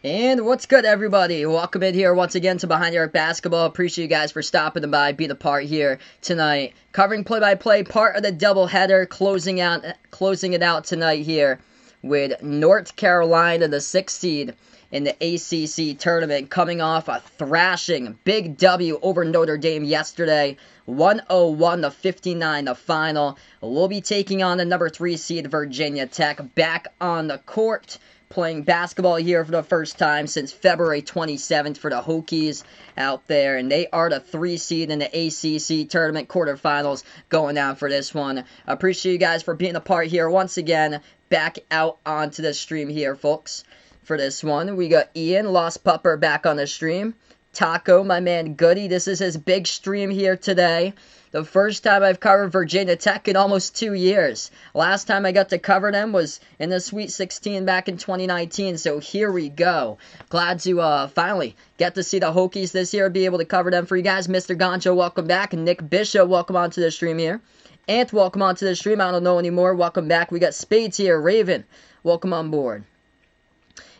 And what's good, everybody? Welcome in here once again to Behind the Arc Basketball. Appreciate you guys for stopping by, being a part here tonight. Covering play-by-play, part of the doubleheader, closing it out tonight here with North Carolina, the 6th seed in the ACC tournament, coming off a thrashing big W over Notre Dame yesterday. 101 to 59, the final. We'll be taking on the number 3 seed Virginia Tech back on the court, playing basketball here for the first time since February 27th for the Hokies out there. And they are the 3 seed in the ACC tournament quarterfinals going down for this one. I appreciate you guys for being a part here once again. Back out onto the stream here, folks. For this one, we got Ian, Lost Pupper, back on the stream. Taco, my man Goody, this is his big stream here today. The first time I've covered Virginia Tech in almost 2 years. Last time I got to cover them was in the Sweet 16 back in 2019, so here we go. Glad to finally get to see the Hokies this year, be able to cover them for you guys. Mr. Gancho, welcome back. Nick Bishop, welcome onto the stream here. Ant, welcome onto the stream. I don't know anymore. Welcome back. We got Spades here. Raven, welcome on board.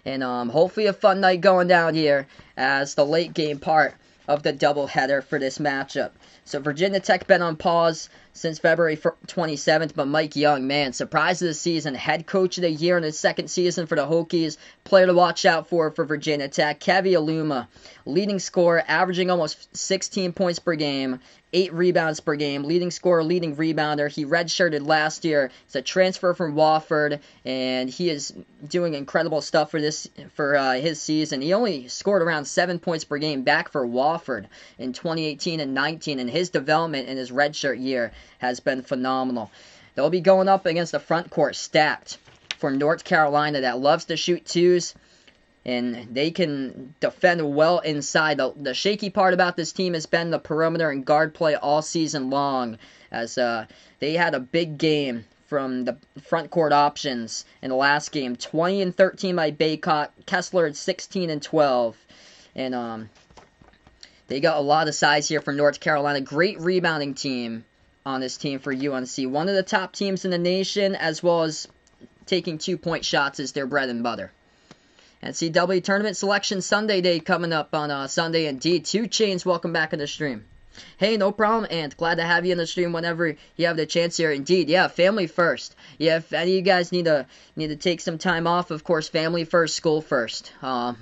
And hopefully a fun night going down here as the late game part of the doubleheader for this matchup. So Virginia Tech been on pause since February 27th, but Mike Young, man, surprise of the season, head coach of the year in his second season for the Hokies, player to watch out for Virginia Tech. Kevi Aluma, leading scorer, averaging almost 16 points per game, 8 rebounds per game, leading scorer, leading rebounder. He redshirted last year. It's a transfer from Wofford, and he is doing incredible stuff for his season. He only scored around 7 points per game back for Wofford in 2018 and 19, and his development in his redshirt year has been phenomenal. They'll be going up against the front court stacked for North Carolina that loves to shoot twos, and they can defend well inside. The shaky part about this team has been the perimeter and guard play all season long, as they had a big game from the front court options in the last game. 20 and 13 by Baycott. Kessler at 16 and 12. And they got a lot of size here from North Carolina. Great rebounding team on this team for UNC. One of the top teams in the nation, as well as taking 2-point shots is their bread and butter. NCAA Tournament Selection Sunday Day coming up on Sunday indeed. 2 Chainz, welcome back in the stream. Hey, no problem, Ant. Glad to have you in the stream whenever you have the chance here. Indeed, yeah, family first. Yeah, if any of you guys need to take some time off, of course, family first, school first,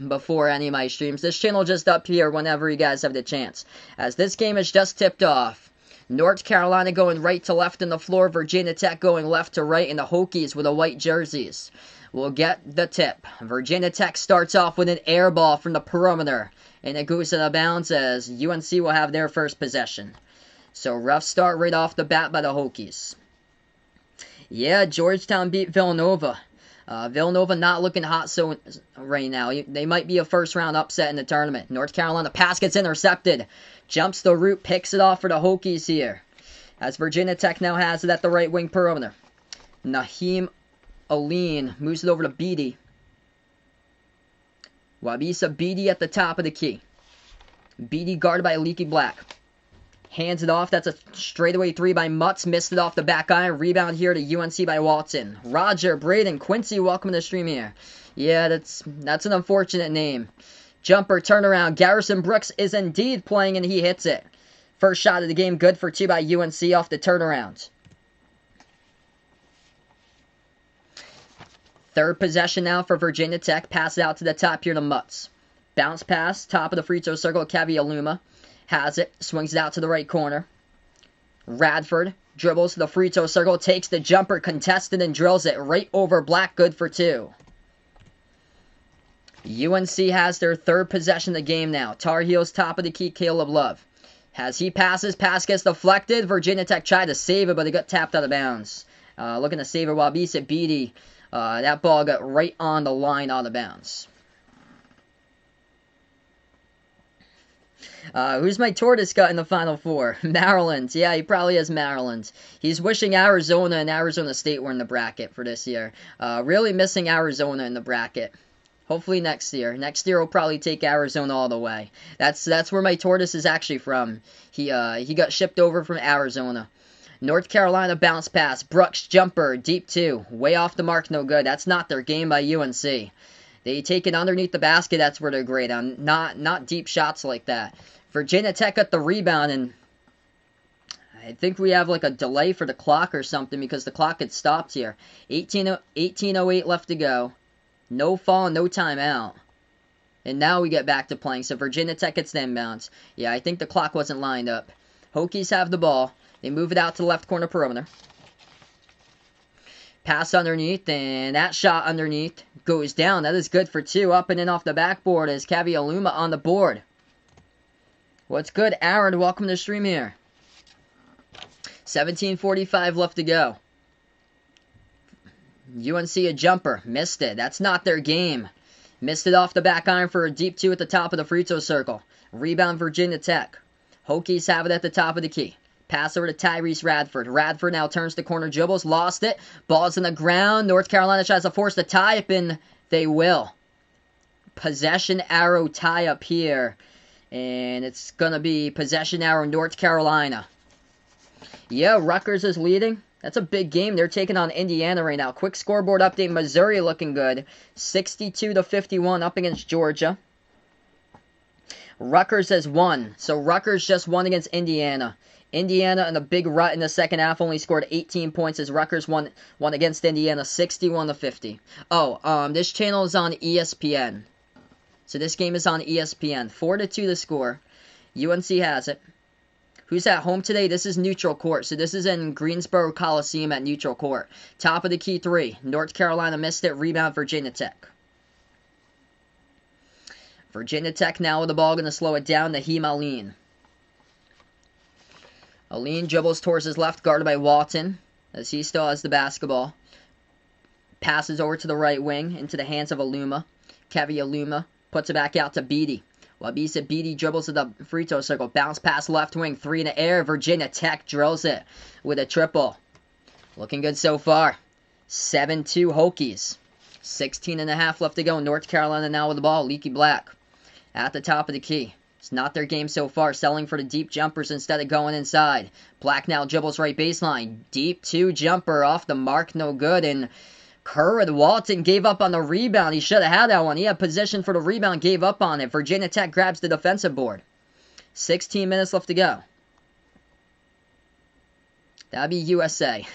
before any of my streams. This channel just up here whenever you guys have the chance. As this game is just tipped off. North Carolina going right to left in the floor. Virginia Tech going left to right in the Hokies with the white jerseys. We'll get the tip. Virginia Tech starts off with an air ball from the perimeter, and it goes out of bounds as UNC will have their first possession. So rough start right off the bat by the Hokies. Yeah, Georgetown beat Villanova. Villanova not looking hot so right now. They might be a first-round upset in the tournament. North Carolina pass gets intercepted. Jumps the route, picks it off for the Hokies here. As Virginia Tech now has it at the right wing perimeter. Naheem Aline moves it over to Beatty. Wabisa Beatty at the top of the key. Beatty guarded by Leaky Black. Hands it off. That's a straightaway 3 by Mutz. Missed it off the back iron. Rebound here to UNC by Walton. Roger, Braden, Quincy, welcome to the stream here. Yeah, that's an unfortunate name. Jumper, turnaround. Garrison Brooks is indeed playing, and he hits it. First shot of the game, good for 2 by UNC off the turnaround. Third possession now for Virginia Tech. Pass it out to the top here to Mutz. Bounce pass, top of the free throw circle. Kevi Aluma has it, swings it out to the right corner. Radford dribbles to the free throw circle, takes the jumper, contested, and drills it right over Black, good for 2. UNC has their third possession of the game now. Tar Heels top of the key, Caleb Love. As he passes, pass gets deflected. Virginia Tech tried to save it, but it got tapped out of bounds. Looking to save it, Wabisa Beatty. That ball got right on the line out of bounds. Who's my tortoise got in the Final Four? Maryland. Yeah, he probably has Maryland. He's wishing Arizona and Arizona State were in the bracket for this year. Really missing Arizona in the bracket. Hopefully next year. Next year we'll probably take Arizona all the way. That's where my tortoise is actually from. He got shipped over from Arizona. North Carolina bounce pass. Brooks jumper. Deep 2. Way off the mark. No good. That's not their game by UNC. They take it underneath the basket. That's where they're great on. Not deep shots like that. Virginia Tech got the rebound, and I think we have like a delay for the clock or something because the clock had stopped here. 18:08 left to go. No fall, no timeout. And now we get back to playing. So Virginia Tech gets the inbounds. Yeah, I think the clock wasn't lined up. Hokies have the ball. They move it out to the left corner perimeter. Pass underneath, and that shot underneath goes down. That is good for two. Up and in off the backboard is Kavialuma on the board. What's good, Aaron? Welcome to the stream here. 17:45 left to go. UNC a jumper. Missed it. That's not their game. Missed it off the back iron for a deep two at the top of the free throw circle. Rebound Virginia Tech. Hokies have it at the top of the key. Pass over to Tyrese Radford. Radford now turns the corner, dribbles, lost it. Ball's in the ground. North Carolina tries to force the tie-up, and they will. Possession arrow tie-up here. And it's going to be possession arrow North Carolina. Yeah, Rutgers is leading. That's a big game. They're taking on Indiana right now. Quick scoreboard update. Missouri looking good. 62-51 up against Georgia. Rutgers has won. So Rutgers just won against Indiana. Indiana in a big rut in the second half only scored 18 points as Rutgers won against Indiana 61-50. Oh, this channel is on ESPN. So this game is on ESPN. 4-2 the score. UNC has it. Who's at home today? This is neutral court. So this is in Greensboro Coliseum at neutral court. Top of the key three. North Carolina missed it. Rebound Virginia Tech. Virginia Tech now with the ball. Going to slow it down. Naheem Aline. Aline dribbles towards his left, guarded by Walton, as he still has the basketball. Passes over to the right wing, into the hands of Aluma. Kavialuma puts it back out to Beatty. Wabisa Beatty dribbles to the free throw circle. Bounce pass left wing, three in the air. Virginia Tech drills it with a triple. Looking good so far. 7-2 Hokies. 16.5 left to go. North Carolina now with the ball. Leaky Black at the top of the key. It's not their game so far, selling for the deep jumpers instead of going inside. Black now dribbles right baseline. Deep two jumper off the mark, no good. And Currid Walton gave up on the rebound. He should have had that one. He had position for the rebound, gave up on it. Virginia Tech grabs the defensive board. 16 minutes left to go. That'd be USA.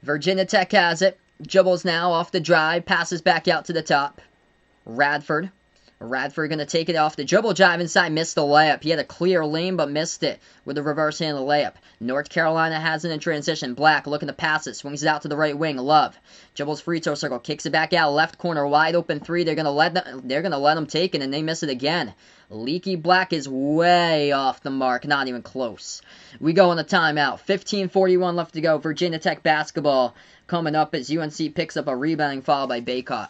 Virginia Tech has it. Dribbles now off the drive. Passes back out to the top. Radford going to take it off the dribble drive inside. Missed the layup. He had a clear lane, but missed it with a reverse handle layup. North Carolina has it in transition. Black looking to pass it. Swings it out to the right wing. Love. Dribbles free throw circle. Kicks it back out. Left corner. Wide open three. They're going to let them take it, and they miss it again. Leaky Black is way off the mark. Not even close. We go on a timeout. 15:41 left to go. Virginia Tech basketball coming up as UNC picks up a rebounding foul by Baycott.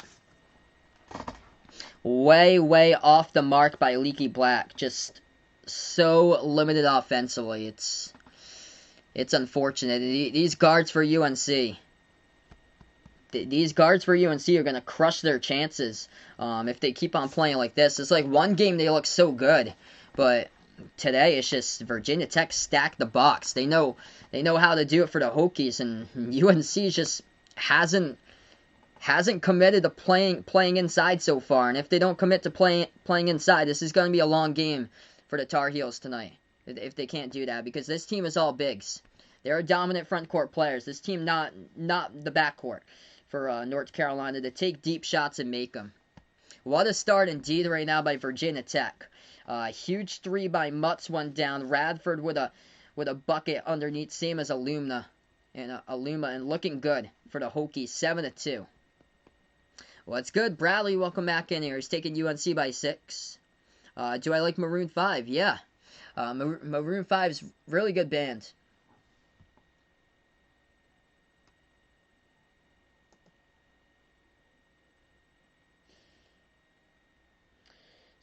Way off the mark by Leaky Black. Just so limited offensively. It's unfortunate. These guards for UNC. These guards for UNC are going to crush their chances if they keep on playing like this. It's like one game they look so good, but today it's just Virginia Tech stacked the box. They know how to do it for the Hokies, and UNC just hasn't committed to playing inside so far. And if they don't commit to playing inside, this is going to be a long game for the Tar Heels tonight. If they can't do that, because this team is all bigs. They're dominant front court players. This team not the backcourt for North Carolina to take deep shots and make them. What a start indeed right now by Virginia Tech. Huge three by Mutz went down. Radford with a bucket underneath, same as Aluma and looking good for the Hokies. 7-2. What's good? Bradley, welcome back in here. He's taking UNC by 6. Do I like Maroon 5? Yeah. Maroon 5's really good band.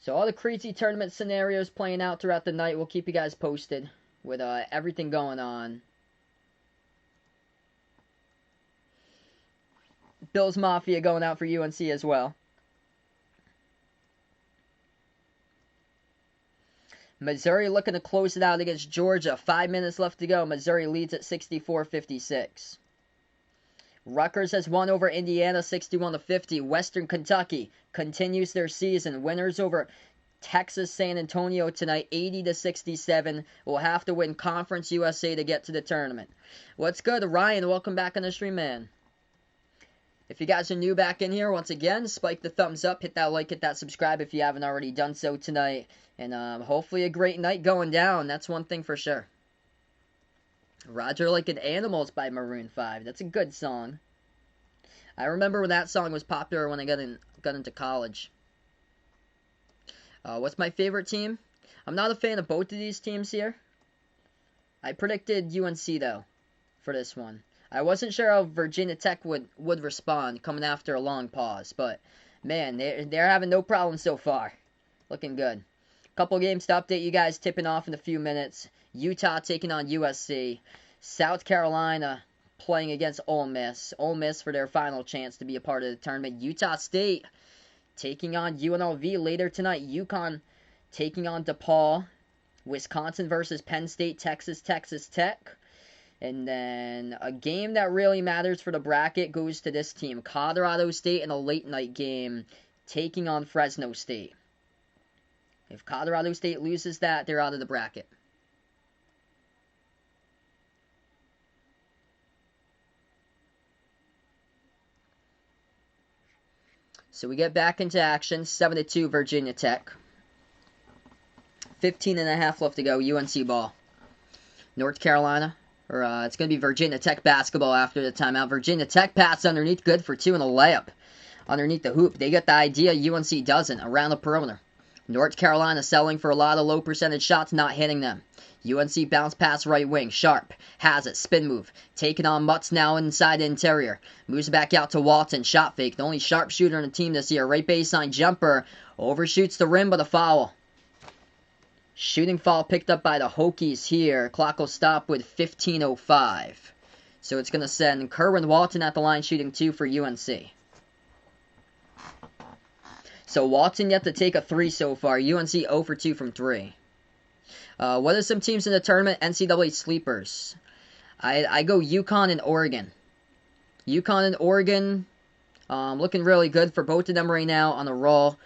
So all the crazy tournament scenarios playing out throughout the night. We'll keep you guys posted with everything going on. Bills Mafia going out for UNC as well. Missouri looking to close it out against Georgia. 5 minutes left to go. Missouri leads at 64-56. Rutgers has won over Indiana 61-50. Western Kentucky continues their season. Winners over Texas San Antonio tonight 80-67. Will have to win Conference USA to get to the tournament. What's good, Ryan? Welcome back on the stream, man. If you guys are new back in here, once again, spike the thumbs up, hit that like, hit that subscribe if you haven't already done so tonight. And hopefully a great night going down. That's one thing for sure. Roger Like an Animals by Maroon 5. That's a good song. I remember when that song was popular when I got into college. What's my favorite team? I'm not a fan of both of these teams here. I predicted UNC, though, for this one. I wasn't sure how Virginia Tech would respond coming after a long pause. But, man, they're having no problem so far. Looking good. Couple games to update you guys, tipping off in a few minutes. Utah taking on USC. South Carolina playing against Ole Miss. Ole Miss for their final chance to be a part of the tournament. Utah State taking on UNLV later tonight. UConn taking on DePaul. Wisconsin versus Penn State. Texas Tech. And then a game that really matters for the bracket goes to this team. Colorado State in a late night game taking on Fresno State. If Colorado State loses that, they're out of the bracket. So we get back into action. 7-2 Virginia Tech. 15.5 left to go. UNC ball. North Carolina. It's going to be Virginia Tech basketball after the timeout. Virginia Tech pass underneath. Good for 2 and a layup. Underneath the hoop. They get the idea. UNC doesn't. Around the perimeter. North Carolina selling for a lot of low percentage shots. Not hitting them. UNC bounce pass right wing. Sharp. Has it. Spin move. Taking on Mutz now inside interior. Moves back out to Walton. Shot fake. The only sharpshooter on the team this year. Right baseline jumper. Overshoots the rim, but a foul. Shooting foul picked up by the Hokies here. Clock will stop with 15:05. So it's going to send Kerwin Walton at the line shooting 2 for UNC. So Walton yet to take a 3 so far. UNC 0 for 2 from 3. What are some teams in the tournament? NCAA sleepers. I go UConn and Oregon. UConn and Oregon looking really good for both of them right now on a roll.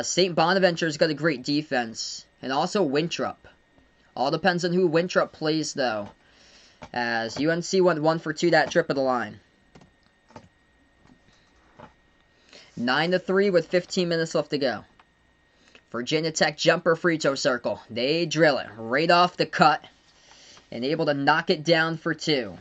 St. Bonaventure's got a great defense. And also Winthrop. All depends on who Winthrop plays, though. As UNC went 1 for 2 that trip of the line. 9-3 with 15 minutes left to go. Virginia Tech jumper free throw circle. They drill it right off the cut. And able to knock it down for 2.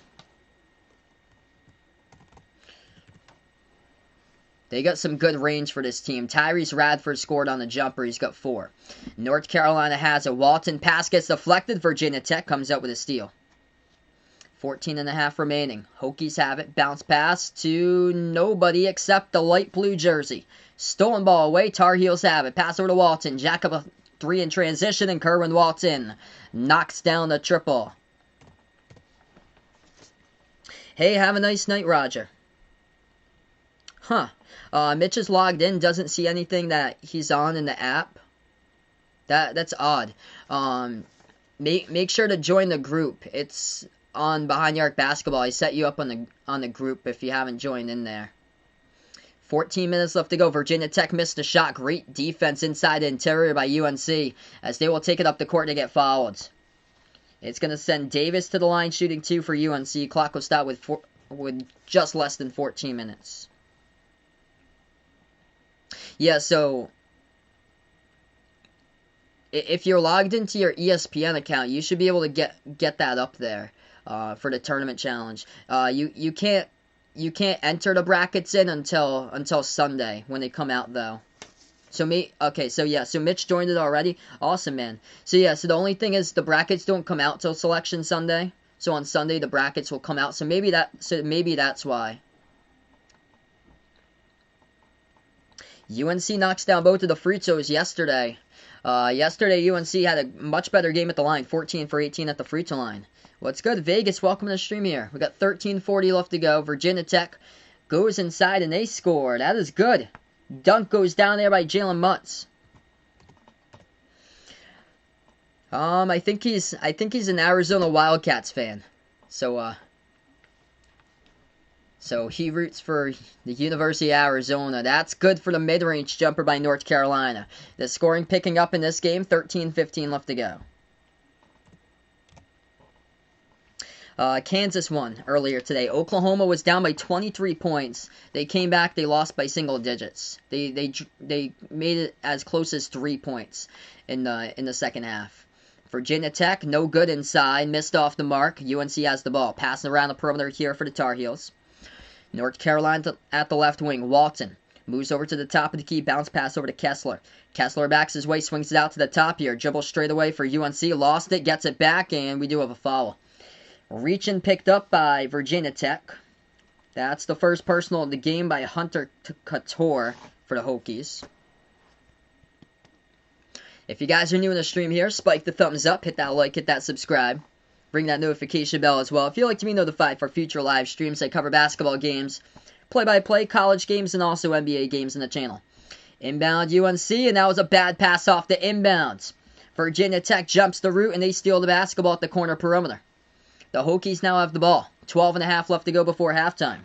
They got some good range for this team. Tyrese Radford scored on the jumper. He's got 4. North Carolina has a Walton pass gets deflected. Virginia Tech comes out with a steal. 14.5 remaining. Hokies have it. Bounce pass to nobody except the light blue jersey. Stolen ball away. Tar Heels have it. Pass over to Walton. Jack up a 3 in transition, and Kerwin Walton knocks down the triple. Hey, have a nice night, Roger. Huh. Mitch is logged in. Doesn't see anything that he's on in the app. That's odd. Make sure to join the group. It's on Behind the Arc Basketball. I set you up on the group if you haven't joined in there. 14 minutes left to go. Virginia Tech missed a shot. Great defense inside the interior by UNC as they will take it up the court to get fouled. It's going to send Davis to the line shooting 2 for UNC. Clock will stop with just less than 14 minutes. Yeah, so if you're logged into your ESPN account, you should be able to get that up there for the tournament challenge. You can't enter the brackets in until Sunday when they come out though. So Mitch joined it already. Awesome, man. So the only thing is the brackets don't come out till Selection Sunday. So on Sunday the brackets will come out. So maybe that's why. UNC knocks down both of the free throws yesterday. Yesterday, UNC had a much better game at the line, 14 for 18 at the free throw line. What's good, Vegas? Welcome to the stream here. We got 13:40 left to go. Virginia Tech goes inside and they score. That is good. Dunk goes down there by Jalen Mutz. I think he's an Arizona Wildcats fan. So So he roots for the University of Arizona. That's good for the mid-range jumper by North Carolina. The scoring picking up in this game, 13-15 left to go. Kansas won earlier today. Oklahoma was down by 23 points. They came back. They lost by single digits. They made it as close as 3 points in the second half. Virginia Tech, no good inside. Missed off the mark. UNC has the ball. Passing around the perimeter here for the Tar Heels. North Carolina at the left wing. Walton moves over to the top of the key. Bounce pass over to Kessler. Kessler backs his way. Swings it out to the top here. Dribbles straight away for UNC. Lost it. Gets it back. And we do have a foul. Reaching picked up by Virginia Tech. That's the first personal of the game by Hunter Couture for the Hokies. If you guys are new in the stream here, spike the thumbs up, hit that like, hit that subscribe. Ring that notification bell as well. If you'd like to be notified for future live streams, I cover basketball games, play-by-play, college games, and also NBA games in the channel. Inbound UNC, and that was a bad pass off the inbounds. Virginia Tech jumps the route, and they steal the basketball at the corner perimeter. The Hokies now have the ball. 12.5 left to go before halftime.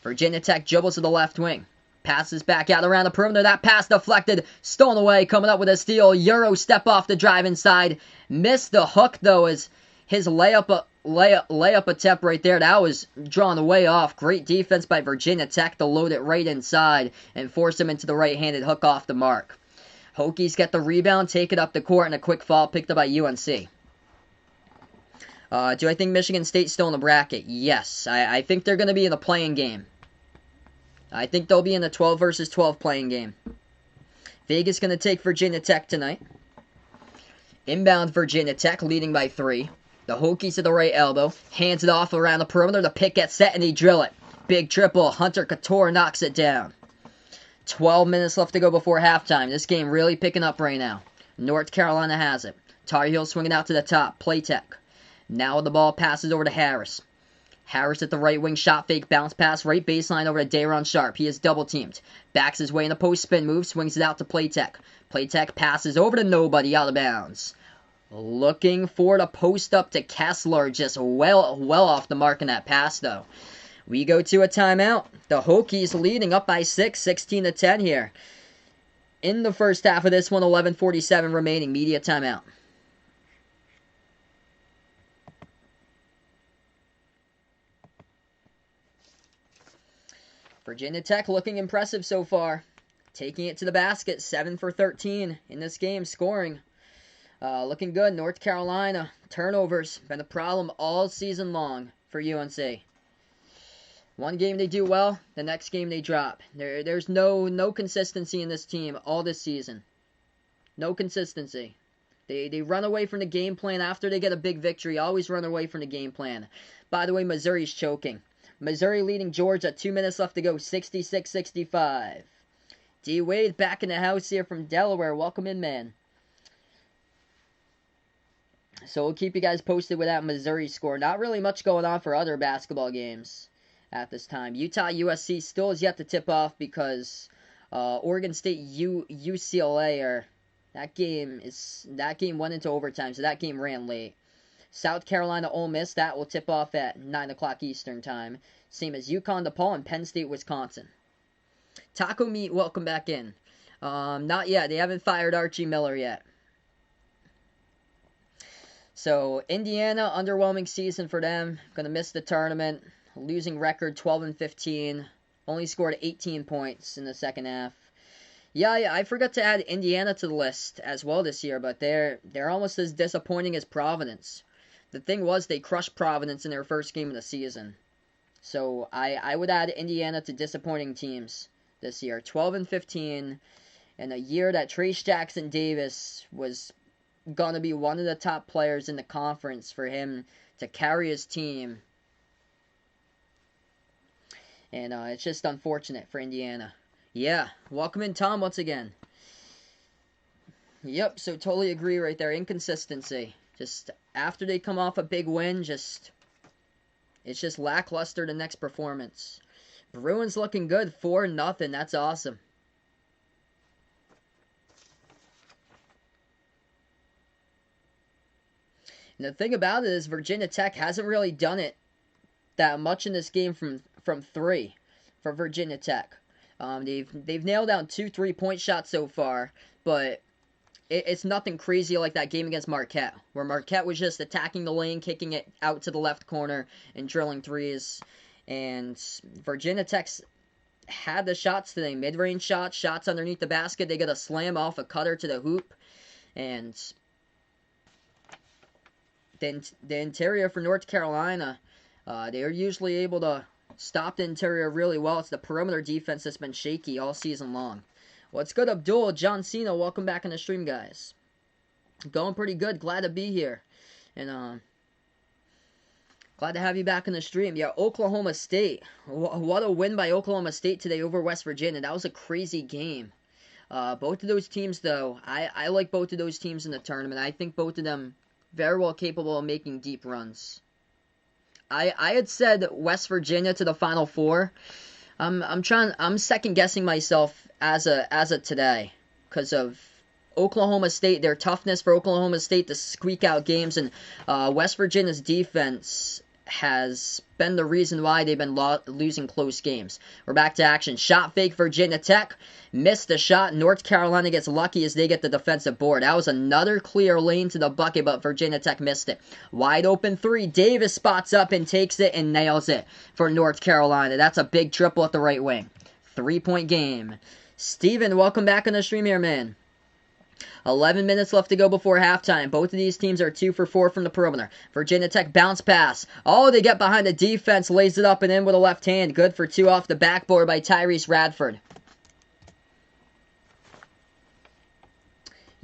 Virginia Tech dribbles to the left wing. Passes back out around the perimeter. That pass deflected. Stolen away. Coming up with a steal. Euro step off the drive inside. Missed the hook, though, as his layup attempt right there. That was drawn away off. Great defense by Virginia Tech to load it right inside and force him into the right-handed hook off the mark. Hokies get the rebound, take it up the court, and a quick foul picked up by UNC. Do I think Michigan State's still in the bracket? Yes. I think they're going to be in the playing game. I think they'll be in the 12 versus 12 playing game. Vegas going to take Virginia Tech tonight. Inbound Virginia Tech leading by 3. The Hokies to the right elbow. Hands it off around the perimeter. The pick gets set and they drill it. Big triple. Hunter Couture knocks it down. 12 minutes left to go before halftime. This game really picking up right now. North Carolina has it. Tar Heels swinging out to the top. Play Tech. Now the ball passes over to Harris. Harris at the right wing, shot fake, bounce pass, right baseline over to Dayron Sharp. He is double teamed. Backs his way in a post spin move, swings it out to Playtech. Playtech passes over to nobody, out of bounds. Looking for the post up to Kessler, just well off the mark in that pass though. We go to a timeout. The Hokies leading up by 6, 16-10 here. In the first half of this one, 11:47 remaining, media timeout. Virginia Tech looking impressive so far. Taking it to the basket, 7 for 13 in this game, scoring. Looking good. North Carolina, turnovers, been a problem all season long for UNC. One game they do well, the next game they drop. There's no consistency in this team all this season. No consistency. They run away from the game plan after they get a big victory. Always run away from the game plan. By the way, Missouri's choking. Missouri leading Georgia, 2 minutes left to go, 66-65. D. Wade back in the house here from Delaware. Welcome in, man. So we'll keep you guys posted with that Missouri score. Not really much going on for other basketball games at this time. Utah USC still is yet to tip off because Oregon State UCLA that game went into overtime, so that game ran late. South Carolina Ole Miss, that will tip off at 9 o'clock Eastern time. Same as UConn DePaul and Penn State Wisconsin. Taco Meat, welcome back in. Not yet. They haven't fired Archie Miller yet. So Indiana, underwhelming season for them. Going to miss the tournament. Losing record 12-15. Only scored 18 points in the second half. Yeah, I forgot to add Indiana to the list as well this year, but they're almost as disappointing as Providence. The thing was, they crushed Providence in their first game of the season. So I would add Indiana to disappointing teams this year. 12-15 in a year that Trace Jackson Davis was going to be one of the top players in the conference for him to carry his team. And it's just unfortunate for Indiana. Yeah, welcome in, Tom, once again. Yep, so totally agree right there. Inconsistency. Just after they come off a big win, it's just lackluster the next performance. Bruins looking good, 4-0. That's awesome. And the thing about it is Virginia Tech hasn't really done it that much in this game from from 3 for Virginia Tech. They've nailed down 2 3-point shots so far, but it's nothing crazy like that game against Marquette, where Marquette was just attacking the lane, kicking it out to the left corner, and drilling threes. And Virginia Tech's had the shots today, mid-range shots, shots underneath the basket. They got a slam off a cutter to the hoop. And then the interior for North Carolina, they're usually able to stop the interior really well. It's the perimeter defense that's been shaky all season long. What's good, Abdul? John Cena, welcome back in the stream, guys. Going pretty good. Glad to be here. And, glad to have you back in the stream. Yeah, Oklahoma State. What a win by Oklahoma State today over West Virginia. That was a crazy game. Both of those teams, though, I like both of those teams in the tournament. I think both of them very well capable of making deep runs. I had said West Virginia to the Final Four. I'm second guessing myself as of today because of Oklahoma State, their toughness for Oklahoma State to squeak out games, and West Virginia's defense has been the reason why they've been losing close games. We're back to action. Shot fake Virginia Tech. Missed the shot. North Carolina gets lucky as they get the defensive board. That was another clear lane to the bucket, but Virginia Tech missed it. Wide open 3. Davis spots up and takes it and nails it for North Carolina. That's a big triple at the right wing. 3-point game. Steven, welcome back on the stream here, man. 11 minutes left to go before halftime. Both of these teams are 2 for 4 from the perimeter. Virginia Tech bounce pass. Oh, they get behind the defense, lays it up and in with a left hand. Good for 2 off the backboard by Tyrese Radford.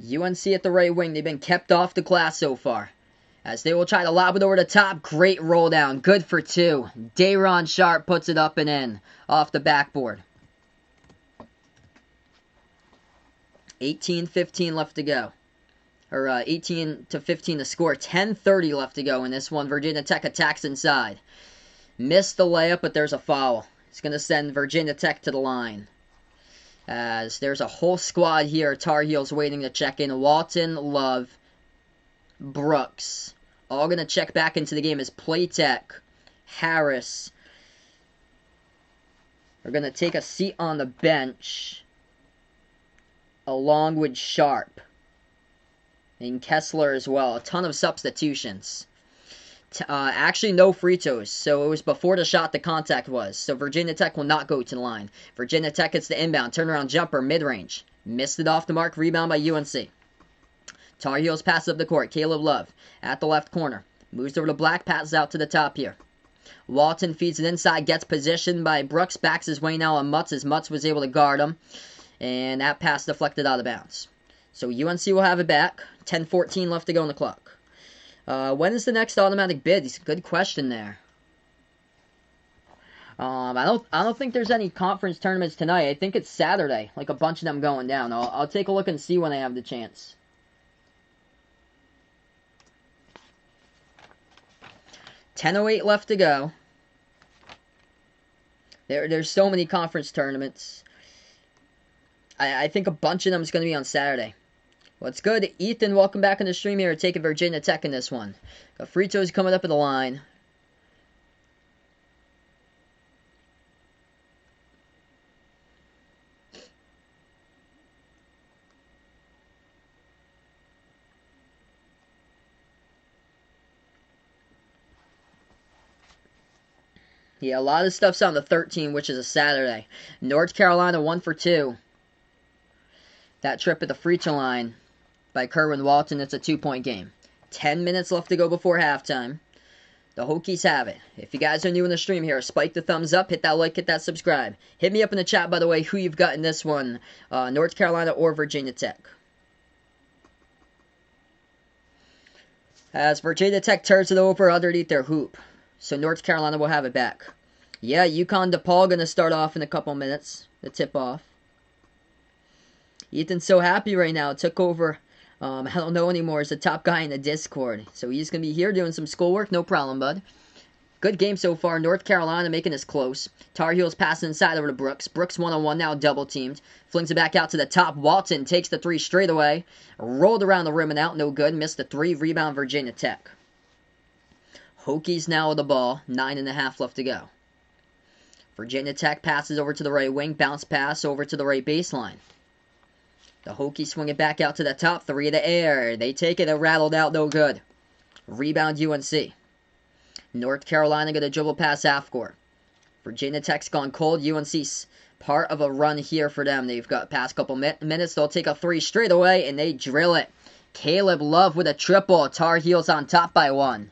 UNC at the right wing. They've been kept off the glass so far, as they will try to lob it over the top. Great roll down. Good for 2. Dayron Sharp puts it up and in off the backboard. 18-15 left to go. Or 18-15 to score. 10:30 left to go in this one. Virginia Tech attacks inside. Missed the layup, but there's a foul. It's going to send Virginia Tech to the line, as there's a whole squad here. Tar Heels waiting to check in. Walton, Love, Brooks. All going to check back into the game as Playtech, Harris are going to take a seat on the bench, along with Sharp and Kessler as well. A ton of substitutions. Actually, no free throws, so it was before the shot the contact was. So Virginia Tech will not go to the line. Virginia Tech gets the inbound. Turnaround jumper, mid-range. Missed it off the mark. Rebound by UNC. Tar Heels pass up the court. Caleb Love at the left corner. Moves over to Black, passes out to the top here. Walton feeds it inside, gets positioned by Brooks. Backs his way now on Mutz, as Mutz was able to guard him. And that pass deflected out of bounds. So UNC will have it back. 10:14 left to go on the clock. When is the next automatic bid? Good question there. I don't think there's any conference tournaments tonight. I think it's Saturday. Like a bunch of them going down. I'll take a look and see when I have the chance. 10:08 left to go. There's so many conference tournaments. I think a bunch of them is going to be on Saturday. What's good? Ethan, welcome back on the stream here. Taking Virginia Tech in this one. Got free throws coming up at the line. Yeah, a lot of stuff's on the 13th, which is a Saturday. North Carolina 1 for 2. That trip at the free throw line by Kerwin Walton. It's a 2-point game. 10 minutes left to go before halftime. The Hokies have it. If you guys are new in the stream here, spike the thumbs up, hit that like, hit that subscribe. Hit me up in the chat, by the way, who you've got in this one, North Carolina or Virginia Tech. As Virginia Tech turns it over underneath their hoop. So North Carolina will have it back. Yeah, UConn DePaul going to start off in a couple minutes. The tip-off. Ethan's so happy right now. Took over, I don't know anymore, as the top guy in the Discord. So he's going to be here doing some schoolwork. No problem, bud. Good game so far. North Carolina making this close. Tar Heels passing inside over to Brooks. Brooks one-on-one now, double-teamed. Flings it back out to the top. Walton takes the 3 straight away. Rolled around the rim and out. No good. Missed the 3. Rebound Virginia Tech. Hokies now with the ball. 9.5 left to go. Virginia Tech passes over to the right wing. Bounce pass over to the right baseline. The Hokies swing it back out to the top. 3 in the air. They take it and rattled out. No good. Rebound UNC. North Carolina going to dribble past half court. Virginia Tech's gone cold. UNC's part of a run here for them. They've got past couple minutes. They'll take a 3 straight away, and they drill it. Caleb Love with a triple. Tar Heels on top by 1.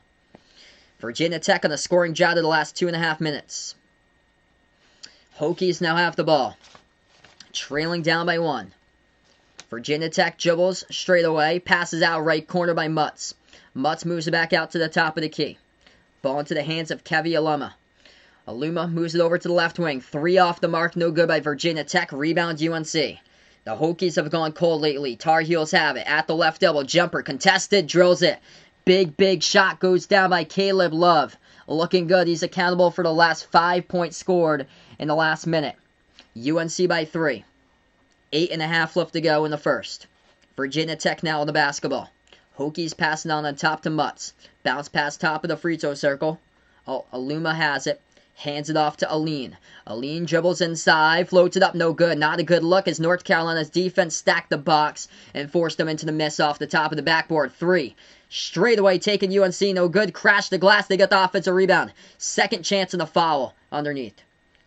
Virginia Tech on a scoring drought of the last 2.5 minutes. Hokies now have the ball. Trailing down by 1. Virginia Tech dribbles straight away. Passes out right corner by Mutz. Mutz moves it back out to the top of the key. Ball into the hands of Kevi Aluma. Aluma moves it over to the left wing. 3 off the mark. No good by Virginia Tech. Rebound UNC. The Hokies have gone cold lately. Tar Heels have it. At the left elbow. Jumper. Contested. Drills it. Big shot goes down by Caleb Love. Looking good. He's accountable for the last 5 points scored in the last minute. UNC by 3. 8.5 left to go in the first. Virginia Tech now on the basketball. Hokies passing on top to Mutz. Bounce pass top of the free throw circle. Aluma has it. Hands it off to Aline. Aline dribbles inside. Floats it up. No good. Not a good look as North Carolina's defense stacked the box and forced them into the miss off the top of the backboard. 3. Straight away taking UNC. No good. Crash the glass. They got the offensive rebound. Second chance in the foul underneath.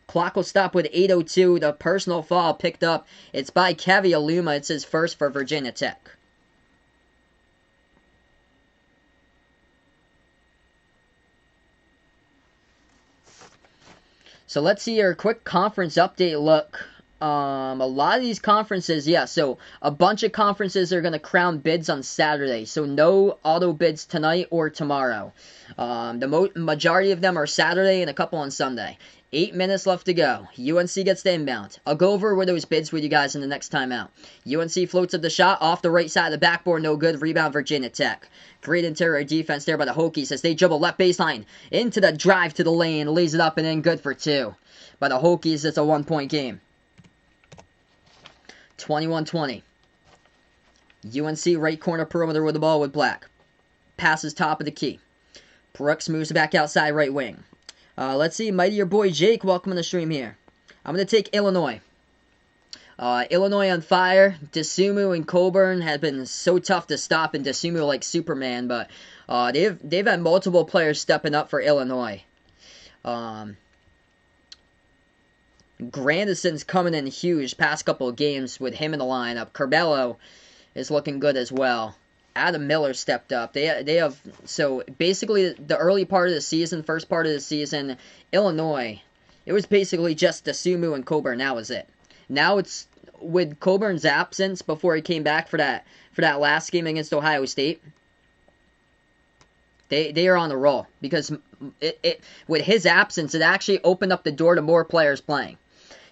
Clock will stop with 8:02. The personal foul picked up. It's by Kevi Aluma. It's his first for Virginia Tech. So let's see your quick conference update look. A lot of these conferences, so a bunch of conferences are going to crown bids on Saturday. So no auto bids tonight or tomorrow. The majority of them are Saturday and a couple on Sunday. 8 minutes left to go. UNC gets the inbound. I'll go over those bids with you guys in the next timeout. UNC floats up the shot off the right side of the backboard. No good. Rebound Virginia Tech. Great interior defense there by the Hokies as they dribble left baseline into the drive to the lane. Lays it up and in. Good for 2. By the Hokies, it's a 1-point game. 21-20. UNC right corner perimeter with the ball with Black. Passes top of the key. Brooks moves back outside right wing. Let's see, mighty boy Jake, welcome to the stream here. I'm going to take Illinois. Illinois on fire. Desumu and Coburn have been so tough to stop, and Desumu like Superman, but they've had multiple players stepping up for Illinois. Grandison's coming in huge past couple of games with him in the lineup. Curbelo is looking good as well. Adam Miller stepped up. They have, so basically the early part of the season, first part of the season, Illinois, it was basically just Desumu and Coburn. That was it. Now it's with Coburn's absence before he came back for that last game against Ohio State. They are on the roll because with his absence, it actually opened up the door to more players playing.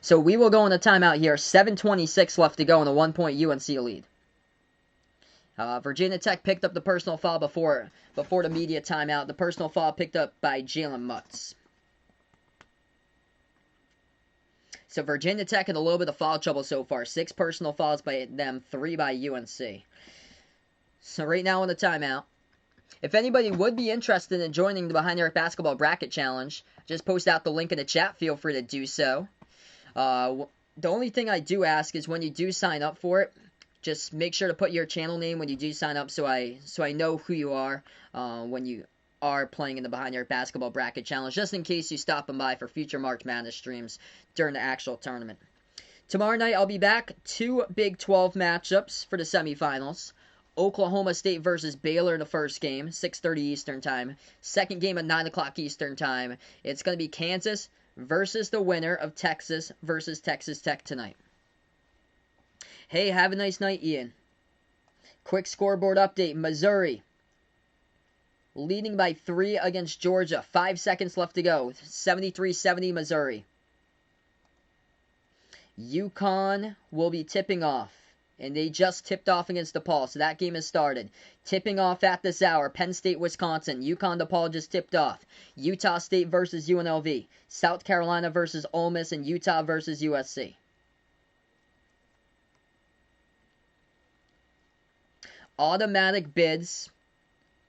So we will go in a timeout here. 7:26 left to go in a 1-point UNC lead. Virginia Tech picked up the personal foul before the media timeout. The personal foul picked up by Jalen Mutz. So Virginia Tech in a little bit of foul trouble so far. 6 personal fouls by them, 3 by UNC. So right now in the timeout. If anybody would be interested in joining the Behind the Arc Basketball Bracket Challenge, just post out the link in the chat. Feel free to do so. The only thing I do ask is when you do sign up for it, just make sure to put your channel name when you do sign up so I know who you are when you are playing in the Behind the Arc Basketball Bracket Challenge, just in case you stopping by for future March Madness streams during the actual tournament. Tomorrow night I'll be back. 2 Big 12 matchups for the semifinals. Oklahoma State versus Baylor in the first game, 6:30 Eastern Time. Second game at 9 o'clock Eastern Time. It's going to be Kansas versus the winner of Texas versus Texas Tech tonight. Hey, have a nice night, Ian. Quick scoreboard update. Missouri leading by 3 against Georgia. 5 seconds left to go. 73-70 Missouri. UConn will be tipping off. And they just tipped off against DePaul, so that game has started. Tipping off at this hour, Penn State, Wisconsin. UConn, DePaul just tipped off. Utah State versus UNLV. South Carolina versus Ole Miss, and Utah versus USC. Automatic bids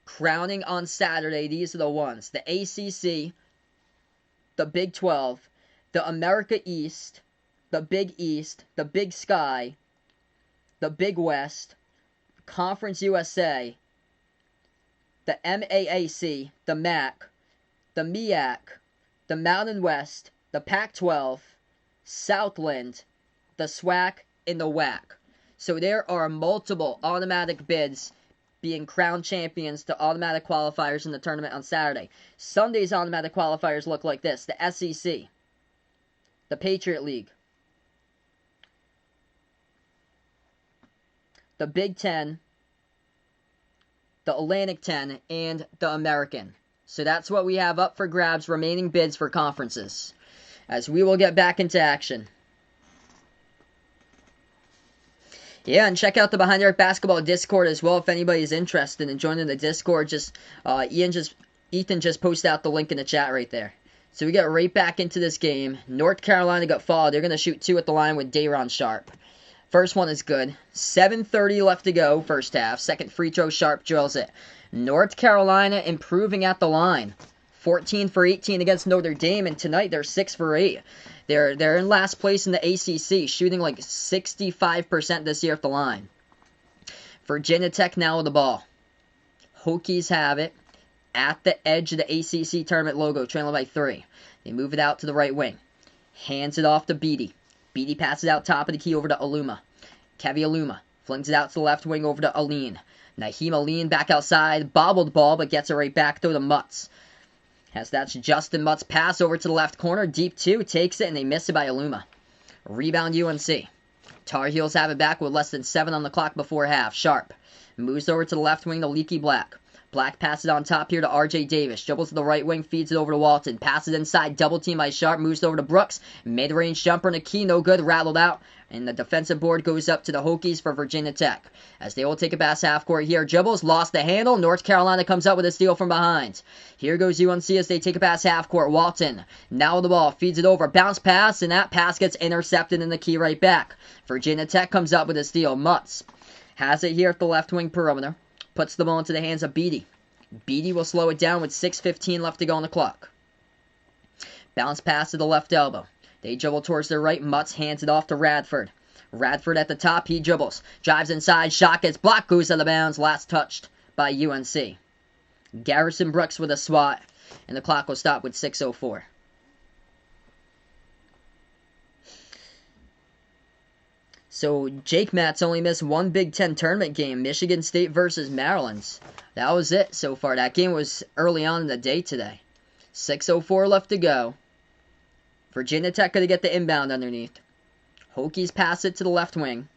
crowning on Saturday. These are the ones. The ACC, the Big 12, the America East, the Big East, the Big Sky, the Big West, Conference USA, the MAAC, the MAC, the MEAC, the Mountain West, the Pac-12, Southland, the SWAC, and the WAC. So there are multiple automatic bids being crowned champions to automatic qualifiers in the tournament on Saturday. Sunday's automatic qualifiers look like this: the SEC, the Patriot League, the Big Ten, the Atlantic 10, and the American. So that's what we have up for grabs, remaining bids for conferences, as we will get back into action. Yeah, and check out the Behind the Arc Basketball Discord as well if anybody's interested in joining the Discord. Ethan just posted out the link in the chat right there. So we get right back into this game. North Carolina got fouled. They're going to shoot 2 at the line with Dayron Sharp. First one is good. 7:30 left to go, first half. Second free throw, Sharp drills it. North Carolina improving at the line. 14 for 18 against Notre Dame, and tonight they're 6 for 8. They're in last place in the ACC, shooting like 65% this year at the line. Virginia Tech now with the ball. Hokies have it at the edge of the ACC tournament logo, trailing by 3. They move it out to the right wing. Hands it off to Beatty. Beatty passes out top of the key over to Aluma. Kevy Aluma flings it out to the left wing over to Aline. Naheem Aline back outside, bobbled ball, but gets it right back through to Mutz. As that's Justin Mutz pass over to the left corner, deep 2, takes it, and they miss it by Aluma. Rebound UNC. Tar Heels have it back with less than 7 on the clock before half. Sharp moves over to the left wing to Leaky Black. Black passes on top here to R.J. Davis. Dribbles to the right wing, feeds it over to Walton. Passes inside, double team by Sharp. Moves over to Brooks. Mid-range jumper and a key, no good. Rattled out. And the defensive board goes up to the Hokies for Virginia Tech. As they will take it past half court here. Dribbles, lost the handle. North Carolina comes up with a steal from behind. Here goes UNC as they take it past half court. Walton now with the ball, feeds it over. Bounce pass, and that pass gets intercepted in the key right back. Virginia Tech comes up with a steal. Mutz has it here at the left wing perimeter. Puts the ball into the hands of Beatty. Beatty will slow it down with 6:15 left to go on the clock. Bounce pass to the left elbow. They dribble towards their right. Mutz hands it off to Radford. Radford at the top. He dribbles. Drives inside. Shot gets blocked. Goes out of bounds. Last touched by UNC. Garrison Brooks with a swat. And the clock will stop with 6:04. So Jake Matz only missed one Big Ten tournament game, Michigan State versus Maryland. That was it so far. That game was early on in the day today. 6:04 left to go. Virginia Tech going to get the inbound underneath. Hokies pass it to the left wing.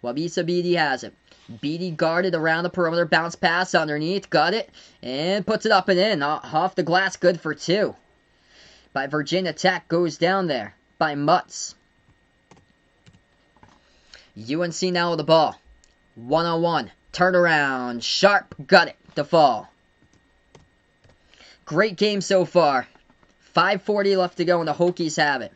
Wabisa Beatty has it. Beatty guarded around the perimeter. Bounce pass underneath. Got it. And puts it up and in. Off the glass. Good for 2. By Virginia Tech. Goes down there by Mutz. UNC now with the ball. 1-on-1. Turnaround. Sharp. Got it. The fall. Great game so far. 5:40 left to go and the Hokies have it.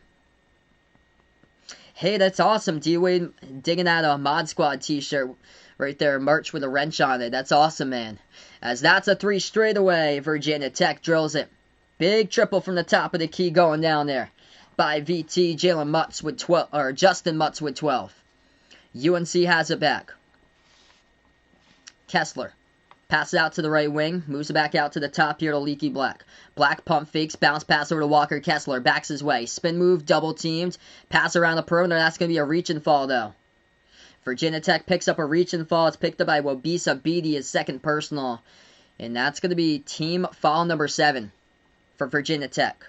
Hey, that's awesome. D-Wade digging out a Mod Squad t-shirt right there. Merch with a wrench on it. That's awesome, man. As that's a 3 straight away. Virginia Tech drills it. Big triple from the top of the key going down there. By VT. Jalen Mutz with 12. Or Justin Mutz with 12. UNC has it back. Kessler. Passes out to the right wing. Moves it back out to the top here to Leaky Black. Black pump fakes. Bounce pass over to Walker Kessler. Backs his way. Spin move. Double teamed. Pass around the perimeter. That's going to be a reach and fall though. Virginia Tech picks up a reach and fall. It's picked up by Wabisa Beatty, his second personal. And that's going to be team foul number 7 for Virginia Tech.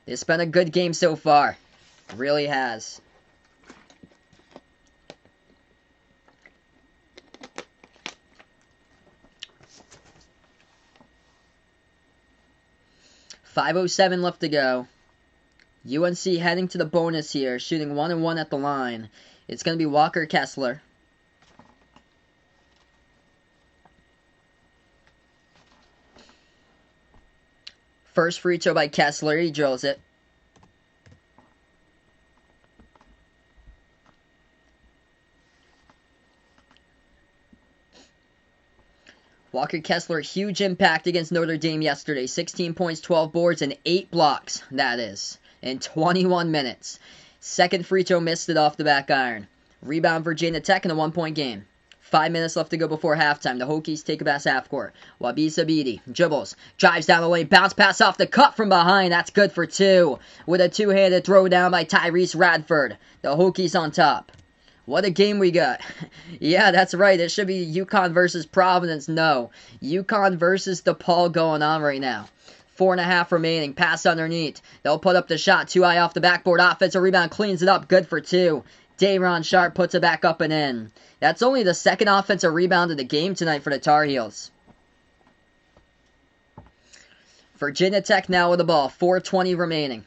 It's been a good game so far. It really has. .507 left to go. UNC heading to the bonus here, shooting 1-1 at the line. It's going to be Walker Kessler. First free throw by Kessler. He drills it. Walker Kessler, huge impact against Notre Dame yesterday. 16 points, 12 boards, and 8 blocks, that is, in 21 minutes. Second free throw, missed it off the back iron. Rebound Virginia Tech in a 1-point game. 5 minutes left to go before halftime. The Hokies take a pass half court. Wabi Sabiti dribbles, drives down the lane, bounce pass off the cut from behind. That's good for 2. With a two-handed throw down by Tyrese Radford. The Hokies on top. What a game we got. Yeah, that's right. It should be UConn versus Providence. No. UConn versus DePaul going on right now. 4.5 remaining. Pass underneath. They'll put up the shot. Too high off the backboard. Offensive rebound. Cleans it up. Good for 2. Dayron Sharp puts it back up and in. That's only the second offensive rebound of the game tonight for the Tar Heels. Virginia Tech now with the ball. 4:20 remaining.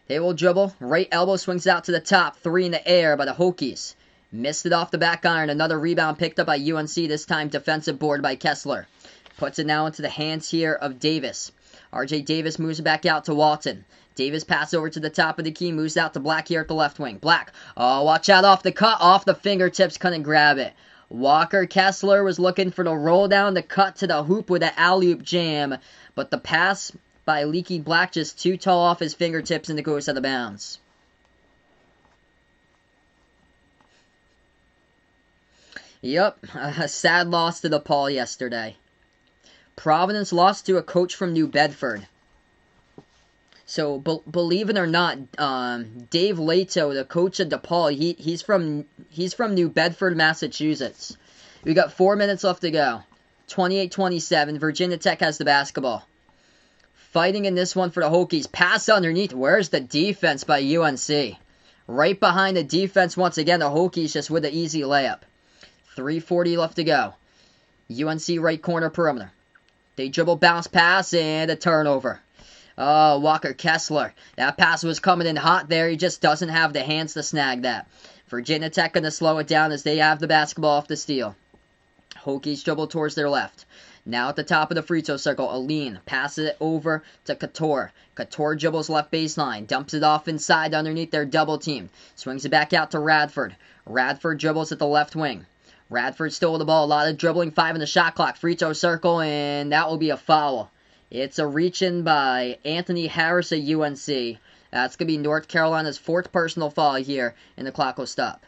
They will dribble. Right elbow swings out to the top. 3 in the air by the Hokies. Missed it off the back iron. Another rebound picked up by UNC, this time defensive board by Kessler. Puts it now into the hands here of Davis. RJ Davis moves it back out to Walton. Davis passes over to the top of the key, moves out to Black here at the left wing. Black, oh, watch out off the cut, off the fingertips, couldn't grab it. Walker Kessler was looking for the roll down, the cut to the hoop with an alley-oop jam, but the pass by Leaky Black just too tall off his fingertips and it goes out of bounds. Yep, a sad loss to DePaul yesterday. Providence lost to a coach from New Bedford. So, believe it or not, Dave Lato, the coach of DePaul, he's from New Bedford, Massachusetts. We got 4 minutes left to go. 28-27. Virginia Tech has the basketball. Fighting in this one for the Hokies. Pass underneath. Where's the defense by UNC? Right behind the defense once again. The Hokies just with an easy layup. 3:40 left to go. UNC right corner perimeter. They dribble, bounce pass, and a turnover. Oh, Walker Kessler. That pass was coming in hot there. He just doesn't have the hands to snag that. Virginia Tech going to slow it down as they have the basketball off the steal. Hokies dribble towards their left. Now at the top of the free throw circle, Aline passes it over to Couture. Couture dribbles left baseline, dumps it off inside underneath their double team. Swings it back out to Radford. Radford dribbles at the left wing. Radford still with the ball, a lot of dribbling, 5 in the shot clock, free throw circle, and that will be a foul. It's a reach-in by Anthony Harris at UNC. That's going to be North Carolina's 4th personal foul here, and the clock will stop.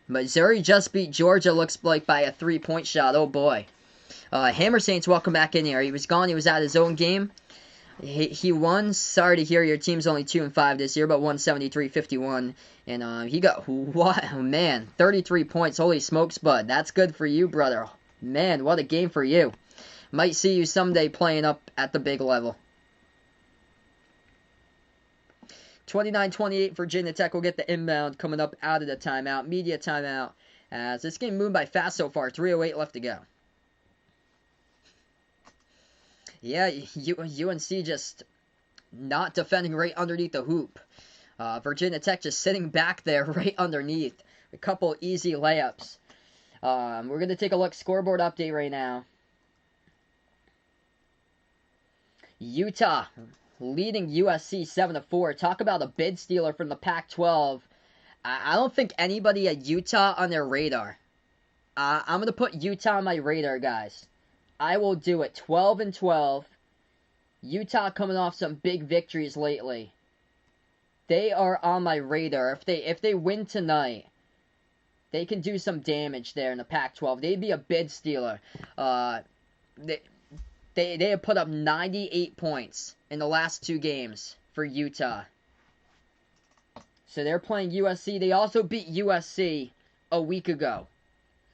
Missouri just beat Georgia, looks like by a 3-point shot. Oh boy. Hammer Saints, welcome back in here. He was gone, he was at his own game. He won. Sorry to hear your team's only 2-5 this year, but won 73-51. And he got, what? Oh, man, 33 points. Holy smokes, bud. That's good for you, brother. Man, what a game for you. Might see you someday playing up at the big level. 29-28, Virginia Tech will get the inbound coming up out of the timeout. Media timeout. As this game moved by fast so far. 3:08 left to go. Yeah, UNC just not defending right underneath the hoop. Virginia Tech just sitting back there right underneath. A couple easy layups. We're going to take a look. Scoreboard update right now. Utah leading USC 7-4. Talk about a bid stealer from the Pac-12. I don't think anybody at Utah on their radar. I'm going to put Utah on my radar, guys. I will do it. 12-12. Utah coming off some big victories lately. They are on my radar. If they win tonight, they can do some damage there in the Pac-12. They'd be a bid stealer. They have put up 98 points in the last 2 games for Utah. So they're playing USC. They also beat USC a week ago.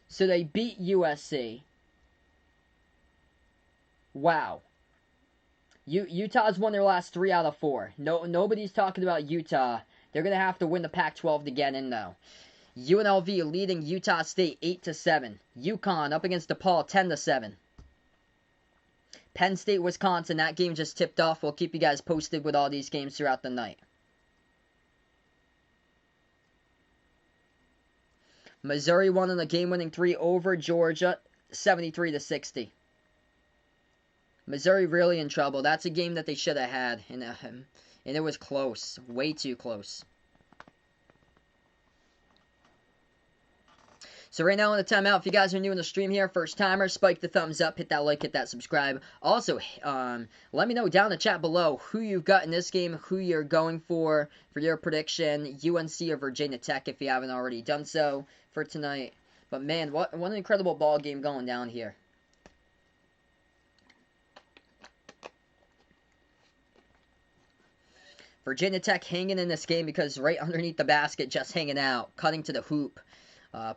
So they beat USC. Wow. Utah's won their last 3 out of 4. Nobody's talking about Utah. They're going to have to win the Pac-12 to get in, though. UNLV leading Utah State 8-7. UConn up against DePaul 10-7. Penn State, Wisconsin, that game just tipped off. We'll keep you guys posted with all these games throughout the night. Missouri won in a game-winning 3 over Georgia, 73-60. Missouri really in trouble. That's a game that they should have had, and it was close, way too close. So right now on the timeout, if you guys are new in the stream here, first timer, spike the thumbs up, hit that like, hit that subscribe. Also, let me know down in the chat below who you've got in this game, who you're going for your prediction, UNC or Virginia Tech if you haven't already done so for tonight. But man, what an incredible ball game going down here. Virginia Tech hanging in this game because right underneath the basket, just hanging out, cutting to the hoop.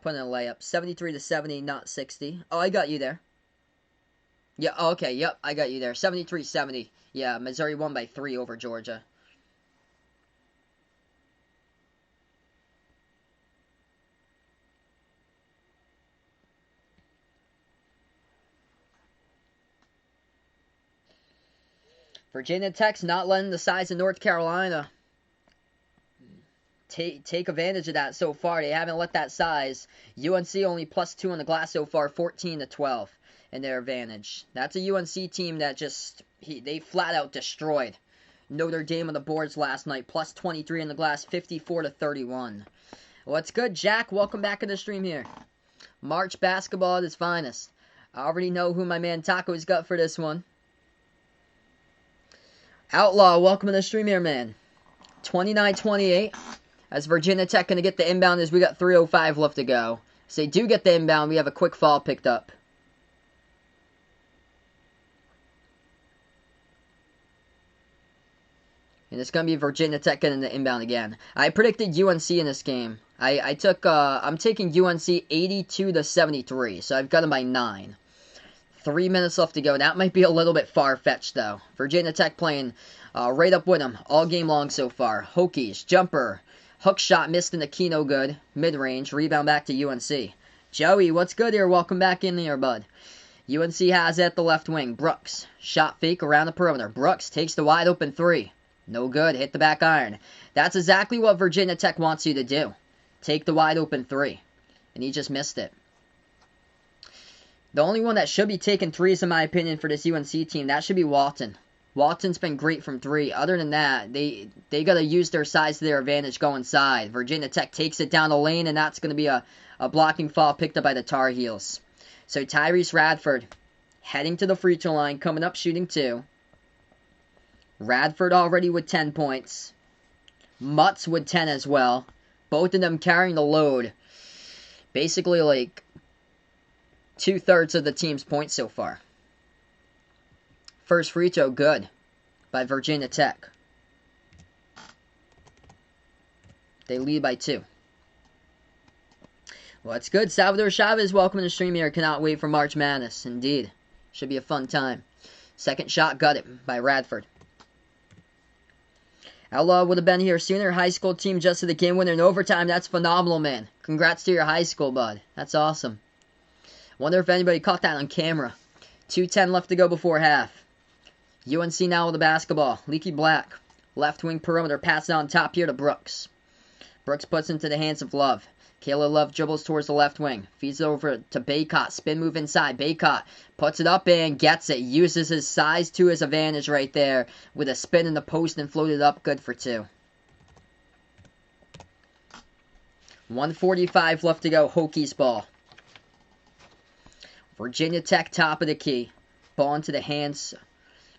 Putting a layup. 73-70, not 60. Oh, I got you there. Yeah, okay, yep, I got you there. 73-70. Yeah, Missouri won by 3 over Georgia. Virginia Tech's not letting the size of North Carolina take advantage of that so far. They haven't let that size. UNC only +2 on the glass so far, 14-12 in their advantage. That's a UNC team that just, they flat out destroyed Notre Dame on the boards last night, +23 on the glass, 54-31. What's good, Jack? Welcome back to the stream here. March basketball at its finest. I already know who my man Taco's got for this one. Outlaw, welcome to the stream here, man. 29-28. As Virginia Tech going to get the inbound as we got 3:05 left to go. So they do get the inbound. We have a quick foul picked up. And it's going to be Virginia Tech getting the inbound again. I predicted UNC in this game. I'm taking UNC 82-73. So I've got them by 9. 3 minutes left to go. That might be a little bit far-fetched, though. Virginia Tech playing right up with them all game long so far. Hokies, jumper, hook shot missed in the key, no good. Mid-range, rebound back to UNC. Joey, what's good here? Welcome back in here, bud. UNC has it at the left wing. Brooks, shot fake around the perimeter. Brooks takes the wide open 3. No good, hit the back iron. That's exactly what Virginia Tech wants you to do. Take the wide open 3. And he just missed it. The only one that should be taking threes, in my opinion, for this UNC team, that should be Walton. Walton's been great from 3. Other than that, they got to use their size to their advantage, go inside. Virginia Tech takes it down the lane, and that's going to be a blocking foul picked up by the Tar Heels. So Tyrese Radford heading to the free throw line, coming up shooting 2. Radford already with 10 points. Mutz with 10 as well. Both of them carrying the load. Basically, like 2/3 of the team's points so far. First free throw, good, by Virginia Tech. They lead by 2. Well, that's good. Salvador Chavez, welcome to the stream here. Cannot wait for March Madness. Indeed. Should be a fun time. Second shot, got it by Radford. Outlaw would have been here sooner. High school team just to the game winner in overtime. That's phenomenal, man. Congrats to your high school, bud. That's awesome. Wonder if anybody caught that on camera. 2:10 left to go before half. UNC now with the basketball. Leaky Black. Left wing perimeter. Pass on top here to Brooks. Brooks puts into the hands of Love. Kayla Love dribbles towards the left wing. Feeds it over to Baycott. Spin move inside. Baycott puts it up and gets it. Uses his size to his advantage right there. With a spin in the post and floated up. Good for 2. 1:45 left to go. Hokies ball. Virginia Tech top of the key. Ball into the hands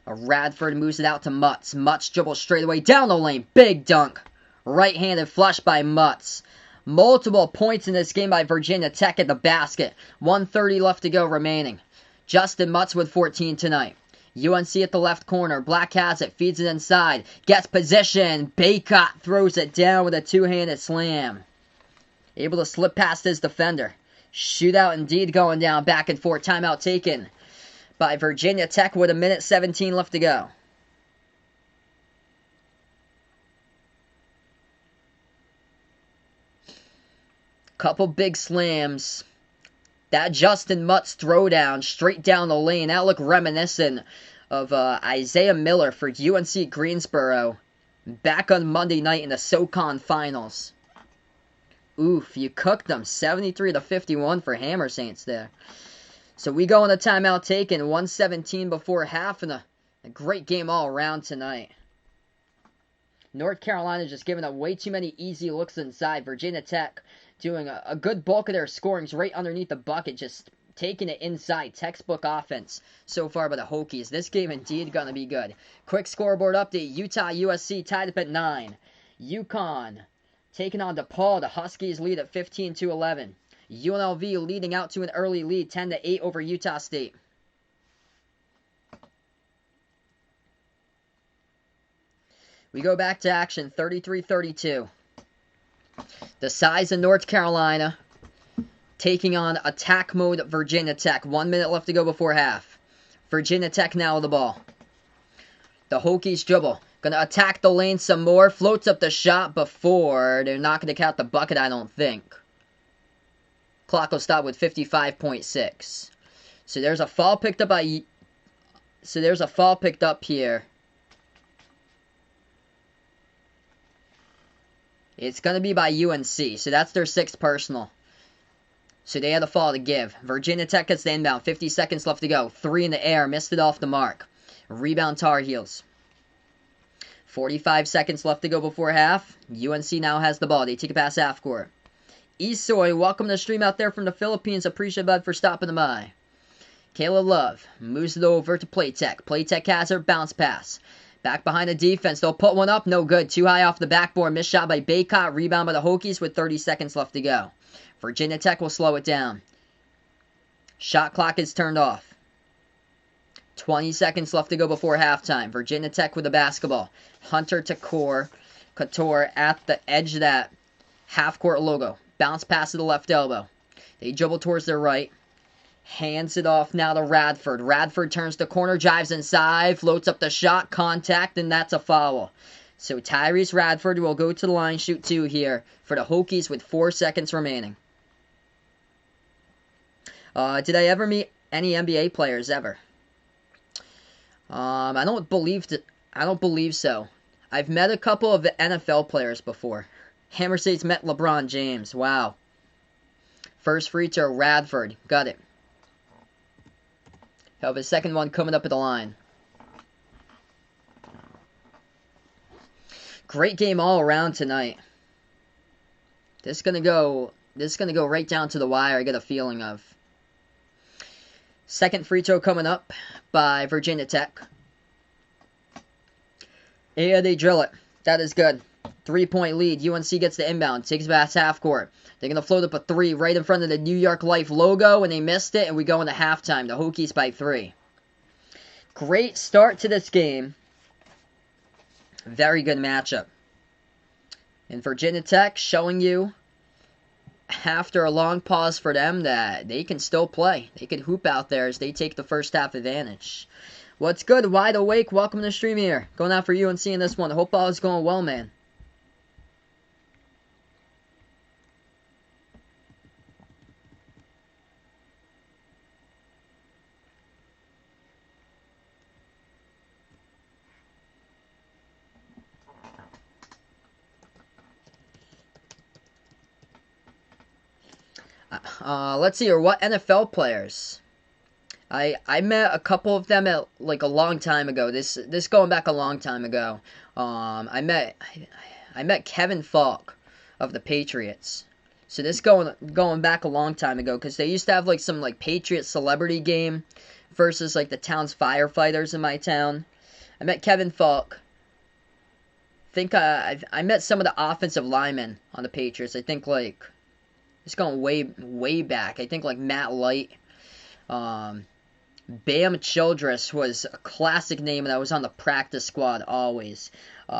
of Radford. Moves it out to Mutz. Mutz dribbles straight away down the lane. Big dunk. Right-handed flush by Mutz. Multiple points in this game by Virginia Tech at the basket. 1:30 left to go remaining. Justin Mutz with 14 tonight. UNC at the left corner. Black has it. Feeds it inside. Gets position. Baycott throws it down with a 2-handed slam. Able to slip past his defender. Shootout indeed going down. Back and forth. Timeout taken by Virginia Tech with 1:17 left to go. Couple big slams. That Justin Mutz throwdown straight down the lane. That looked reminiscent of Isaiah Miller for UNC Greensboro. Back on Monday night in the SoCon Finals. Oof, you cooked them. 73-51 for Hammer Saints there. So we go on a timeout taken. 1:17 before half and a great game all around tonight. North Carolina just giving up way too many easy looks inside. Virginia Tech doing a good bulk of their scorings right underneath the bucket, just taking it inside. Textbook offense so far by the Hokies. This game indeed going to be good. Quick scoreboard update. Utah USC tied up at 9. UConn taking on DePaul. The Huskies lead at 15-11. UNLV leading out to an early lead, 10-8 over Utah State. We go back to action, 33-32. The size of North Carolina taking on attack mode Virginia Tech. 1 minute left to go before half. Virginia Tech now with the ball. The Hokies dribble. Going to attack the lane some more. Floats up the shot before. They're not going to count the bucket, I don't think. Clock will stop with 55.6. So there's a foul picked up by... So there's a foul picked up here. It's going to be by UNC. So that's their 6th personal. So they had a foul to give. Virginia Tech gets the inbound. 50 seconds left to go. 3 in the air. Missed it off the mark. Rebound Tar Heels. 45 seconds left to go before half. UNC now has the ball. They take it past half court. Esoy, welcome to the stream out there from the Philippines. Appreciate bud for stopping by. Caleb Love moves it over to Playtech. Playtech has her bounce pass. Back behind the defense. They'll put one up. No good. Too high off the backboard. Missed shot by Baycott. Rebound by the Hokies with 30 seconds left to go. Virginia Tech will slow it down. Shot clock is turned off. 20 seconds left to go before halftime. Virginia Tech with the basketball. Hunter to Couture at the edge of that half-court logo. Bounce pass to the left elbow. They dribble towards their right. Hands it off now to Radford. Radford turns the corner, drives inside, floats up the shot, contact, and that's a foul. So Tyrese Radford will go to the line, shoot 2 here for the Hokies with 4 seconds remaining. Did I ever meet any NBA players ever? I don't believe so. I've met a couple of the NFL players before. Hammer State's met LeBron James. Wow. First free throw, Radford. Got it. He'll have his second one coming up at the line. Great game all around tonight. This is gonna go right down to the wire, I get a feeling of. Second free throw coming up by Virginia Tech. Yeah, they drill it. That is good. 3-point lead. UNC gets the inbound. Takes it past half court. They're going to float up a 3 right in front of the New York Life logo, and they missed it, and we go into halftime. The Hokies by 3. Great start to this game. Very good matchup. And Virginia Tech showing you, after a long pause for them, that they can still play. They can hoop out there as they take the first half advantage. What's good? Wide awake. Welcome to the stream here. Going out for UNC in this one. Hope all is going well, man. Let's see here. What NFL players? I met a couple of them at like a long time ago. This going back a long time ago. I met Kevin Falk of the Patriots. So this going back a long time ago, because they used to have like some like Patriot celebrity game versus like the town's firefighters in my town. I met Kevin Falk. I met some of the offensive linemen on the Patriots. I think like it's going way back. I think like Matt Light. Bam Childress was a classic name, and I was on the practice squad always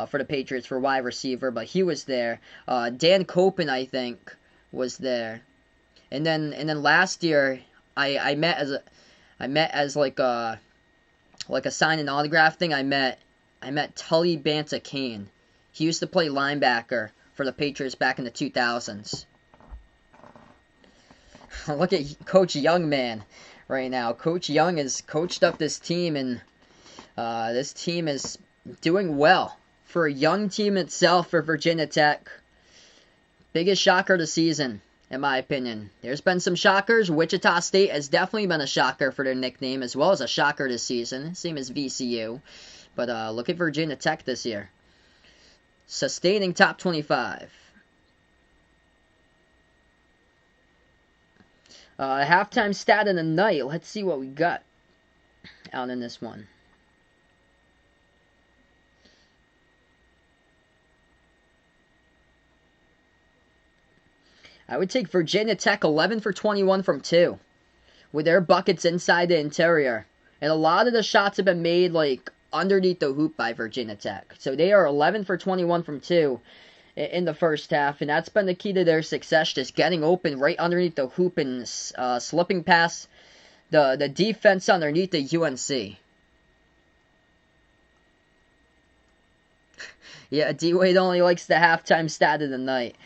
for the Patriots for wide receiver, but he was there. Dan Copen, I think, was there, and then last year I met as like a sign and autograph thing. I met Tully Banta Kane. He used to play linebacker for the Patriots back in the 2000s. Look at Coach Young, man. Right now, Coach Young has coached up this team, and this team is doing well for a young team itself for Virginia Tech. Biggest shocker of the season, in my opinion. There's been some shockers. Wichita State has definitely been a shocker for their nickname, as well as a shocker this season, same as VCU. But look at Virginia Tech this year. sustaining top 25. Halftime stat of the night. Let's see what we got out in this one. I would take Virginia Tech 11 for 21 from 2. With their buckets inside the interior. And a lot of the shots have been made, like, underneath the hoop by Virginia Tech. So they are 11 for 21 from 2 in the first half. And that's been the key to their success, just getting open right underneath the hoop and slipping past the defense underneath the UNC. Yeah, D-Wade only likes the halftime stat of the night.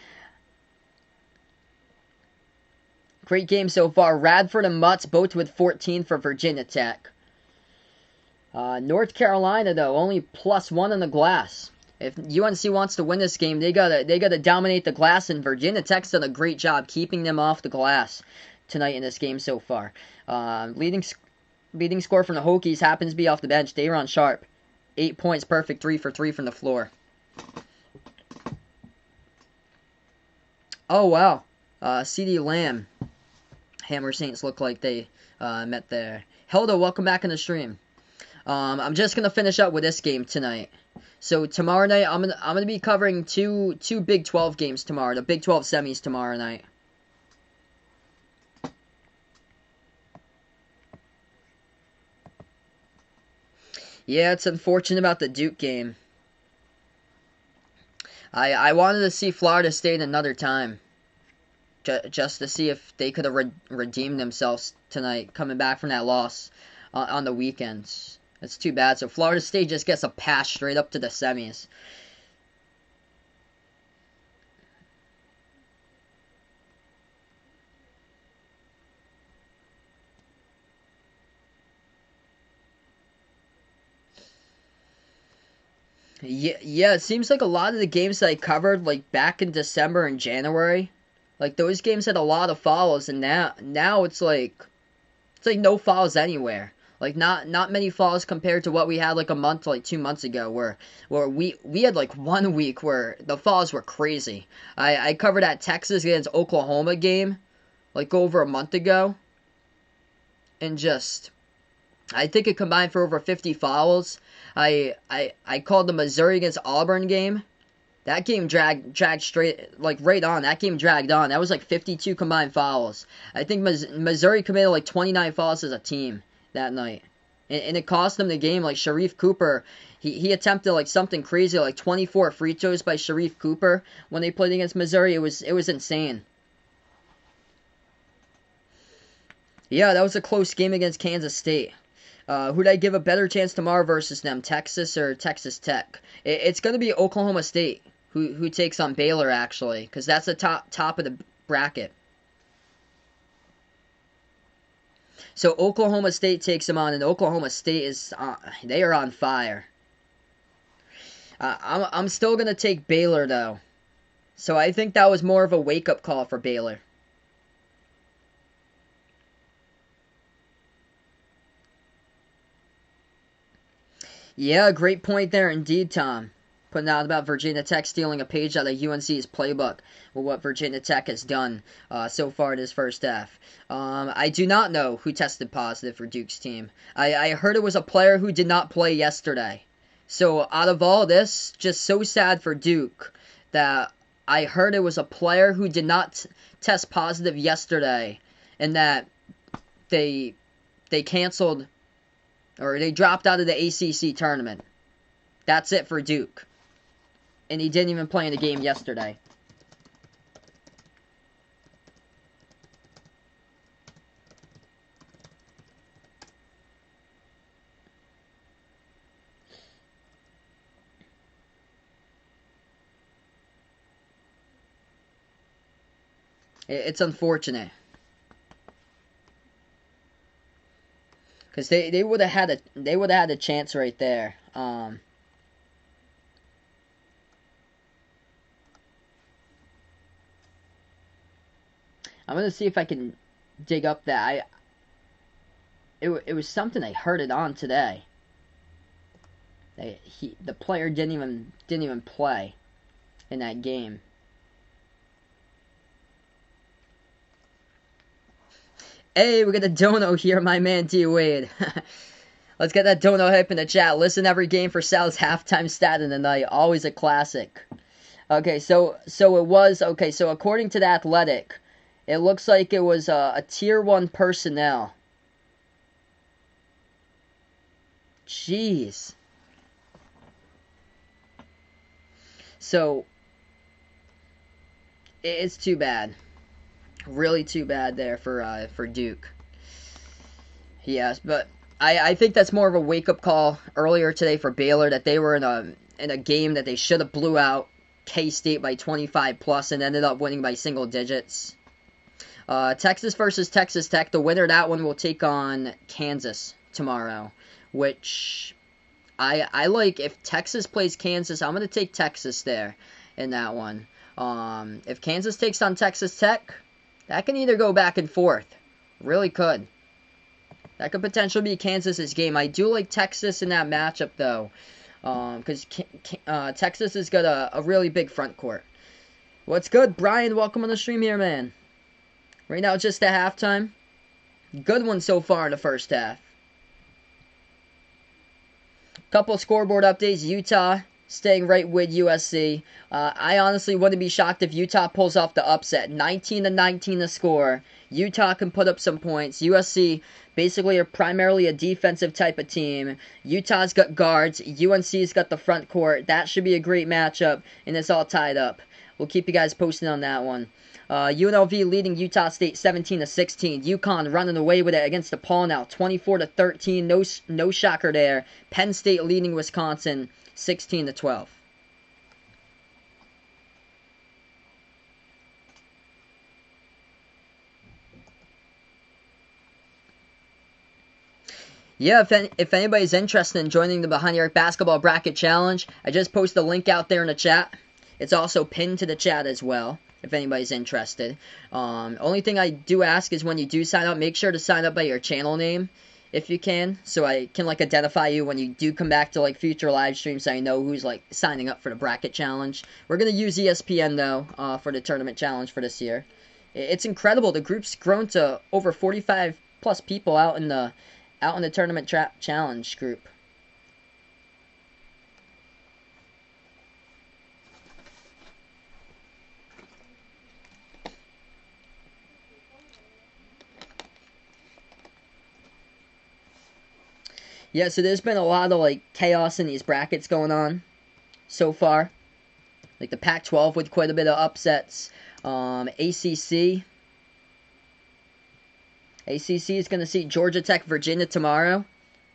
Great game so far. Radford and Mutts both with 14 for Virginia Tech. North Carolina, though, only +1 on the glass. If UNC wants to win this game, they gotta dominate the glass, and Virginia Tech's done a great job keeping them off the glass tonight in this game so far. Leading score from the Hokies happens to be off the bench. Dayron Sharp, 8 points, perfect, 3 for 3 from the floor. Oh wow, CeeDee Lamb. Hammer Saints look like they met there. Helda, welcome back in the stream. I'm just gonna finish up with this game tonight. So tomorrow night, I'm gonna be covering two Big 12 games tomorrow. The Big 12 semis tomorrow night. Yeah, it's unfortunate about the Duke game. I wanted to see Florida State another time. Just to see if they could have redeemed themselves tonight, coming back from that loss on the weekends. It's too bad. So Florida State just gets a pass straight up to the semis. Yeah, it seems like a lot of the games that I covered, like back in December and January, like those games had a lot of fouls, and now it's like no fouls anywhere. Like not many fouls compared to what we had like a month, like 2 months ago, where we had like 1 week where the fouls were crazy. I covered that Texas against Oklahoma game like over a month ago, and just I think it combined for over 50 fouls. I called the Missouri against Auburn game. That game dragged straight, like right on. That game dragged on. That was like 52 combined fouls. I think Missouri committed like 29 fouls as a team that night. And it cost them the game. Like Sharif Cooper, he attempted like something crazy, like 24 free throws by Sharif Cooper when they played against Missouri. It was insane. Yeah, that was a close game against Kansas State. Who'd I give a better chance tomorrow versus them, Texas or Texas Tech? It's going to be Oklahoma State who takes on Baylor, actually, because that's the top of the bracket. So Oklahoma State takes them on, and Oklahoma State they are on fire. I'm still going to take Baylor, though. So I think that was more of a wake-up call for Baylor. Yeah, great point there indeed, Tom. Putting out about Virginia Tech stealing a page out of UNC's playbook with what Virginia Tech has done so far in this first half. I do not know who tested positive for Duke's team. I heard it was a player who did not play yesterday. So out of all this, just so sad for Duke that I heard it was a player who did not test positive yesterday, and that they canceled, or they dropped out of the ACC tournament. That's it for Duke. And he didn't even play in the game yesterday. It's unfortunate. Because they would have had a chance right there. I'm gonna see if I can dig up that. It was something I heard it on today. The player didn't even play. in that game. Hey, we got a dono here, my man D Wade. Let's get that dono hype in the chat. Listen every game for Sal's halftime stat in the night. Always a classic. Okay, so it was okay. So according to the Athletic, it looks like it was a tier 1 personnel. Jeez. So it's too bad. Really too bad there for Duke. Yes, but I think that's more of a wake-up call earlier today for Baylor, that they were in a game that they should have blew out K-State by 25 plus and ended up winning by single digits. Texas versus Texas Tech. The winner of that one will take on Kansas tomorrow, which I like. If Texas plays Kansas, I'm going to take Texas there in that one. If Kansas takes on Texas Tech, that can either go back and forth. Really could. That could potentially be Kansas's game. I do like Texas in that matchup, though, because Texas has got a really big front court. What's good, Brian? Welcome on the stream here, man. Right now, just at halftime. Good one so far in the first half. Couple scoreboard updates. Utah staying right with USC. I honestly wouldn't be shocked if Utah pulls off the upset. 19-19 the score. Utah can put up some points. USC basically are primarily a defensive type of team. Utah's got guards. UNC's got the front court. That should be a great matchup, and it's all tied up. We'll keep you guys posted on that one. UNLV leading Utah State 17-16. UConn running away with it against DePaul now, 24-13. No shocker there. Penn State leading Wisconsin 16-12. Yeah, if anybody's interested in joining the Behind the Arc Basketball Bracket Challenge, I just posted a link out there in the chat. It's also pinned to the chat as well, if anybody's interested. Only thing I do ask is when you do sign up, make sure to sign up by your channel name, if you can, so I can, like, identify you when you do come back to, like, future live streams, so I know who's, like, signing up for the bracket challenge. We're going to use ESPN, though, for the tournament challenge for this year. It's incredible. The group's grown to over 45-plus people out in the tournament challenge group. Yeah, so there's been a lot of, like, chaos in these brackets going on so far. Like the Pac-12 with quite a bit of upsets. ACC is going to see Georgia Tech, Virginia tomorrow.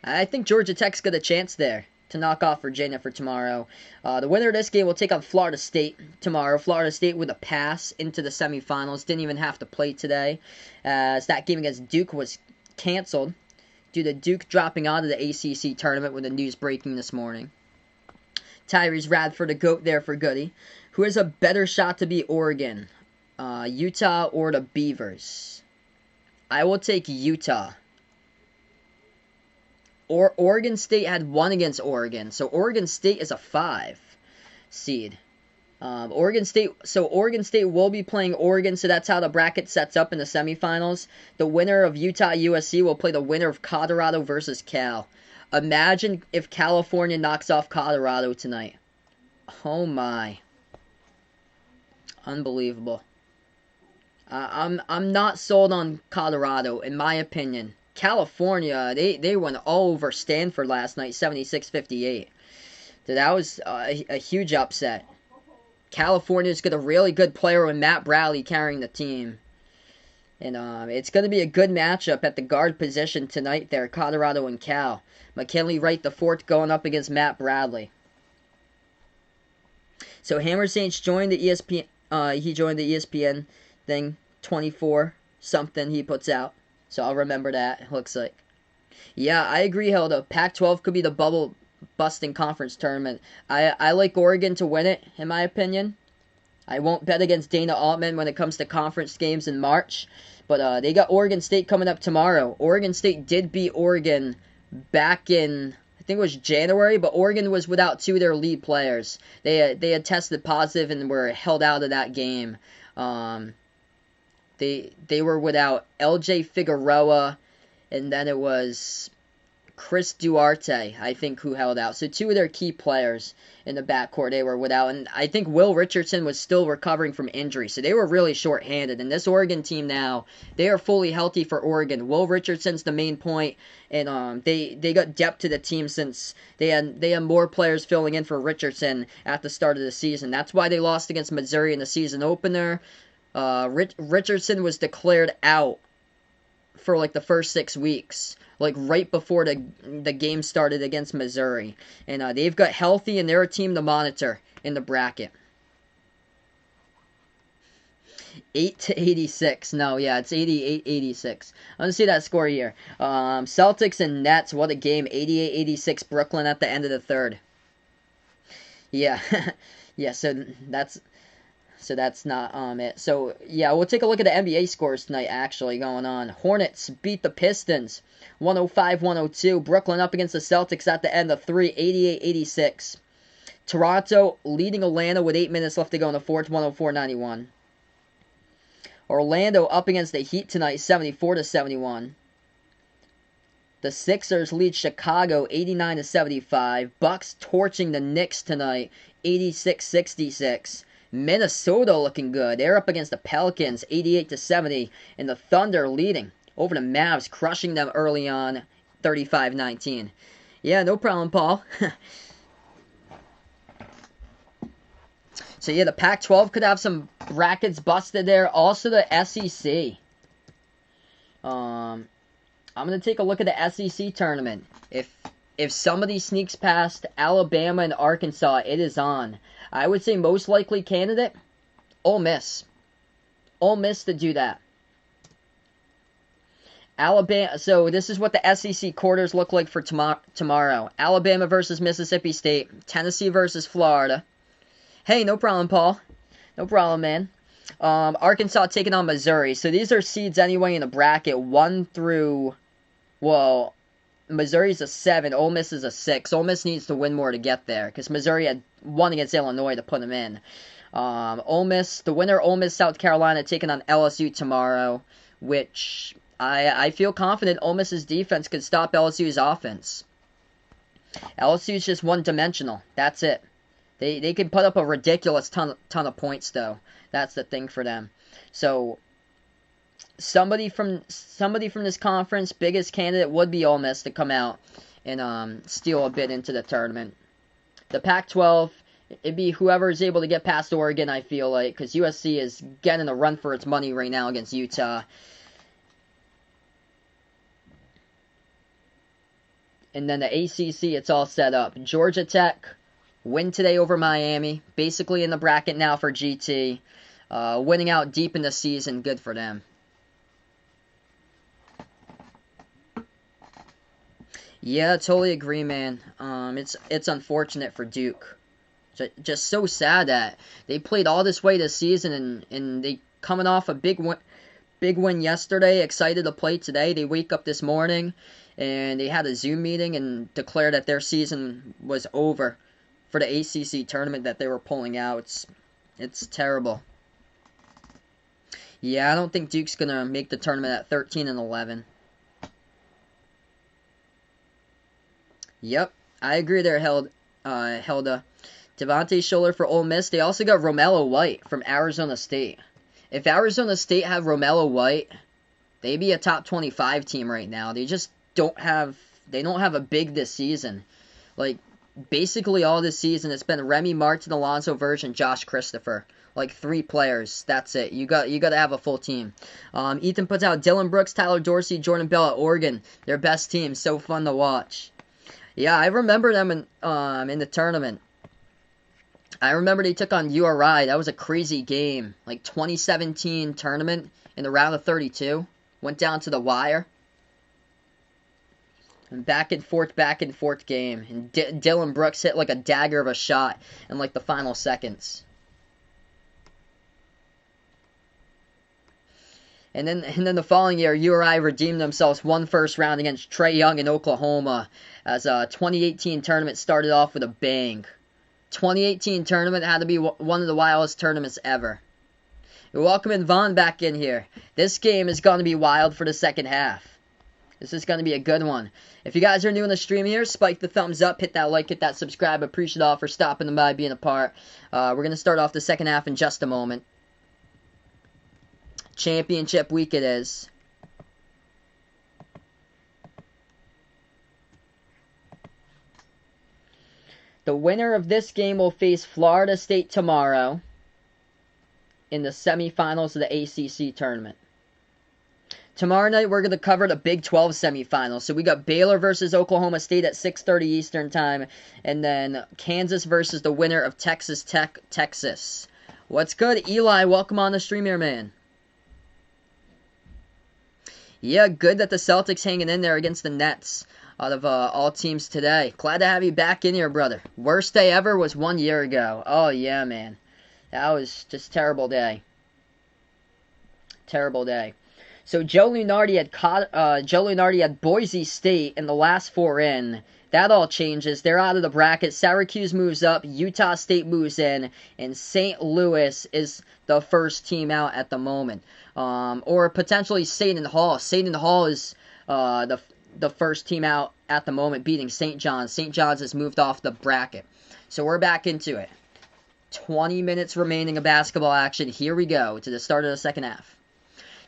I think Georgia Tech's got a chance there to knock off Virginia for tomorrow. The winner of this game will take on Florida State tomorrow. Florida State with a pass into the semifinals. Didn't even have to play today, as that game against Duke was canceled due to Duke dropping out of the ACC tournament with the news breaking this morning. Tyrese Radford, a GOAT there for Goody. Who has a better shot to beat Oregon? Utah or the Beavers? I will take Utah. Or Oregon State had won against Oregon, so Oregon State is a 5 seed. Oregon State will be playing Oregon, so that's how the bracket sets up in the semifinals. The winner of Utah USC will play the winner of Colorado versus Cal. Imagine if California knocks off Colorado tonight. Oh my. Unbelievable. I'm not sold on Colorado, in my opinion. California, they went all over Stanford last night, 76-58. So that was a huge upset. California's got a really good player with Matt Bradley carrying the team. And it's going to be a good matchup at the guard position tonight there, Colorado and Cal. McKinley Wright IV going up against Matt Bradley. So Hammer Saints joined the ESPN. He joined the ESPN thing, 24 something he puts out. So I'll remember that. It looks like. Yeah, I agree, Hilda. Pac-12 could be the bubble busting conference tournament. I like Oregon to win it, in my opinion. I won't bet against Dana Altman when it comes to conference games in March. But they got Oregon State coming up tomorrow. Oregon State did beat Oregon back in, I I think it was January, but Oregon was without two of their lead players. They had tested positive and were held out of that game. They were without LJ Figueroa, and then it was Chris Duarte, I think, who held out. So two of their key players in the backcourt they were without. And I think Will Richardson was still recovering from injury. So they were really short-handed. And this Oregon team now, they are fully healthy for Oregon. Will Richardson's the main point. And they got depth to the team since they had more players filling in for Richardson at the start of the season. That's why they lost against Missouri in the season opener. Richardson was declared out for like the first 6 weeks, like right before the game started against Missouri. And they've got healthy, and they're a team to monitor in the bracket. 8-86. No, yeah, it's 88-86. I want to see that score here. Celtics and Nets, what a game. 88-86 Brooklyn at the end of the third. Yeah, yeah, so that's not it. So, yeah, we'll take a look at the NBA scores tonight, actually, going on. Hornets beat the Pistons 105-102. Brooklyn up against the Celtics at the end of 3, 88-86. Toronto leading Atlanta with 8 minutes left to go in the fourth, 104-91. Orlando up against the Heat tonight, 74-71. The Sixers lead Chicago 89-75. Bucks torching the Knicks tonight, 86-66. Minnesota looking good. They're up against the Pelicans, 88-70, and the Thunder leading over the Mavs, crushing them early on, 35-19. Yeah, no problem, Paul. So yeah, the Pac-12 could have some brackets busted there. Also the SEC. I'm gonna take a look at the SEC tournament. If somebody sneaks past Alabama and Arkansas, it is on. I would say most likely candidate, Ole Miss. Ole Miss to do that. Alabama. So this is what the SEC quarters look like for tomorrow. Alabama versus Mississippi State. Tennessee versus Florida. Hey, no problem, Paul. No problem, man. Arkansas taking on Missouri. So these are seeds anyway in the bracket. 1 through, well, Missouri's a 7. Ole Miss is a 6. Ole Miss needs to win more to get there because Missouri had won against Illinois to put them in. Ole Miss, the winner, Ole Miss, South Carolina, taking on LSU tomorrow, which I feel confident Ole Miss's defense could stop LSU's offense. LSU's just one-dimensional. That's it. They can put up a ridiculous ton of points, though. That's the thing for them. So somebody from this conference, biggest candidate would be Ole Miss to come out and steal a bit into the tournament. The Pac-12, it'd be whoever is able to get past Oregon, I feel like, because USC is getting a run for its money right now against Utah. And then the ACC, it's all set up. Georgia Tech, win today over Miami. Basically in the bracket now for GT. Winning out deep in the season, good for them. Yeah, totally agree, man. It's unfortunate for Duke. Just so sad that they played all this way this season and they coming off a big win yesterday, excited to play today. They wake up this morning and they had a Zoom meeting and declared that their season was over for the ACC tournament that they were pulling out. It's terrible. Yeah, I don't think Duke's gonna make the tournament at 13-11. Yep, I agree there, Helda. Devontae Shuler for Ole Miss. They also got Romello White from Arizona State. If Arizona State had Romello White, they'd be a top 25 team right now. They just don't have a big this season. Like, basically all this season, it's been Remy Martin, Alonzo Verge, and Josh Christopher. Like 3 players. That's it. You got to have a full team. Ethan puts out Dylan Brooks, Tyler Dorsey, Jordan Bell at Oregon. Their best team. So fun to watch. Yeah, I remember them in the tournament. I remember they took on URI. That was a crazy game. Like 2017 tournament in the round of 32. Went down to the wire. And back and forth game. And Dylan Brooks hit like a dagger of a shot in like the final seconds. And then the following year, URI redeemed themselves, won first round against Trae Young in Oklahoma, as a 2018 tournament started off with a bang. 2018 tournament had to be one of the wildest tournaments ever. We're welcoming Vaughn back in here. This game is going to be wild for the second half. This is going to be a good one. If you guys are new in the stream here, spike the thumbs up, hit that like, hit that subscribe. Appreciate all for stopping by, being a part. We're going to start off the second half in just a moment. Championship week it is. The winner of this game will face Florida State tomorrow in the semifinals of the ACC tournament. Tomorrow night we're going to cover the Big 12 semifinals. So we got Baylor versus Oklahoma State at 6:30 Eastern Time, and then Kansas versus the winner of Texas Tech, Texas. What's good, Eli? Welcome on the stream here, man. Yeah, good that the Celtics hanging in there against the Nets out of all teams today. Glad to have you back in here, brother. Worst day ever was 1 year ago. Oh, yeah, man. That was just terrible day. Terrible day. So Joe Lunardi had Boise State in the last four in. That all changes. They're out of the bracket. Syracuse moves up. Utah State moves in. And St. Louis is the first team out at the moment. Or potentially Seton Hall. Seton Hall is the first team out at the moment, beating St. John's. St. John's has moved off the bracket. So we're back into it. 20 minutes remaining of basketball action. Here we go to the start of the second half.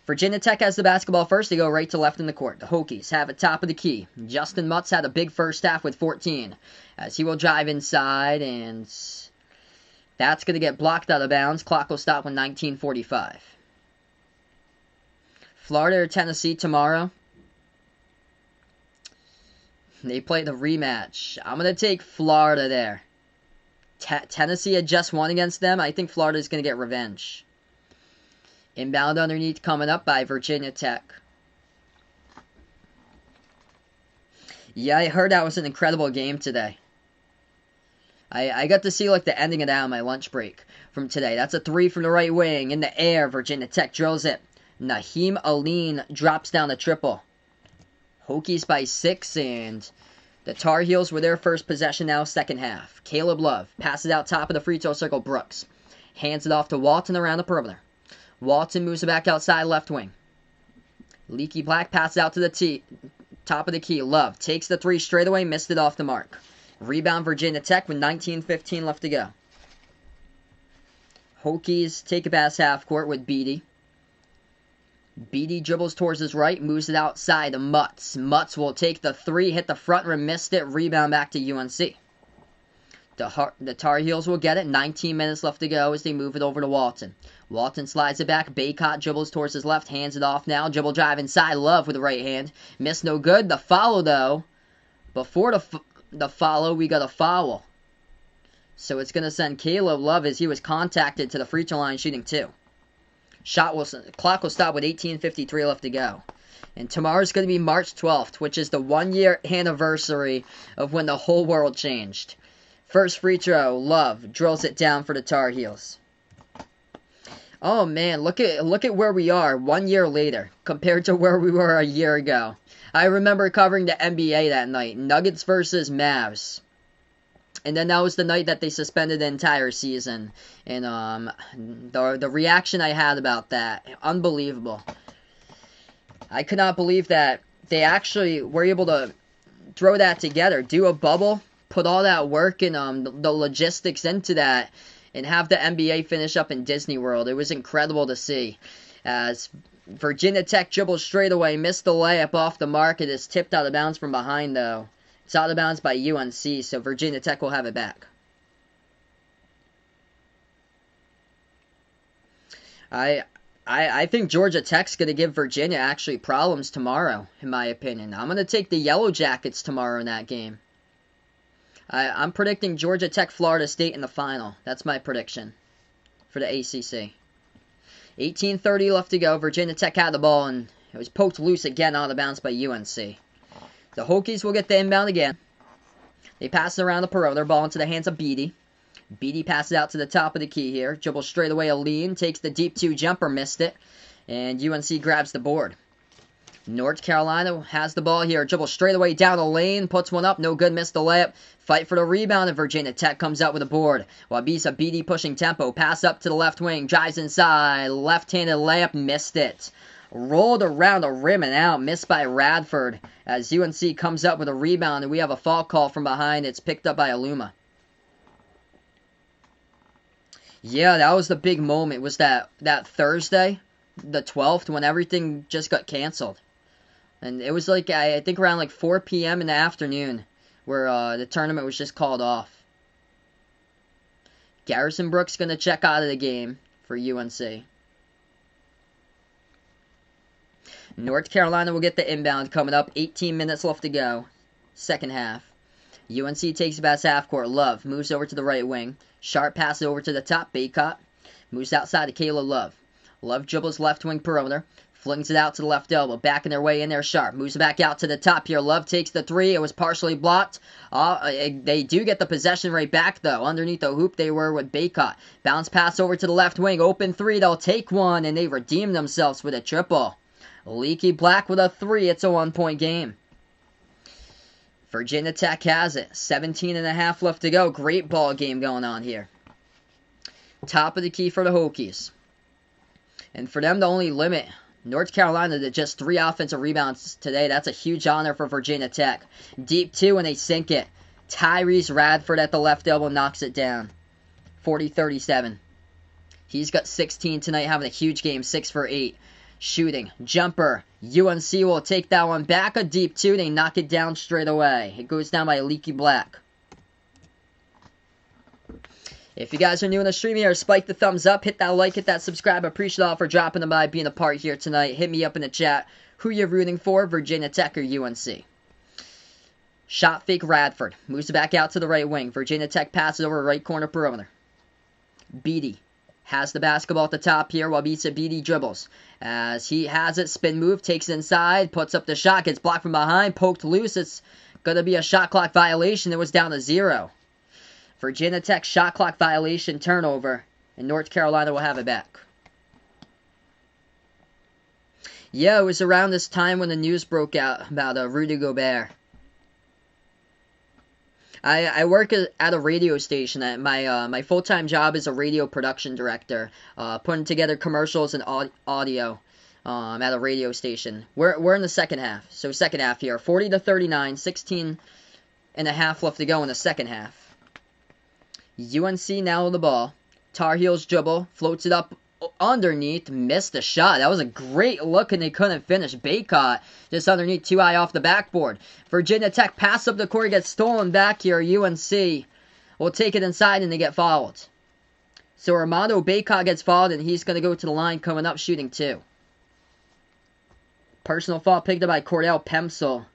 Virginia Tech has the basketball first. They go right to left in the court. The Hokies have it top of the key. Justin Mutz had a big first half with 14. As he will drive inside, and that's going to get blocked out of bounds. Clock will stop when 19:45. Florida or Tennessee tomorrow. They play the rematch. I'm going to take Florida there. Tennessee had just won against them. I think Florida is going to get revenge. Inbound underneath coming up by Virginia Tech. Yeah, I heard that was an incredible game today. I got to see like the ending of that on my lunch break from today. That's a three from the right wing. In the air, Virginia Tech drills it. Naheem Aline drops down a triple. Hokies by 6, and the Tar Heels with their first possession now, second half. Caleb Love passes out top of the free throw circle. Brooks hands it off to Walton around the perimeter. Walton moves it back outside left wing. Leaky Black passes out to the top of the key. Love takes the three straight away, missed it off the mark. Rebound Virginia Tech with 19:15 left to go. Hokies take it past half court with Beatty. Beatty dribbles towards his right, moves it outside to Mutz. Mutz will take the three, hit the front rim, missed it, rebound back to UNC. The Tar Heels will get it. 19 minutes left to go as they move it over to Walton. Walton slides it back. Baycott dribbles towards his left. Hands it off now. Dribble drive inside. Love with the right hand. Miss no good. The follow, though. Before the follow, we got a foul. So it's going to send Caleb Love as he was contacted to the free throw line shooting 2. Clock will stop with 18:53 left to go. And tomorrow's going to be March 12th, which is the 1 year anniversary of when the whole world changed. First free throw, Love drills it down for the Tar Heels. Oh man, look at where we are 1 year later compared to where we were a year ago. I remember covering the NBA that night, Nuggets versus Mavs. And then that was the night that they suspended the entire season. And the reaction I had about that, unbelievable. I could not believe that they actually were able to throw that together, do a bubble, put all that work and the logistics into that, and have the NBA finish up in Disney World. It was incredible to see. As Virginia Tech dribbles straight away, missed the layup off the mark. It is tipped out of bounds from behind, though. It's out of bounds by UNC, so Virginia Tech will have it back. I think Georgia Tech's going to give Virginia actually problems tomorrow, in my opinion. I'm going to take the Yellow Jackets tomorrow in that game. I'm predicting Georgia Tech, Florida State in the final. That's my prediction for the ACC. 18:30 left to go. Virginia Tech had the ball, and it was poked loose again out of bounds by UNC. The Hokies will get the inbound again. They pass it around the perimeter, ball into the hands of Beatty. Beatty passes out to the top of the key here. Dribbles straight away a lean. Takes the deep 2 jumper. Missed it. And UNC grabs the board. North Carolina has the ball here. Dribbles straight away down the lane. Puts one up. No good. Missed the layup. Fight for the rebound. And Virginia Tech comes out with a board. Wabisa Beatty pushing tempo. Pass up to the left wing. Drives inside. Left-handed layup. Missed it. Rolled around the rim and out. Missed by Radford. As UNC comes up with a rebound. And we have a foul call from behind. It's picked up by Aluma. Yeah, that was the big moment. Was that Thursday, the 12th, when everything just got canceled. And it was like, I think around like 4 p.m. in the afternoon where the tournament was just called off. Garrison Brooks going to check out of the game for UNC. North Carolina will get the inbound coming up. 18 minutes left to go. Second half. UNC takes it past half court. Love moves over to the right wing. Sharp passes over to the top. Baycott moves outside to Kayla Love. Love dribbles left wing perimeter. Flings it out to the left elbow. Backing their way in there. Sharp moves back out to the top here. Love takes the 3. It was partially blocked. They do get the possession right back, though. Underneath the hoop they were with Baycott. Bounce pass over to the left wing. Open 3. They'll take one, and they redeem themselves with a triple. Leaky Black with a 3. It's a 1-point game. Virginia Tech has it. 17.5 left to go. Great ball game going on here. Top of the key for the Hokies. And for them to only limit North Carolina to just 3 offensive rebounds today, that's a huge honor for Virginia Tech. Deep 2 and they sink it. Tyrese Radford at the left elbow knocks it down. 40-37. He's got 16 tonight, having a huge game. 6 for 8. Shooting. Jumper. UNC will take that one back. A deep 2. They knock it down straight away. It goes down by Leaky Black. If you guys are new in the stream here, spike the thumbs up, hit that like, hit that subscribe. I appreciate all for dropping by, being a part here tonight. Hit me up in the chat. Who you're rooting for, Virginia Tech or UNC? Shot fake Radford. Moves it back out to the right wing. Virginia Tech passes over right corner perimeter. Beatty has the basketball at the top here. Wabisa Beatty dribbles. As he has it, spin move, takes it inside, puts up the shot, gets blocked from behind, poked loose. It's going to be a shot clock violation. It was down to 0. Virginia Tech shot clock violation turnover, and North Carolina will have it back. Yeah, it was around this time when the news broke out about Rudy Gobert. I work at a radio station. My full-time job is a radio production director, putting together commercials and audio at a radio station. We're in the second half. So second half here, 40-39, 16.5 left to go in the second half. UNC now with the ball. Tar Heels dribble, floats it up underneath, missed the shot. That was a great look, and they couldn't finish. Baycott just underneath, too high off the backboard. Virginia Tech pass up the court, gets stolen back here. UNC will take it inside, and they get fouled. So Armando Baycott gets fouled, and he's going to go to the line coming up, shooting 2. Personal foul picked up by Cordell Pemsel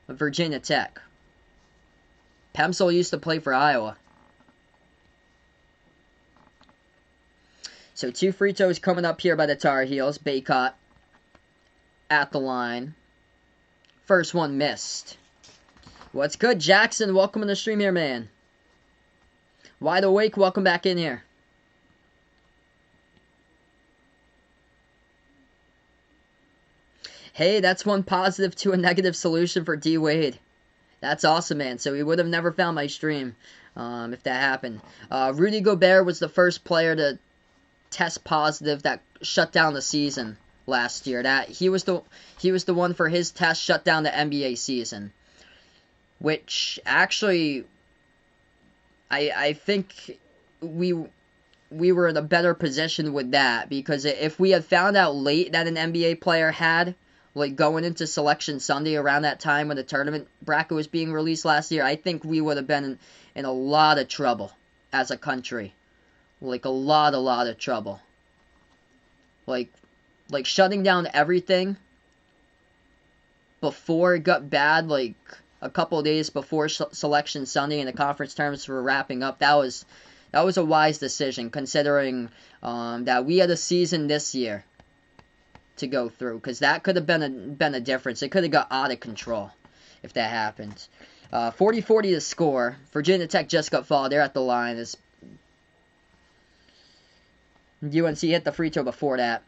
of Virginia Tech. Pemsel used to play for Iowa. So 2 free throws coming up here by the Tar Heels. Baycott at the line. First one missed. What's good, Jackson? Welcome to the stream here, man. Wide awake, welcome back in here. Hey, that's one positive to a negative solution for D. Wade. That's awesome, man. So he would have never found my stream if that happened. Rudy Gobert was the first player to test positive that shut down the season last year. That he was the one for his test shut down the NBA season, which actually I think we were in a better position with that, because if we had found out late that an NBA player had, like going into Selection Sunday around that time when the tournament bracket was being released last year, I think we would have been in a lot of trouble as a country. Like a lot of trouble. Like shutting down everything before it got bad, like a couple of days before Selection Sunday and the conference tournaments were wrapping up. That was a wise decision, considering that we had a season this year to go through, because that could have been a difference. It could have got out of control if that happened. 40-40 to score. Virginia Tech just got fouled. They're at the line. As UNC hit the free throw before that.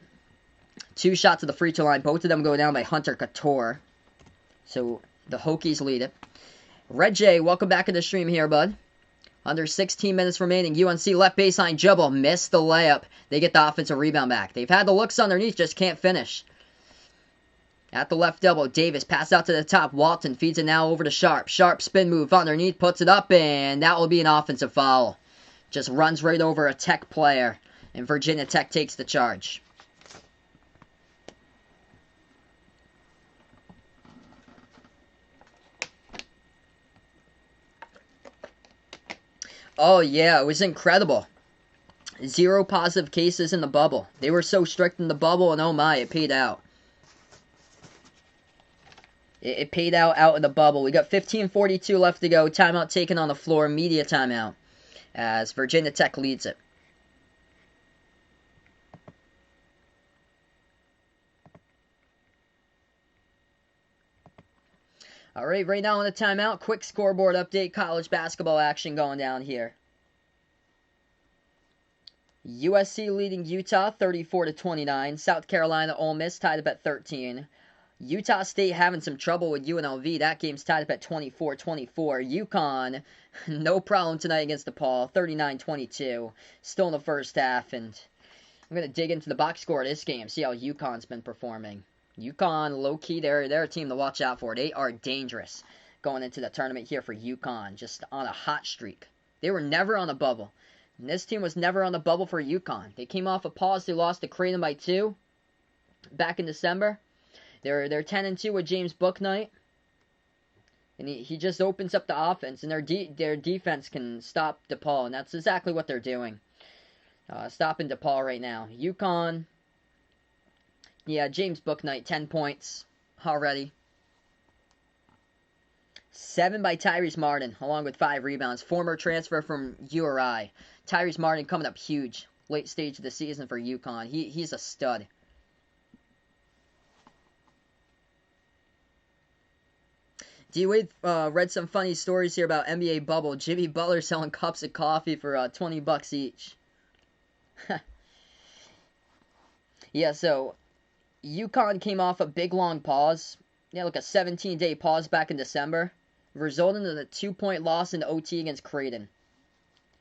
2 shots at the free throw line. Both of them go down by Hunter Couture. So the Hokies lead it. Red J, welcome back to the stream here, bud. Under 16 minutes remaining. UNC left baseline dribble. Missed the layup. They get the offensive rebound back. They've had the looks underneath, just can't finish. At the left double, Davis pass out to the top. Walton feeds it now over to Sharp. Sharp spin move underneath, puts it up, and that will be an offensive foul. Just runs right over a Tech player, and Virginia Tech takes the charge. Oh, yeah, it was incredible. 0 positive cases in the bubble. They were so strict in the bubble, and oh my, it paid out. It paid out in the bubble. We got 15:42 left to go. Timeout taken on the floor. Media timeout as Virginia Tech leads it. All right, right now on the timeout, quick scoreboard update. College basketball action going down here. USC leading Utah 34-29. South Carolina Ole Miss tied up at 13. Utah State having some trouble with UNLV. That game's tied up at 24-24. UConn, no problem tonight against DePaul, 39-22. Still in the first half, and I'm going to dig into the box score of this game, see how UConn's been performing. UConn, low-key, they're a team to watch out for. They are dangerous going into the tournament here for UConn, just on a hot streak. They were never on the bubble. And this team was never on the bubble for UConn. They came off a pause. They lost to Creighton by 2 back in December. They're 10-2 with James Bouknight, and he just opens up the offense, and their defense can stop DePaul, and that's exactly what they're doing. Stopping DePaul right now. UConn, yeah, James Bouknight, 10 points already. 7 by Tyrese Martin, along with 5 rebounds. Former transfer from URI. Tyrese Martin coming up huge, late stage of the season for UConn. He's a stud. D-Wade read some funny stories here about NBA bubble. Jimmy Butler selling cups of coffee for $20 each. Yeah, so UConn came off a big long pause. Yeah, like a 17-day pause back in December, resulting in a 2-point loss in OT against Creighton.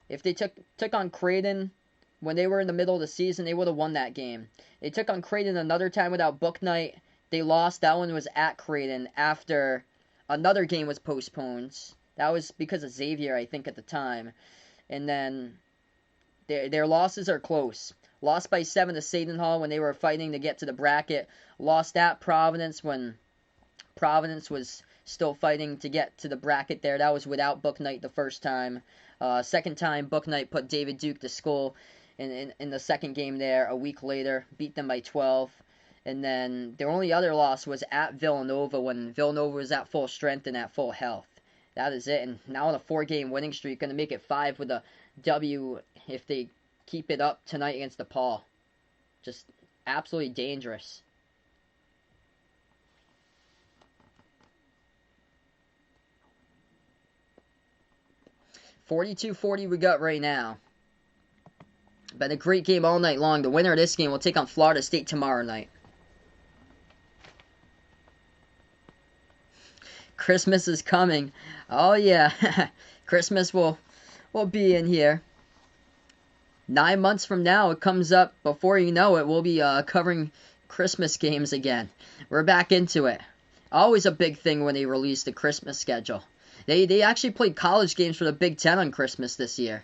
If they took on Creighton when they were in the middle of the season, they would have won that game. They took on Creighton another time without Bouknight. They lost. That one was at Creighton after another game was postponed. That was because of Xavier, I think, at the time. And then their losses are close. Lost by 7 to Seton Hall when they were fighting to get to the bracket. Lost at Providence when Providence was still fighting to get to the bracket there. That was without Bouknight the first time. Second time, Bouknight put David Duke to school in the second game there. A week later, beat them by 12. And then their only other loss was at Villanova when Villanova was at full strength and at full health. That is it. And now on a 4-game winning streak, going to make it 5 with a W if they keep it up tonight against DePaul. Just absolutely dangerous. $42-40 we got right now. Been a great game all night long. The winner of this game will take on Florida State tomorrow night. Christmas is coming. Oh yeah, Christmas will be in here. 9 months from now, it comes up. Before you know it, we'll be covering Christmas games again. We're back into it. Always a big thing when they release the Christmas schedule. They actually played college games for the Big Ten on Christmas this year.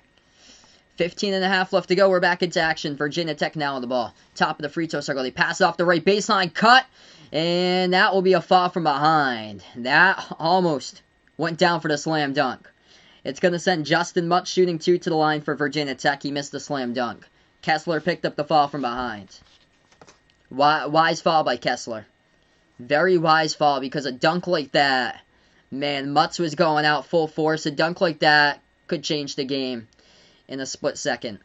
15.5 left to go. We're back into action. Virginia Tech now on the ball. Top of the free throw circle. They pass it off the right baseline. Cut. And that will be a foul from behind. That almost went down for the slam dunk. It's going to send Justin Mutt shooting 2 to the line for Virginia Tech. He missed the slam dunk. Kessler picked up the foul from behind. Wise foul by Kessler. Very wise foul because a dunk like that, man, Mutz was going out full force. A dunk like that could change the game in a split second.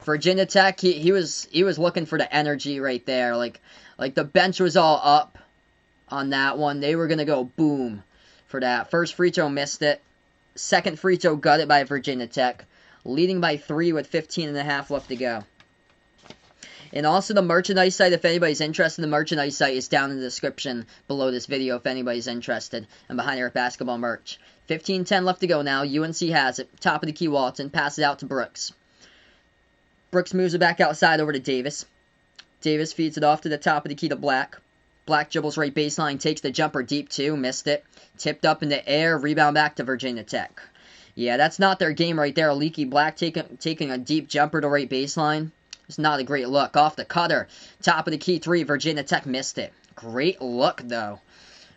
Virginia Tech, he was looking for the energy right there. Like the bench was all up on that one. They were going to go boom for that. First free throw, missed it. Second free throw, gutted by Virginia Tech. Leading by 3 with 15.5 left to go. And also the merchandise site, if anybody's interested, the merchandise site is down in the description below this video if anybody's interested in Behind the Arc basketball merch. 15:10 left to go now. UNC has it. Top of the key, Walton. Passes it out to Brooks. Brooks moves it back outside over to Davis. Davis feeds it off to the top of the key to Black. Black dribbles right baseline, takes the jumper deep too, missed it. Tipped up in the air, rebound back to Virginia Tech. Yeah, that's not their game right there. Leaky Black taking a deep jumper to right baseline. It's not a great look. Off the cutter. Top of the key 3. Virginia Tech missed it. Great look, though,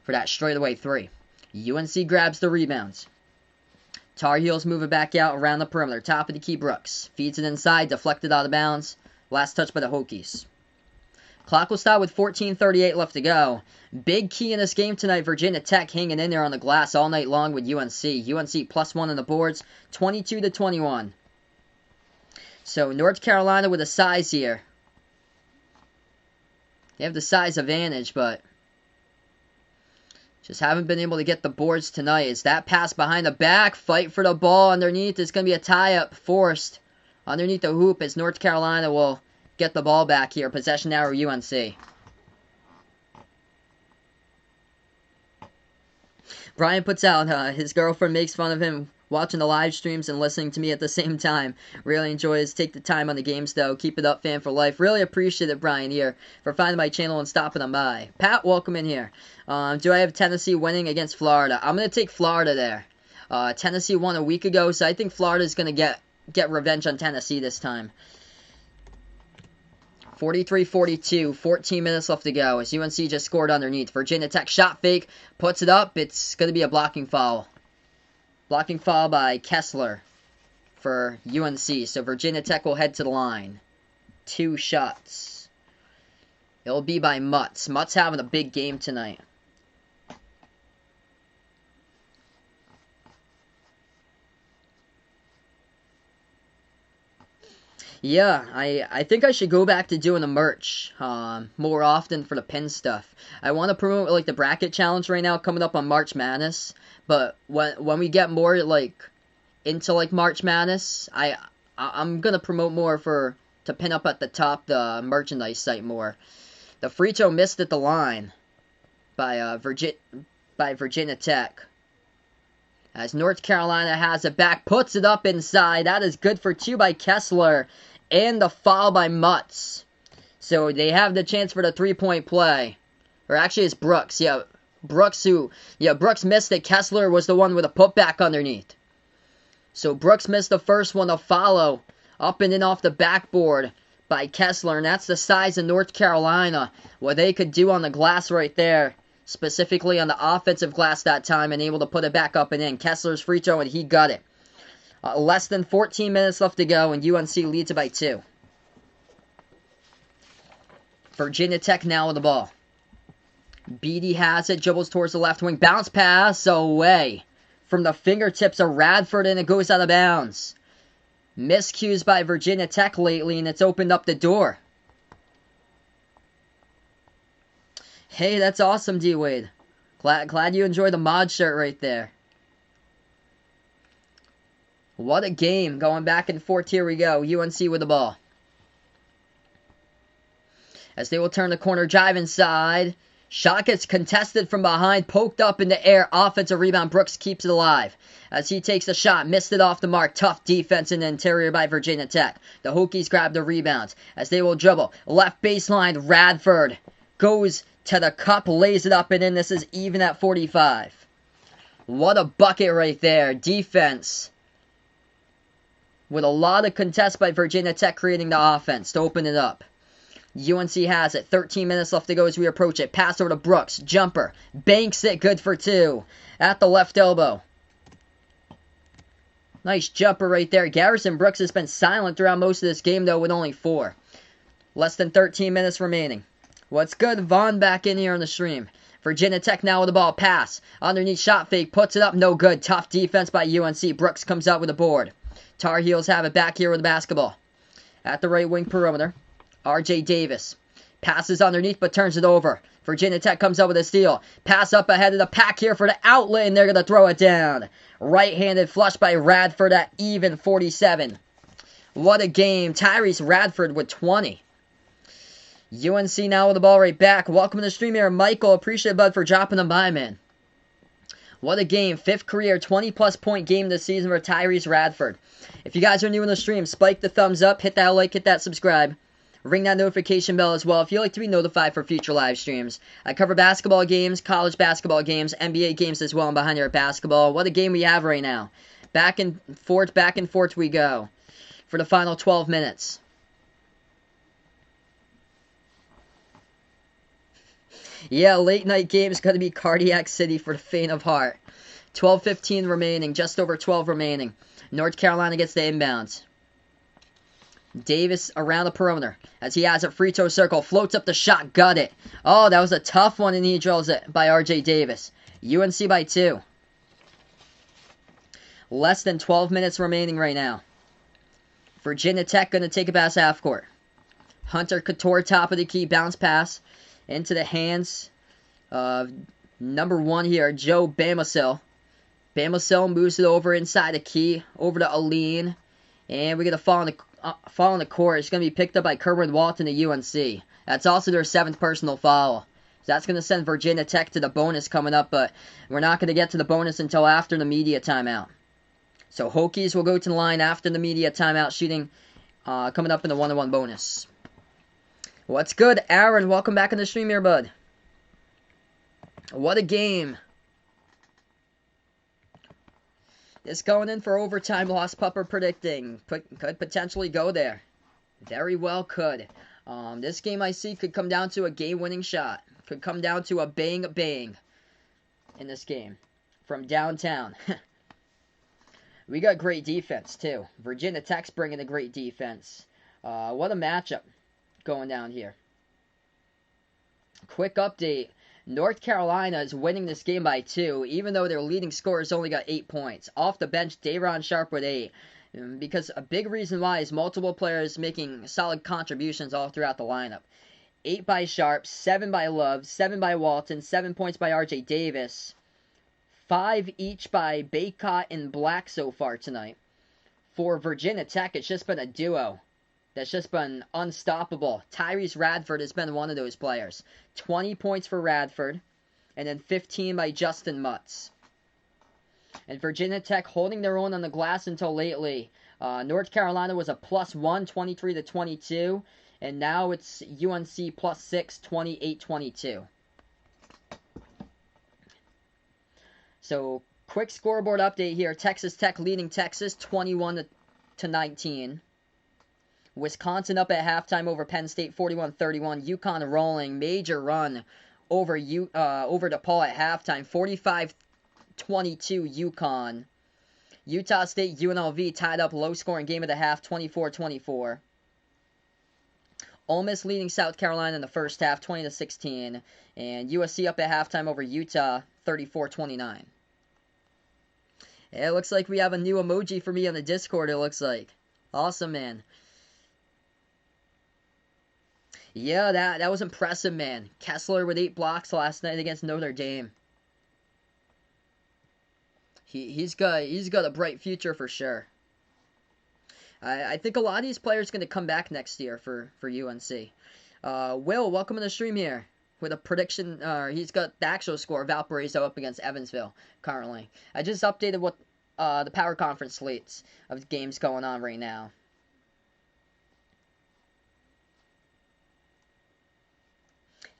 for that straightaway 3. UNC grabs the rebounds. Tar Heels move it back out around the perimeter. Top of the key, Brooks. Feeds it inside. Deflected out of bounds. Last touch by the Hokies. Clock will stop with 14:38 left to go. Big key in this game tonight. Virginia Tech hanging in there on the glass all night long with UNC. UNC +1 on the boards. 22-21. So, North Carolina with a size here. They have the size advantage, but just haven't been able to get the boards tonight. It's that pass behind the back. Fight for the ball underneath. It's going to be a tie-up forced underneath the hoop as North Carolina will get the ball back here. Possession now for UNC. Brian puts out, his girlfriend makes fun of him watching the live streams and listening to me at the same time. Really enjoys. Take the time on the games, though. Keep it up, fan for life. Really appreciate it, Brian, here, for finding my channel and stopping on by. Pat, welcome in here. Do I have Tennessee winning against Florida? I'm going to take Florida there. Tennessee won a week ago, so I think Florida's going to get revenge on Tennessee this time. 43-42, 14 minutes left to go as UNC just scored underneath. Virginia Tech shot fake, puts it up. It's going to be a blocking foul. Blocking foul by Kessler for UNC. So Virginia Tech will head to the line. 2 shots. It'll be by Mutz. Mutz having a big game tonight. Yeah, I think I should go back to doing the merch more often for the pin stuff. I want to promote like the bracket challenge right now coming up on March Madness. But when we get more like into like March Madness, I'm gonna promote more to pin up at the top the merchandise site more. The free throw missed at the line by Virginia Tech. As North Carolina has it back, puts it up inside. That is good for 2 by Kessler. And the foul by Mutz. So they have the chance for the 3-point play. Or actually it's Brooks. Yeah, Brooks missed it. Kessler was the one with a putback underneath. So Brooks missed the first one to follow. Up and in off the backboard by Kessler. And that's the size of North Carolina. What they could do on the glass right there. Specifically on the offensive glass that time. And able to put it back up and in. Kessler's free throw and he got it. Less than 14 minutes left to go, and UNC leads it by 2. Virginia Tech now with the ball. Beatty has it, dribbles towards the left wing, bounce pass away from the fingertips of Radford, and it goes out of bounds. Miscues by Virginia Tech lately, and it's opened up the door. Hey, that's awesome, D-Wade. Glad you enjoyed the mod shirt right there. What a game. Going back and forth. Here we go. UNC with the ball. As they will turn the corner, drive inside. Shot gets contested from behind. Poked up in the air. Offensive rebound. Brooks keeps it alive. As he takes the shot. Missed it off the mark. Tough defense in the interior by Virginia Tech. The Hokies grab the rebounds. As they will dribble. Left baseline. Radford goes to the cup. Lays it up and in. This is even at 45. What a bucket right there. Defense. With a lot of contests by Virginia Tech creating the offense to open it up. UNC has it. 13 minutes left to go as we approach it. Pass over to Brooks. Jumper. Banks it. Good for 2. At the left elbow. Nice jumper right there. Garrison Brooks has been silent throughout most of this game, though, with only 4. Less than 13 minutes remaining. What's good? Vaughn back in here on the stream. Virginia Tech now with the ball. Pass. Underneath shot fake. Puts it up. No good. Tough defense by UNC. Brooks comes out with a board. Tar Heels have it back here with the basketball. At the right wing perimeter. RJ Davis. Passes underneath but turns it over. Virginia Tech comes up with a steal. Pass up ahead of the pack here for the outlet, and they're going to throw it down. Right-handed flush by Radford at even 47. What a game. Tyrese Radford with 20. UNC now with the ball right back. Welcome to the stream here, Michael. Appreciate it, bud, for dropping them by, man. What a game. 5th career 20-plus point game this season for Tyrese Radford. If you guys are new in the stream, spike the thumbs up, hit that like, hit that subscribe. Ring that notification bell as well if you'd like to be notified for future live streams. I cover basketball games, college basketball games, NBA games as well. I'm behind here at basketball. What a game we have right now. Back and forth we go for the final 12 minutes. Yeah, late night game is going to be Cardiac City for the faint of heart. 12:15 remaining, just over 12 remaining. North Carolina gets the inbounds. Davis around the perimeter as he has a free throw circle, floats up the shot, got it. Oh, that was a tough one, and he drills it by R.J. Davis. UNC by 2. Less than 12 minutes remaining right now. Virginia Tech going to take it past half court. Hunter Couture, top of the key, bounce pass into the hands of number 1 here, Joe Bamasil. Bamasil moves it over inside the key, over to Aline, and we get a fall on the court. It's going to be picked up by Kerwin Walton to UNC. That's also their 7th personal foul. So that's going to send Virginia Tech to the bonus coming up, but we're not going to get to the bonus until after the media timeout. So Hokies will go to the line after the media timeout, shooting coming up in the 1-on-1 bonus. What's good, Aaron? Welcome back in the stream here, bud. What a game. It's going in for overtime. Lost Pupper predicting. Could potentially go there. Very well could. This game I see could come down to a game-winning shot. Could come down to a bang-bang in this game from downtown. We got great defense, too. Virginia Tech's bringing a great defense. What a matchup going down here. Quick update. North Carolina is winning this game by 2, even though their leading scorers only got 8 points. Off the bench, Day'Ron Sharp with 8. Because a big reason why is multiple players making solid contributions all throughout the lineup. 8 by Sharp, 7 by Love, 7 by Walton, 7 points by R.J. Davis. 5 each by Baycott and Black so far tonight. For Virginia Tech, it's just been a duo that's just been unstoppable. Tyrese Radford has been one of those players. 20 points for Radford, and then 15 by Justin Mutz. And Virginia Tech holding their own on the glass until lately. North Carolina was a +1, 23-22, and now it's UNC +6, 28-22. So, quick scoreboard update here. Texas Tech leading Texas 21-19. Wisconsin up at halftime over Penn State 41-31. UConn rolling. Major run over DePaul at halftime 45-22 UConn. Utah State UNLV tied up low scoring game of the half 24-24. Ole Miss leading South Carolina in the first half 20-16. And USC up at halftime over Utah 34-29. It looks like we have a new emoji for me on the Discord, it looks like. Awesome, man. Yeah, that was impressive, man. Kessler with 8 blocks last night against Notre Dame. He's got a bright future for sure. I think a lot of these players are going to come back next year for UNC. Will, welcome to the stream here with a prediction. He's got the actual score. Valparaiso up against Evansville currently. I just updated what the power conference slates of games going on right now.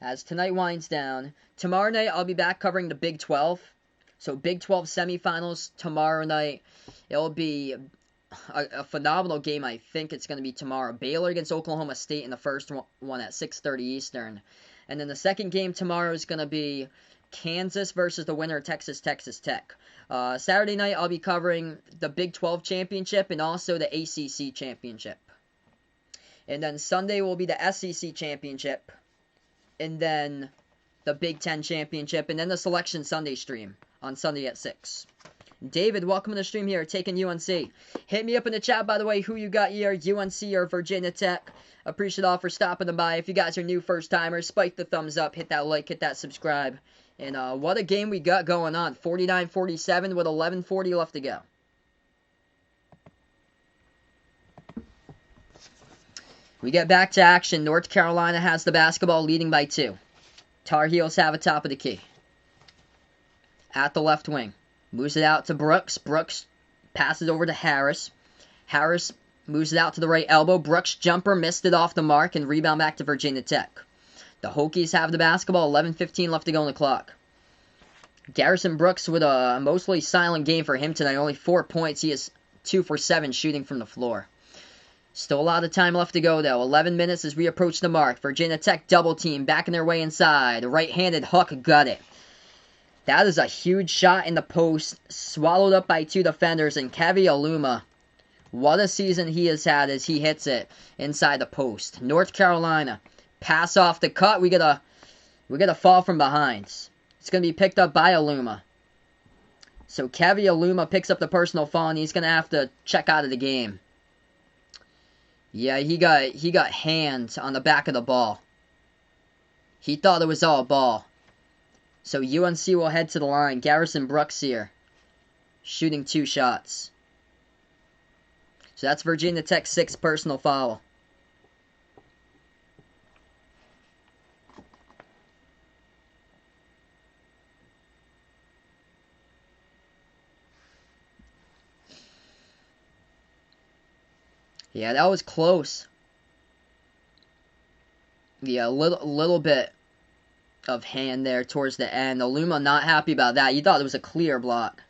As tonight winds down, tomorrow night I'll be back covering the Big 12. So Big 12 semifinals tomorrow night. It'll be a phenomenal game. I think it's going to be tomorrow. Baylor against Oklahoma State in the first one at 6:30 Eastern. And then the second game tomorrow is going to be Kansas versus the winner of Texas Tech. Saturday night I'll be covering the Big 12 championship and also the ACC championship. And then Sunday will be the SEC championship. And then the Big 10 championship. And then the Selection Sunday stream on Sunday at 6. David, welcome to the stream here, taking UNC. Hit me up in the chat, by the way, who you got here, UNC or Virginia Tech. Appreciate all for stopping by. If you guys are new first-timers, spike the thumbs up, hit that like, hit that subscribe. And what a game we got going on. 49-47 with 11:40 left to go. We get back to action. North Carolina has the basketball, leading by 2. Tar Heels have it top of the key. At the left wing. Moves it out to Brooks. Brooks passes over to Harris. Harris moves it out to the right elbow. Brooks' jumper missed it off the mark and rebound back to Virginia Tech. The Hokies have the basketball. 11:15 left to go on the clock. Garrison Brooks with a mostly silent game for him tonight. Only 4 points. He is 2 for 7 shooting from the floor. Still a lot of time left to go, though. 11 minutes as we approach the mark. Virginia Tech double team, backing their way inside. Right-handed hook, got it. That is a huge shot in the post, swallowed up by 2 defenders. And Kevy Aluma, what a season he has had as he hits it inside the post. North Carolina, pass off the cut. We get a fall from behind. It's going to be picked up by Aluma. So Kevy Aluma picks up the personal foul, and he's going to have to check out of the game. Yeah, he got hands on the back of the ball. He thought it was all a ball. So UNC will head to the line. Garrison Brooks here, shooting 2 shots. So that's Virginia Tech's 6th personal foul. Yeah, that was close. Yeah, a little bit of hand there towards the end. Aluma not happy about that. You thought it was a clear block.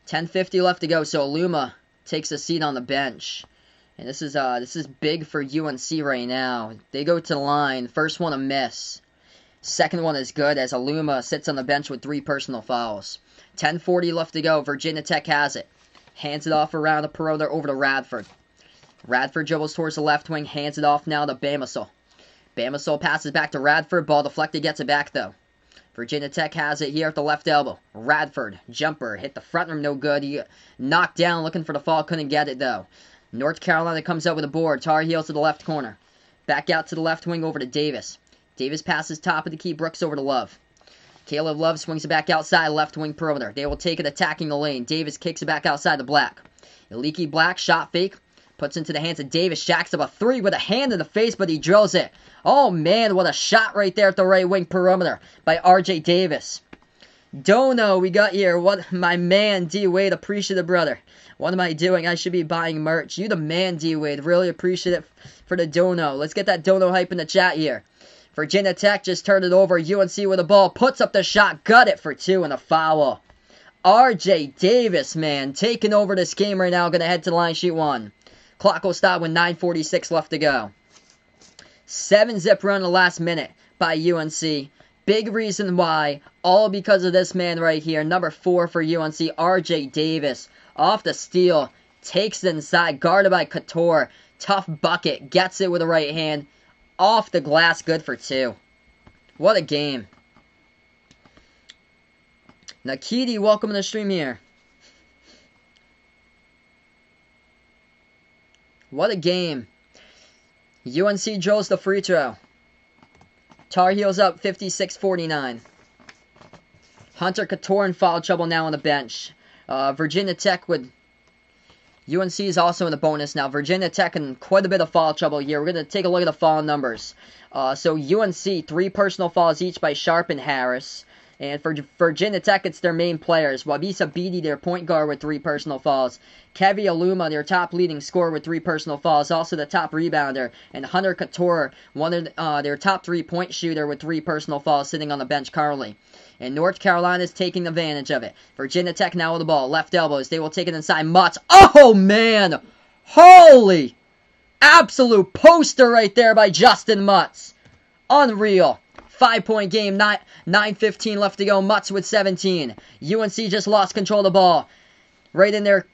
10:50 left to go, so Aluma takes a seat on the bench. And this is big for UNC right now. They go to the line. First one a miss. Second one is good as Aluma sits on the bench with 3 personal fouls. 10:40 left to go. Virginia Tech has it. Hands it off around the perimeter over to Radford. Radford dribbles towards the left wing. Hands it off now to Bamisile. Bamisile passes back to Radford. Ball deflected. Gets it back though. Virginia Tech has it here at the left elbow. Radford. Jumper. Hit the front rim. No good. He knocked down looking for the fall. Couldn't get it though. North Carolina comes out with a board. Tar Heels to the left corner. Back out to the left wing over to Davis. Davis passes top of the key. Brooks over to Love. Caleb Love swings it back outside, left wing perimeter. They will take it attacking the lane. Davis kicks it back outside to Black. Leaky Black, shot fake. Puts into the hands of Davis. Jacks up a 3 with a hand in the face, but he drills it. Oh, man, what a shot right there at the right wing perimeter by R.J. Davis. Dono, we got here. What, my man, D-Wade, appreciate it, brother. What am I doing? I should be buying merch. You the man, D-Wade. Really appreciate it for the Dono. Let's get that Dono hype in the chat here. Virginia Tech just turned it over. UNC with the ball. Puts up the shot. Got it for 2 and a foul. R.J. Davis, man, taking over this game right now. Going to head to the line, shoot 1. Clock will stop with 9:46 left to go. 7-zip run in the last minute by UNC. Big reason why. All because of this man right here. Number 4 for UNC, R.J. Davis. Off the steal. Takes it inside. Guarded by Couture. Tough bucket. Gets it with the right hand. Off the glass, good for 2. What a game. Nakiti, welcome to the stream here. What a game. UNC drills the free throw. Tar Heels up 56-49. Hunter Couture in foul trouble now on the bench. Virginia Tech with... UNC is also in the bonus now. Virginia Tech in quite a bit of foul trouble here. We're going to take a look at the foul numbers. So UNC, 3 personal fouls each by Sharp and Harris. And for Virginia Tech, it's their main players. Wabisa Beatty, their point guard, with 3 personal fouls. Kevy Aluma, their top leading scorer, with 3 personal fouls. Also the top rebounder. And Hunter Couture, one of their top 3-point shooter, with 3 personal fouls, sitting on the bench currently. And North Carolina is taking advantage of it. Virginia Tech now with the ball. Left elbows. They will take it inside. Mutz. Oh, man. Holy. Absolute poster right there by Justin Mutz. Unreal. 5-point game. 9:15 left to go. Mutz with 17. UNC just lost control of the ball. Right in their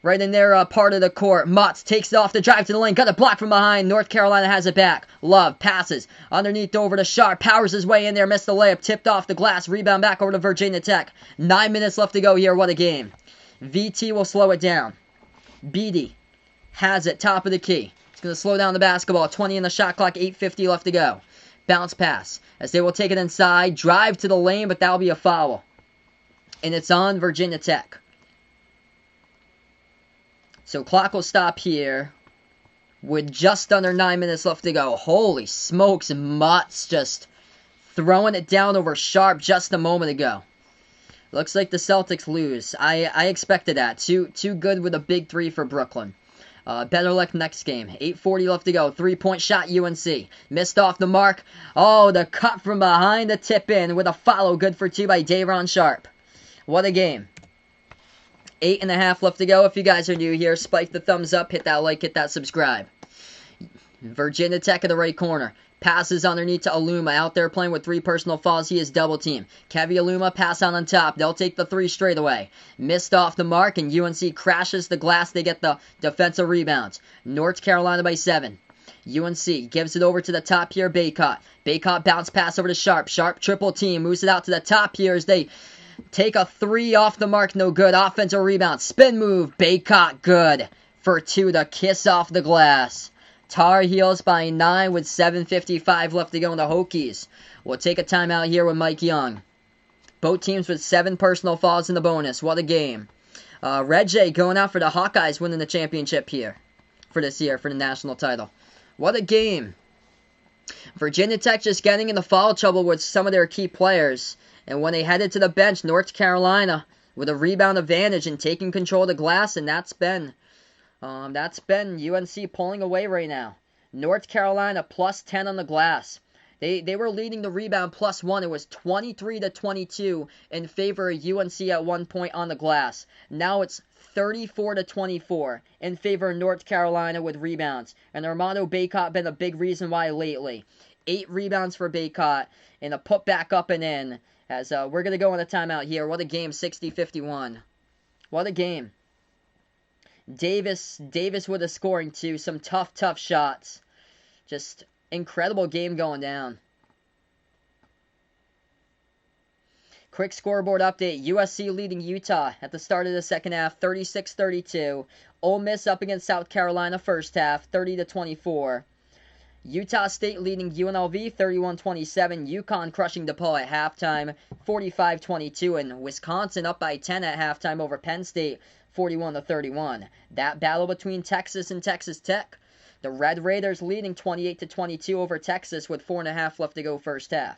Right in their part of the court. Mutz takes it off the drive to the lane. Got a block from behind. North Carolina has it back. Love passes underneath over to Sharp. Powers his way in there. Missed the layup. Tipped off the glass. Rebound back over to Virginia Tech. 9 minutes left to go here. What a game. VT will slow it down. Beatty has it. Top of the key. It's going to slow down the basketball. 20 in the shot clock. 8:50 left to go. Bounce pass. As they will take it inside. Drive to the lane, but that'll be a foul. And it's on Virginia Tech. So clock will stop here with just under 9 minutes left to go. Holy smokes, Mutz just throwing it down over Sharp just a moment ago. Looks like the Celtics lose. I expected that. Too good with a big three for Brooklyn. Better luck next game. 8:40 left to go. 3-point shot, UNC. Missed off the mark. Oh, the cut from behind the tip in with a follow. Good for two by Day'Ron Sharp. What a game. 8.5 left to go. If you guys are new here, spike the thumbs up, hit that like, hit that subscribe. Virginia Tech in the right corner. Passes underneath to Aluma. Out there playing with 3 personal fouls. He is double team. Kevy Aluma pass on top. They'll take the 3 straight away. Missed off the mark, and UNC crashes the glass. They get the defensive rebounds. North Carolina by 7. UNC gives it over to the top here, Baycott. Baycott bounce pass over to Sharp. Sharp triple team. Moves it out to the top here as they take a 3 off the mark, no good. Offensive rebound. Spin move. Baycott good for 2 to kiss off the glass. Tar Heels by 9 with 7:55 left to go in the Hokies. We'll take a timeout here with Mike Young. Both teams with 7 personal fouls in the bonus. What a game. Reggie going out for the Hawkeyes, winning the championship here for this year for the national title. What a game. Virginia Tech just getting into foul trouble with some of their key players. And when they headed to the bench, North Carolina with a rebound advantage and taking control of the glass, and that's been UNC pulling away right now. North Carolina plus 10 on the glass. They were leading the rebound plus 1. It was 23-22 in favor of UNC at one point on the glass. Now it's 34-24 in favor of North Carolina with rebounds. And Armando Baycott been a big reason why lately. 8 rebounds for Baycott and a putback up and in. As we're going to go on a timeout here. What a game, 60-51. What a game. Davis with a scoring too. Some tough shots. Just incredible game going down. Quick scoreboard update. USC leading Utah at the start of the second half, 36-32. Ole Miss up against South Carolina first half, 30-24. Utah State leading UNLV 31-27. UConn crushing DePaul at halftime 45-22. And Wisconsin up by 10 at halftime over Penn State 41-31. That battle between Texas and Texas Tech. The Red Raiders leading 28-22 over Texas with 4.5 left to go first half.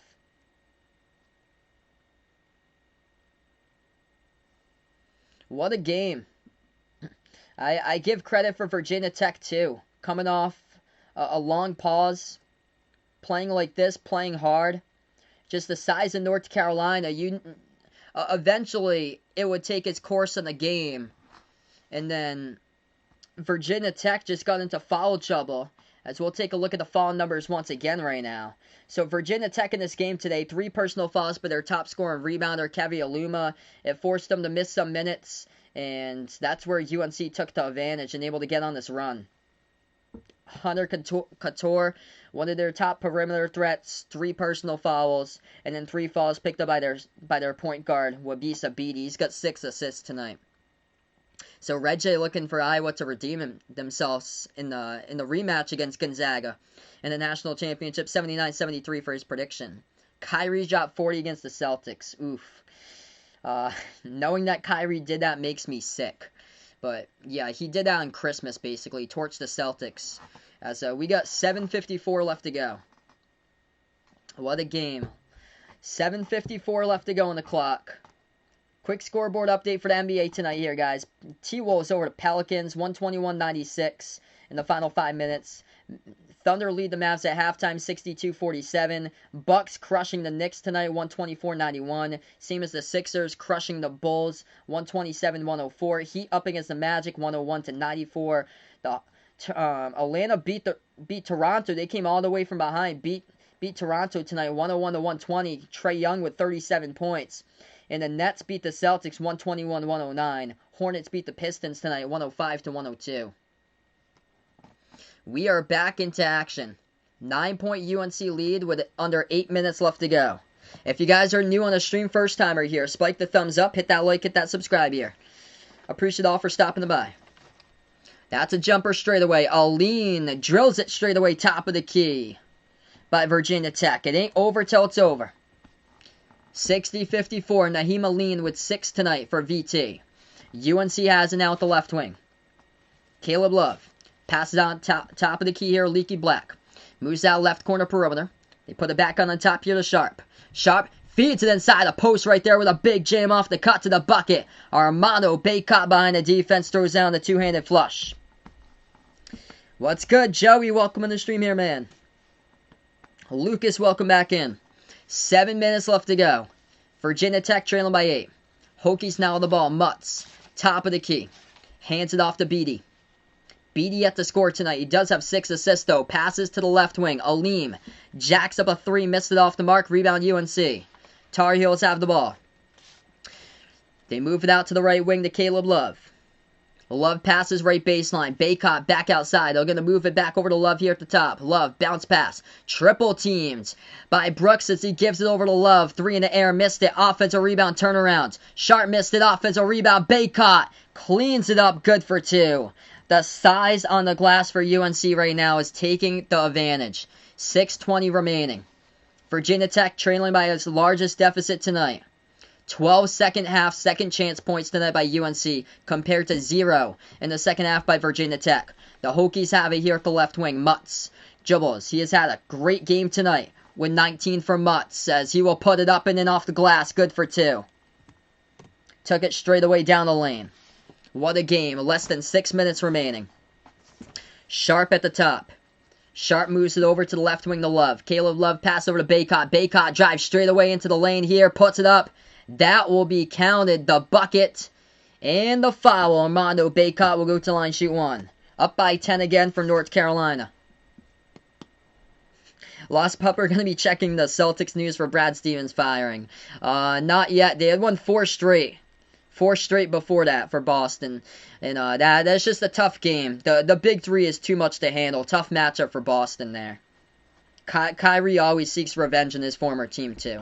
What a game. I give credit for Virginia Tech too. Coming off a long pause, playing like this, playing hard. Just the size of North Carolina, eventually it would take its course in the game. And then Virginia Tech just got into foul trouble, as we'll take a look at the foul numbers once again right now. So Virginia Tech in this game today, 3 personal fouls by their top scorer and rebounder, Kevy Aluma. It forced them to miss some minutes, and that's where UNC took the advantage and able to get on this run. Hunter Couture, one of their top perimeter threats, 3 personal fouls, and then 3 fouls picked up by their point guard, Wabisa Beatty. He's got 6 assists tonight. So Red J looking for Iowa to redeem themselves in the rematch against Gonzaga in the national championship, 79-73 for his prediction. Kyrie dropped 40 against the Celtics. Oof. Knowing that Kyrie did that makes me sick. But yeah, he did that on Christmas basically, torched the Celtics. As we got 7:54 left to go. What a game. 7:54 left to go on the clock. Quick scoreboard update for the NBA tonight here, guys. T-Wolves over the Pelicans, 121-96 in the final 5 minutes. Thunder lead the Mavs at halftime, 62-47. Bucks crushing the Knicks tonight, 124-91. Same as the Sixers crushing the Bulls, 127-104. Heat up against the Magic, 101-94. Atlanta beat Toronto. They came all the way from behind, beat Toronto tonight, 101-120. Trae Young with 37 points. And the Nets beat the Celtics 121-109. Hornets beat the Pistons tonight 105-102. We are back into action. 9-point UNC lead with under 8 minutes left to go. If you guys are new on the stream, first timer here, spike the thumbs up, hit that like, hit that subscribe here. Appreciate all for stopping by. That's a jumper straightaway. Aline drills it straightaway, top of the key by Virginia Tech. It ain't over till it's over. 60-54, Naheem Aline with 6 tonight for VT. UNC has it now at the left wing. Caleb Love passes on top of the key here, Leaky Black. Moves out left corner perimeter. They put it back on the top here to Sharp. Sharp feeds it inside a post right there with a big jam off the cut to the bucket. Armando Baycott behind the defense throws down the two-handed flush. What's good, Joey? Welcome in the stream here, man. Lucas, welcome back in. 7 minutes left to go. Virginia Tech trailing by 8. Hokies now on the ball. Mutz, top of the key. Hands it off to Beatty. Beatty at the score tonight. He does have 6 assists, though. Passes to the left wing. Aleem jacks up a 3. Missed it off the mark. Rebound UNC. Tar Heels have the ball. They move it out to the right wing to Caleb Love. Love passes right baseline. Baycott back outside. They're going to move it back over to Love here at the top. Love, bounce pass. Triple teamed by Brooks as he gives it over to Love. 3 in the air, missed it. Offensive rebound, turnaround. Sharp missed it. Offensive rebound. Baycott cleans it up. Good for 2. The size on the glass for UNC right now is taking the advantage. 6:20 remaining. Virginia Tech trailing by its largest deficit tonight. 12 second half second chance points tonight by UNC compared to 0 in the second half by Virginia Tech. The Hokies have it here at the left wing. Mutz dribbles. He has had a great game tonight with 19 for Mutz as he will put it up and in off the glass. Good for 2. Took it straight away down the lane. What a game. Less than 6 minutes remaining. Sharp at the top. Sharp moves it over to the left wing to Love. Caleb Love pass over to Baycott. Baycott drives straight away into the lane here. Puts it up. That will be counted. The bucket and the foul. Armando Baycott will go to line, shoot 1. Up by 10 again for North Carolina. Lost Pup are going to be checking the Celtics news for Brad Stevens firing. Not yet. They had won 4 straight. 4 straight before that for Boston. And that's just a tough game. The big 3 is too much to handle. Tough matchup for Boston there. Kyrie always seeks revenge in his former team too.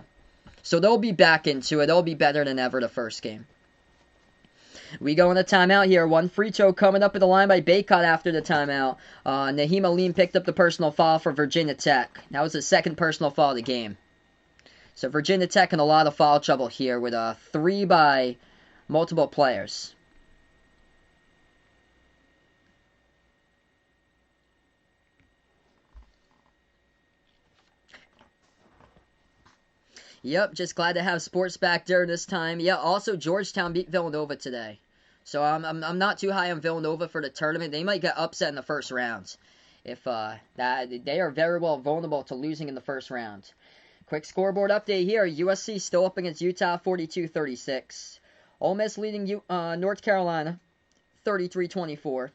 So they'll be back into it. They'll be better than ever the first game. We go in a timeout here. 1 free throw coming up at the line by Baycott after the timeout. Naheem Aline picked up the personal foul for Virginia Tech. That was the 2nd personal foul of the game. So Virginia Tech in a lot of foul trouble here with a 3 by multiple players. Yep, just glad to have sports back there this time. Yeah, also Georgetown beat Villanova today. So I'm not too high on Villanova for the tournament. They might get upset in the first round. If they are very well vulnerable to losing in the first round. Quick scoreboard update here. USC still up against Utah 42-36. Ole Miss leading North Carolina 33-24.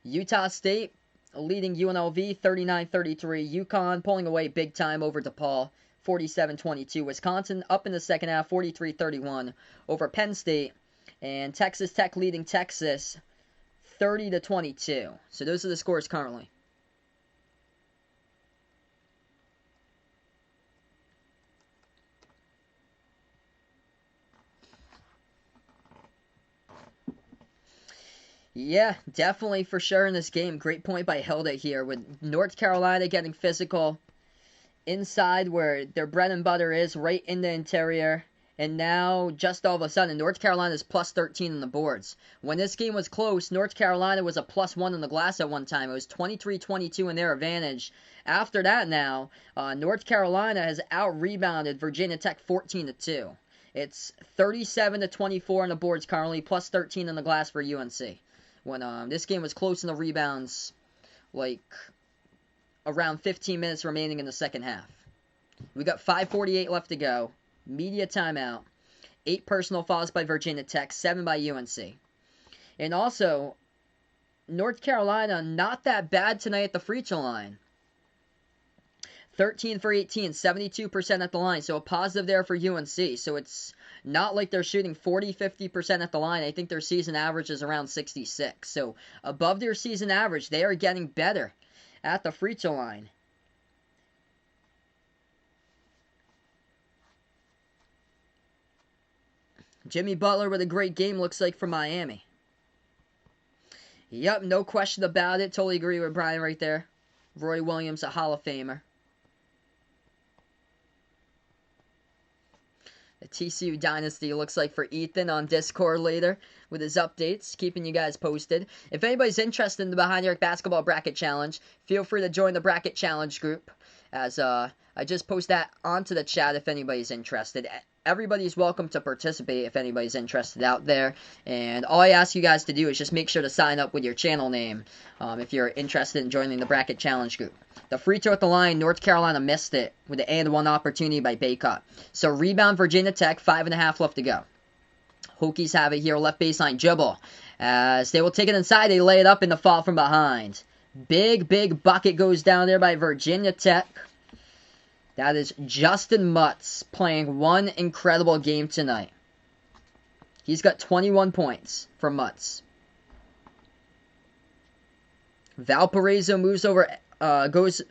Utah State leading UNLV 39-33. UConn pulling away big time over DePaul 47-22. Wisconsin up in the second half 43-31 over Penn State. And Texas Tech leading Texas 30-22. So those are the scores currently. Yeah, definitely for sure in this game. Great point by Hilda here with North Carolina getting physical inside where their bread and butter is, right in the interior. And now, just all of a sudden, North Carolina is plus 13 on the boards. When this game was close, North Carolina was a plus 1 on the glass at one time. It was 23-22 in their advantage. After that now, North Carolina has out-rebounded Virginia Tech 14-2. It's 37-24 on the boards currently, plus 13 on the glass for UNC. When this game was close in the rebounds, like around 15 minutes remaining in the second half. We got 5:48 left to go. Media timeout. 8 personal fouls by Virginia Tech, 7 by UNC. And also, North Carolina not that bad tonight at the free throw line. 13 for 18, 72% at the line. So a positive there for UNC. So it's not like they're shooting 40, 50% at the line. I think their season average is around 66. So above their season average, they are getting better at the free throw line. Jimmy Butler with a great game, looks like, for Miami. Yep, no question about it. Totally agree with Brian right there. Roy Williams, a Hall of Famer. The TCU Dynasty looks like for Ethan on Discord later with his updates, keeping you guys posted. If anybody's interested in the Behind the Arc Basketball Bracket Challenge, feel free to join the Bracket Challenge group, as I just post that onto the chat if anybody's interested. Everybody's welcome to participate if anybody's interested out there. And all I ask you guys to do is just make sure to sign up with your channel name if you're interested in joining the Bracket Challenge group. The free throw at the line, North Carolina missed it with the and one opportunity by Baycott. So rebound Virginia Tech, 5.5 left to go. Hokies have it here, left baseline dribble. As they will take it inside, they lay it up in the fall from behind. Big bucket goes down there by Virginia Tech. That is Justin Mutz playing one incredible game tonight. He's got 21 points for Mutz. Valparaiso moves over, goes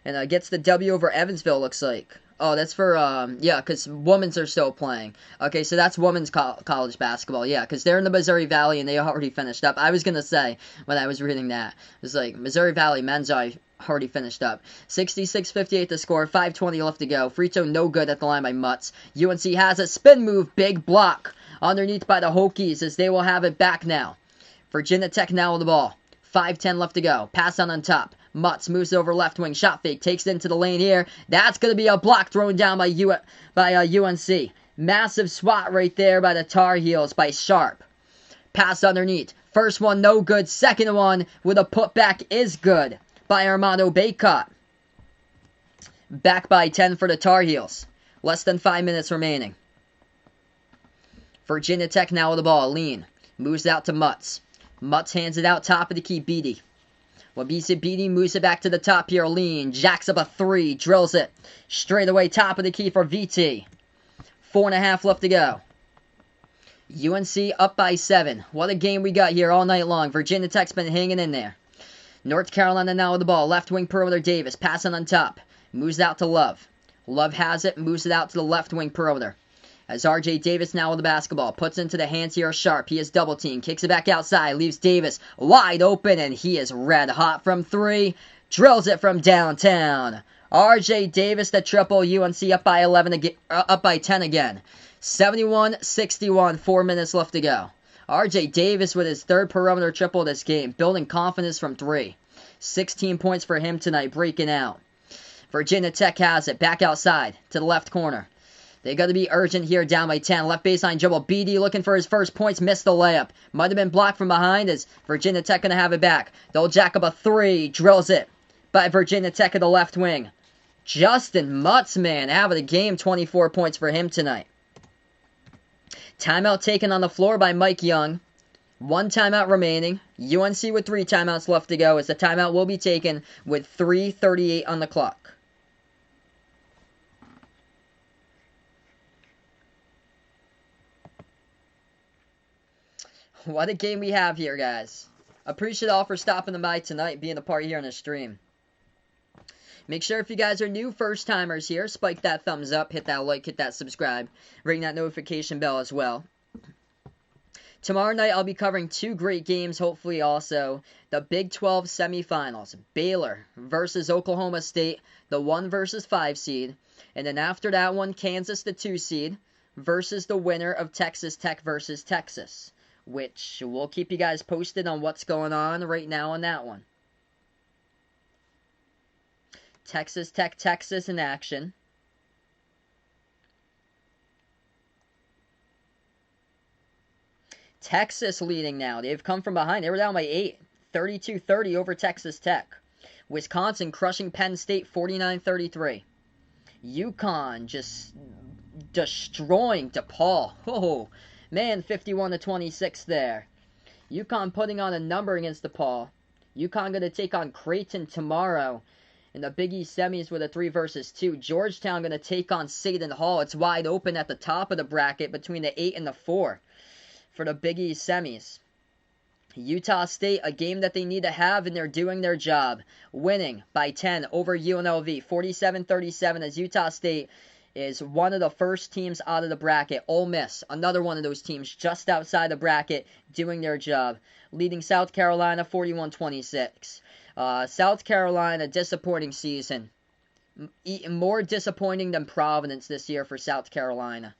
and gets the W over Evansville, looks like. Oh, that's for, yeah, because women's are still playing. Okay, so that's women's college basketball, yeah, because they're in the Missouri Valley and they already finished up. I was going to say, when I was reading that, it was like, Missouri Valley men's already finished up. 66-58 to score, 5:20 left to go. Free throw no good at the line by Mutz. UNC has a spin move, big block underneath by the Hokies as they will have it back now. Virginia Tech now with the ball. 5:10 left to go. Pass on top. Mutz moves over left wing. Shot fake. Takes it into the lane here. That's going to be a block thrown down by UNC. Massive swat right there by the Tar Heels by Sharp. Pass underneath. First one no good. Second one with a putback is good by Armando Baycott. Back by 10 for the Tar Heels. Less than 5 minutes remaining. Virginia Tech now with the ball. Lean. Moves out to Mutz. Mutz hands it out top of the key. Beatty. Wabisa Beatty moves it back to the top here. Lean. Jacks up a three. Drills it. Straight away top of the key for VT. 4.5 left to go. UNC up by 7. What a game we got here all night long. Virginia Tech's been hanging in there. North Carolina now with the ball. Left wing perimeter Davis. Passing on top. Moves out to Love. Love has it. Moves it out to the left wing perimeter. As RJ Davis now with the basketball. Puts into the hands here of Sharp. He is double teamed. Kicks it back outside. Leaves Davis wide open. And he is red hot from 3. Drills it from downtown. RJ Davis the triple. UNC up by 11 again, up by 10 again. 71-61. 4 minutes left to go. RJ Davis with his third perimeter triple this game. Building confidence from 3. 16 points for him tonight. Breaking out. Virginia Tech has it. Back outside to the left corner. They got to be urgent here, down by 10. Left baseline dribble. Beatty looking for his first points. Missed the layup. Might have been blocked from behind as Virginia Tech going to have it back. They'll jack up a 3. Drills it by Virginia Tech at the left wing. Justin Mutz, man, out of the game. 24 points for him tonight. Timeout taken on the floor by Mike Young. 1 timeout remaining. UNC with 3 timeouts left to go as the timeout will be taken with 3:38 on the clock. What a game we have here, guys. Appreciate all for stopping by tonight, being a part here on the stream. Make sure if you guys are new first-timers here, spike that thumbs up, hit that like, hit that subscribe, ring that notification bell as well. Tomorrow night, I'll be covering 2 great games, hopefully also. The Big 12 semifinals, Baylor versus Oklahoma State, the 1 versus 5 seed. And then after that one, Kansas, the 2 seed, versus the winner of Texas Tech versus Texas. Which we'll keep you guys posted on what's going on right now on that one. Texas Tech, Texas in action. Texas leading now. They've come from behind. They were down by 8. 32-30 over Texas Tech. Wisconsin crushing Penn State 49-33. UConn just destroying DePaul. Oh, man, 51-26 there. UConn putting on a number against DePaul. UConn going to take on Creighton tomorrow. In the Big East semis with a 3 versus 2, Georgetown going to take on Seton Hall. It's wide open at the top of the bracket between the 8 and the 4 for the Big East semis. Utah State, a game that they need to have, and they're doing their job. Winning by 10 over UNLV, 47-37, as Utah State is one of the first teams out of the bracket. Ole Miss, another one of those teams just outside the bracket, doing their job. Leading South Carolina 41-26. South Carolina, disappointing season. More disappointing than Providence this year for South Carolina.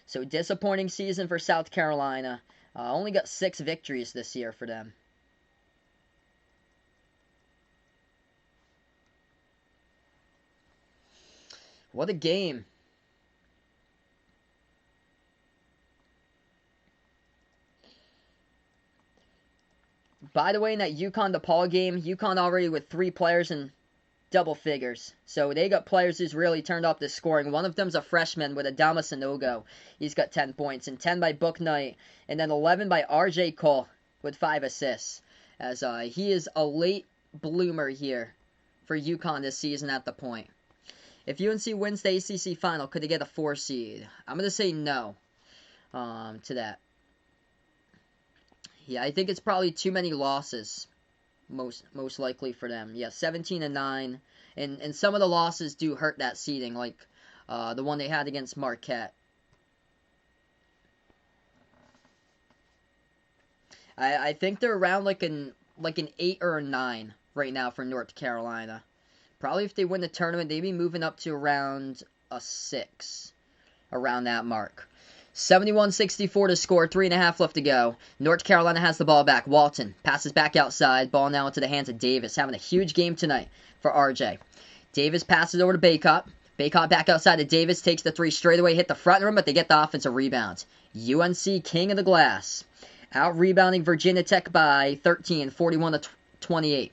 So disappointing season for South Carolina. Only got 6 victories this year for them. What a game. By the way, in that UConn-DePaul game, UConn already with 3 players in double figures. So they got players who's really turned up the scoring. One of them's a freshman with Adama Sanogo. He's got 10 points, and 10 by Book Knight, and then 11 by R.J. Cole with 5 assists. As he is a late bloomer here for UConn this season at the point. If UNC wins the ACC final, could they get a 4 seed? I'm going to say no to that. Yeah, I think it's probably too many losses, most likely for them. Yeah, 17-9, and some of the losses do hurt that seeding, like the one they had against Marquette. I think they're around like an 8 or a 9 right now for North Carolina. Probably if they win the tournament, they'd be moving up to around a 6, around that mark. 71-64 to score, 3.5 left to go. North Carolina has the ball back. Walton passes back outside. Ball now into the hands of Davis. Having a huge game tonight for RJ. Davis passes over to Baycott. Baycott back outside to Davis. Takes the 3 straight away. Hit the front rim, but they get the offensive rebound. UNC king of the glass. Out rebounding Virginia Tech by 13, 41-28.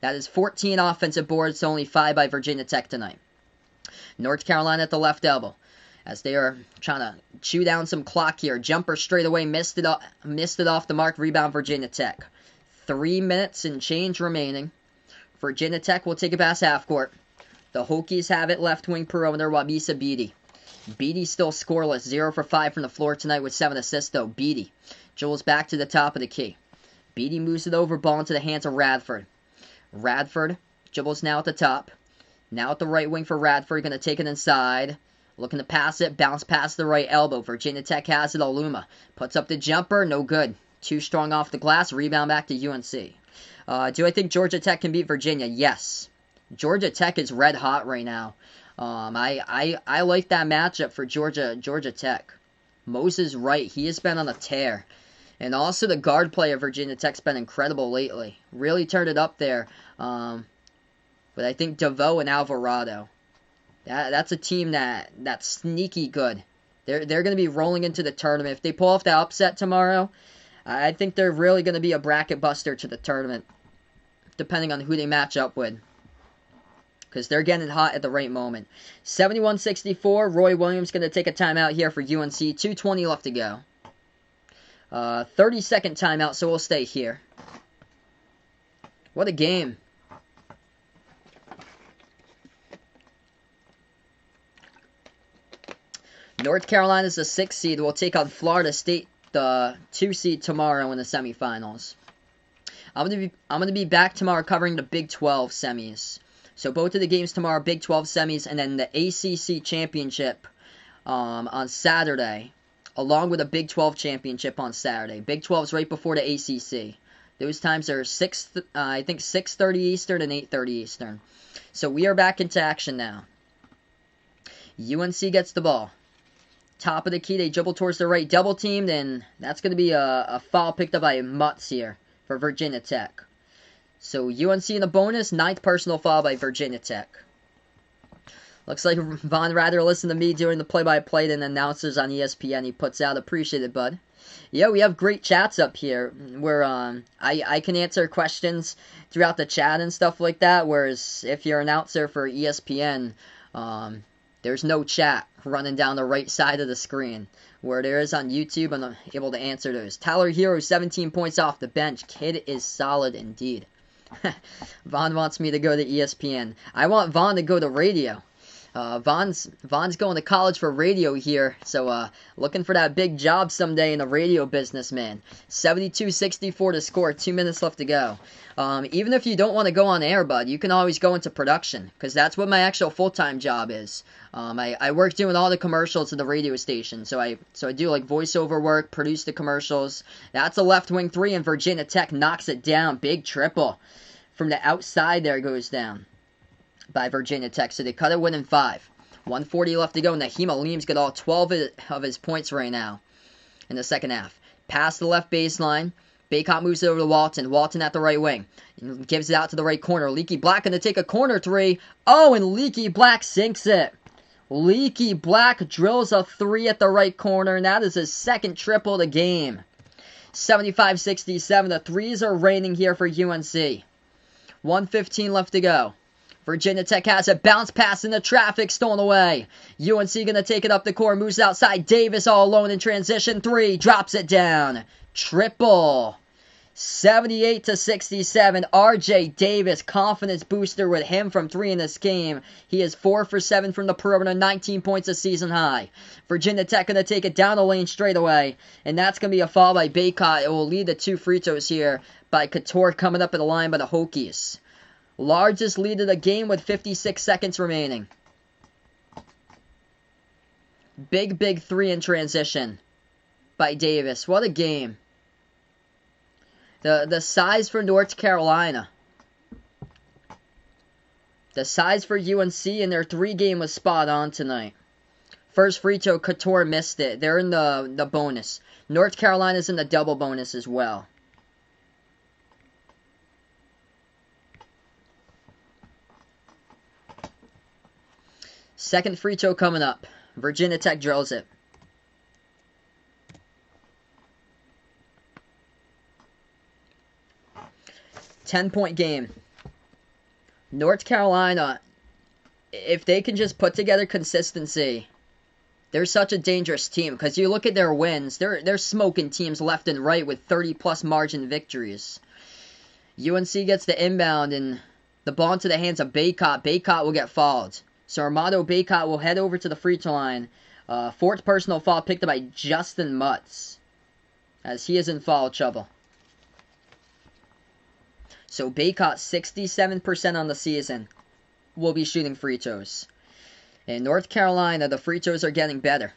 That is 14 offensive boards to only 5 by Virginia Tech tonight. North Carolina at the left elbow, as they are trying to chew down some clock here. Jumper straight away, missed it off the mark. Rebound Virginia Tech. 3 minutes and change remaining. Virginia Tech will take it past half court. The Hokies have it left wing perimeter. Wabisa Beatty. Beatty still scoreless. 0 for 5 from the floor tonight with 7 assists though. Beatty dribbles back to the top of the key. Beatty moves it over, ball into the hands of Radford. Radford dribbles now at the top. Now at the right wing for Radford. Going to take it inside. Looking to pass it. Bounce past the right elbow. Virginia Tech has it. Aluma puts up the jumper. No good. Too strong off the glass. Rebound back to UNC. Do I think Georgia Tech can beat Virginia? Yes. Georgia Tech is red hot right now. I like that matchup for Georgia Tech. Moses Wright. He has been on a tear. And also the guard play of Virginia Tech's been incredible lately. Really turned it up there. But I think DeVoe and Alvarado. That's a team that's sneaky good. They're going to be rolling into the tournament. If they pull off the upset tomorrow, I think they're really going to be a bracket buster to the tournament. Depending on who they match up with. Because they're getting hot at the right moment. 71-64. Roy Williams going to take a timeout here for UNC. 2:20 left to go. 30-second timeout, so we'll stay here. What a game. North Carolina's the 6th seed. Will take on Florida State, the 2 seed, tomorrow in the semifinals. I'm gonna be back tomorrow covering the Big 12 semis. So both of the games tomorrow, Big 12 semis, and then the ACC championship on Saturday, along with a Big 12 championship on Saturday. Big 12's right before the ACC. Those times are 6:30 Eastern and 8:30 Eastern. So we are back into action now. UNC gets the ball. Top of the key, they dribble towards the right, double teamed, and that's going to be a foul picked up by Mutz here for Virginia Tech. So UNC in the bonus, 9th personal foul by Virginia Tech. Looks like Von rather listened to me during the play-by-play than announcers on ESPN. He puts out, appreciate it, bud. Yeah, we have great chats up here where I can answer questions throughout the chat and stuff like that, whereas if you're an announcer for ESPN, there's no chat running down the right side of the screen. Where there is on YouTube, I'm able to answer those. Tyler Hero, 17 points off the bench. Kid is solid indeed. Vaughn wants me to go to ESPN. I want Vaughn to go to radio. Vaughn's going to college for radio here, so looking for that big job someday in the radio business, man. 72-64 to score, 2 minutes left to go. Even if you don't want to go on air, bud, you can always go into production, because that's what my actual full-time job is. I work doing all the commercials at the radio station, so I do like voiceover work, produce the commercials. That's a left wing three, and Virginia Tech knocks it down. Big triple from the outside there goes down by Virginia Tech, so they cut it within 5. 1:40 left to go. Naheem Aleem's got all 12 of his points right now in the second half. Past the left baseline. Baycott moves it over to Walton. Walton at the right wing. Gives it out to the right corner. Leaky Black going to take a corner three. Oh, and Leaky Black sinks it. Leaky Black drills a three at the right corner, and that is his second triple of the game. 75-67. The threes are raining here for UNC. 1:15 left to go. Virginia Tech has a bounce pass in the traffic, stolen away. UNC going to take it up the court, moves outside. Davis all alone in transition. Three, drops it down. Triple. 78-67. RJ Davis, confidence booster with him from three in this game. He is 4 for 7 from the perimeter, 19 points a season high. Virginia Tech going to take it down the lane straight away, and that's going to be a foul by Baycott. It will lead to 2 free throws here by Couture coming up at the line by the Hokies. Largest lead of the game with 56 seconds remaining. Big three in transition by Davis. What a game. The size for North Carolina. The size for UNC in their 3 game was spot on tonight. First free throw, Couture missed it. They're in the bonus. North Carolina's in the double bonus as well. Second free throw coming up. Virginia Tech drills it. Ten-point game. North Carolina, if they can just put together consistency, they're such a dangerous team. Because you look at their wins, they're smoking teams left and right with 30-plus margin victories. UNC gets the inbound and the ball into the hands of Baycott. Baycott will get fouled. So Armando Baycott will head over to the free throw line. Fourth personal foul picked up by Justin Mutz, as he is in foul trouble. So Baycott, 67% on the season, will be shooting free throws. In North Carolina, the free throws are getting better.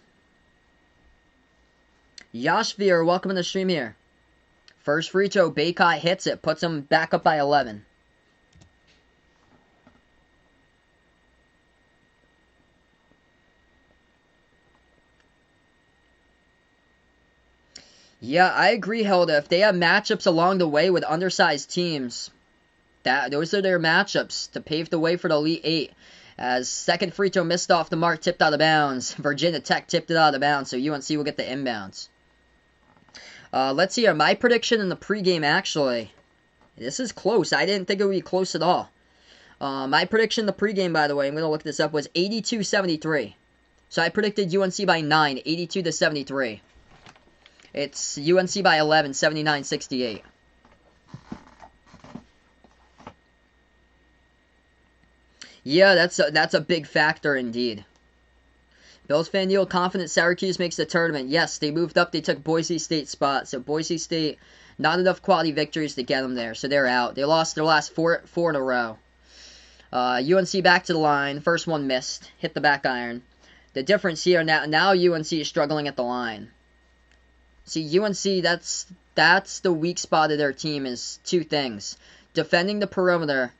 Yashvir, welcome to the stream here. First free throw, Baycott hits it, puts him back up by 11. Yeah, I agree, Hilda. If they have matchups along the way with undersized teams, those are their matchups to pave the way for the Elite Eight. As second free throw missed off the mark, tipped out of bounds. Virginia Tech tipped it out of bounds, so UNC will get the inbounds. Let's see here. My prediction in the pregame, actually. This is close. I didn't think it would be close at all. My prediction in the pregame, by the way, I'm going to look this up, was 82-73. So I predicted UNC by 9, 82-73. It's UNC by 11, 79-68. Yeah, that's a big factor indeed. Bills fan Neil, confident Syracuse makes the tournament. Yes, they moved up. They took Boise State's spot. So Boise State, not enough quality victories to get them there. So they're out. They lost their last four in a row. UNC back to the line. First one missed. Hit the back iron. The difference here, now UNC is struggling at the line. See, UNC, that's the weak spot of their team is 2 things. Defending the perimeter,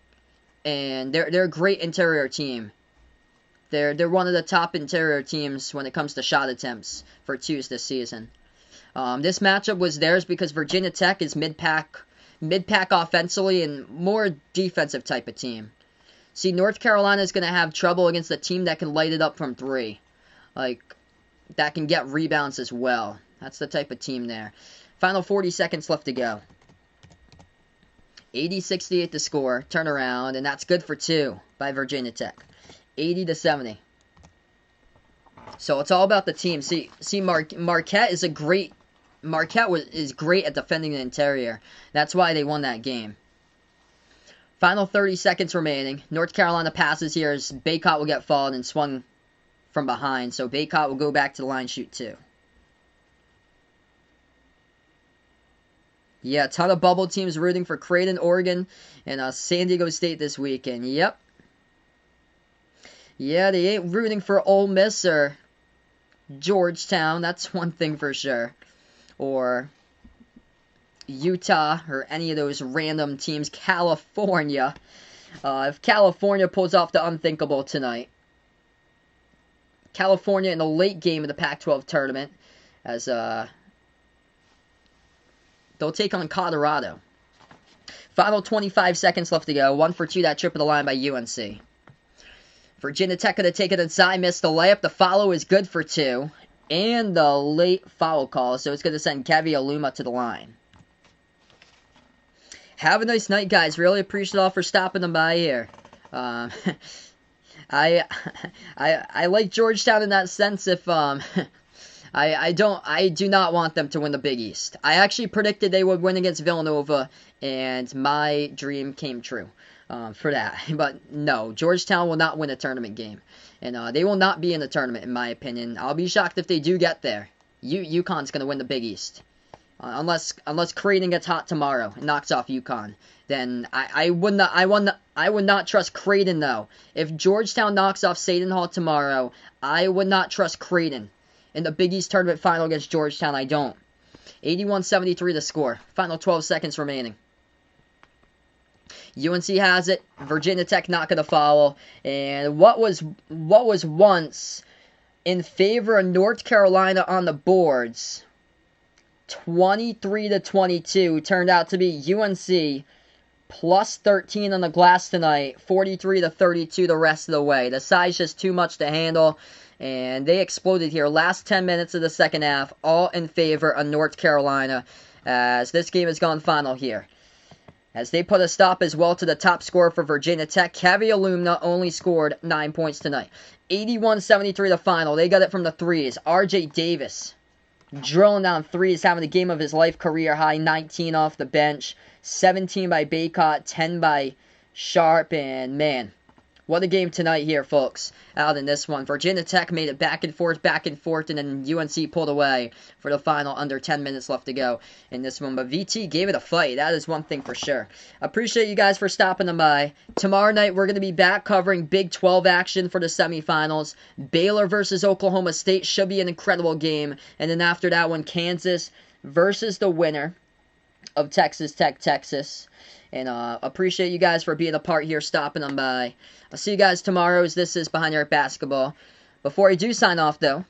and they're a great interior team. They're one of the top interior teams when it comes to shot attempts for 2s this season. This matchup was theirs because Virginia Tech is mid-pack offensively and more defensive type of team. See, North Carolina is going to have trouble against a team that can light it up from 3. Like, that can get rebounds as well. That's the type of team there. Final 40 seconds left to go. 80-68 to score. Turnaround, and that's good for 2 by Virginia Tech. 80-70. So it's all about the team. See, Marquette is great at defending the interior. That's why they won that game. Final 30 seconds remaining. North Carolina passes here as Baycott will get fouled and swung from behind. So Baycott will go back to the line, shoot 2. Yeah, a ton of bubble teams rooting for Creighton, Oregon, and San Diego State this weekend. Yep. Yeah, they ain't rooting for Ole Miss or Georgetown. That's one thing for sure. Or Utah or any of those random teams. California. If California pulls off the unthinkable tonight. California in the late game of the Pac-12 tournament. As they'll take on Colorado. Final 25 seconds left to go. 1 for 2, that trip of the line by UNC. Virginia Tech going to take it inside, missed the layup. The follow is good for 2. And the late foul call, so it's going to send Kevy Aluma to the line. Have a nice night, guys. Really appreciate all for stopping them by here. I like Georgetown in that sense. If I do not want them to win the Big East. I actually predicted they would win against Villanova, and my dream came true for that. But no, Georgetown will not win a tournament game, and they will not be in the tournament, in my opinion. I'll be shocked if they do get there. UConn's going to win the Big East. Unless Creighton gets hot tomorrow and knocks off UConn, then I would not trust Creighton though. If Georgetown knocks off Seton Hall tomorrow, I would not trust Creighton in the Big East tournament final against Georgetown. I don't. 81-73 the score. Final 12 seconds remaining. UNC has it. Virginia Tech not going to foul, and what was once in favor of North Carolina on the boards, 23-22, turned out to be UNC plus 13 on the glass tonight, 43-32 the rest of the way. The size just too much to handle, and they exploded here. Last 10 minutes of the second half, all in favor of North Carolina, as this game has gone final here. As they put a stop as well to the top scorer for Virginia Tech, Kevy Alumna only scored 9 points tonight. 81-73 the final. They got it from the threes. RJ Davis drilling down threes, having the game of his life, career high, 19 off the bench, 17 by Baycott, 10 by Sharp, and man, what a game tonight here, folks, out in this one. Virginia Tech made it back and forth, and then UNC pulled away for the final, under 10 minutes left to go in this one. But VT gave it a fight. That is one thing for sure. Appreciate you guys for stopping them by. Tomorrow night, we're going to be back covering Big 12 action for the semifinals. Baylor versus Oklahoma State should be an incredible game. And then after that one, Kansas versus the winner of Texas Tech, Texas. And appreciate you guys for being a part here, stopping them by. I'll see you guys tomorrow as this is Behind Your Arc Basketball. Before I do sign off, though,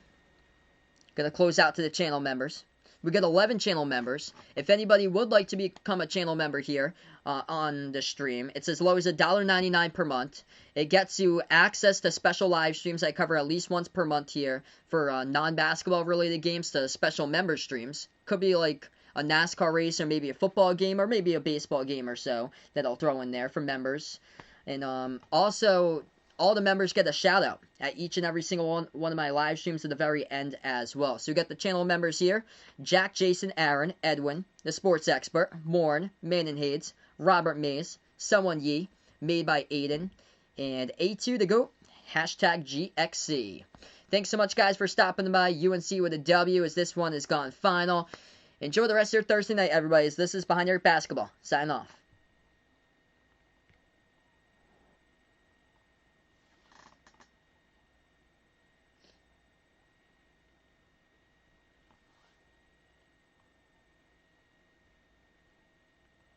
going to close out to the channel members. We got 11 channel members. If anybody would like to become a channel member here on the stream, it's as low as $1.99 per month. It gets you access to special live streams I cover at least once per month here for non-basketball related games to special member streams. Could be like a NASCAR race or maybe a football game or maybe a baseball game or so that I'll throw in there for members. And also, all the members get a shout out at each and every single one of my live streams at the very end as well. So you got the channel members here: Jack, Jason, Aaron, Edwin, the sports expert, Morn, Manenhades, Robert Mays, Someone Ye, Made by Aiden, and A2 the GOAT, hashtag GXC. Thanks so much, guys, for stopping by. UNC with a W as this one has gone final. Enjoy the rest of your Thursday night, everybody, as this is Behind Your Arc Basketball. Sign off.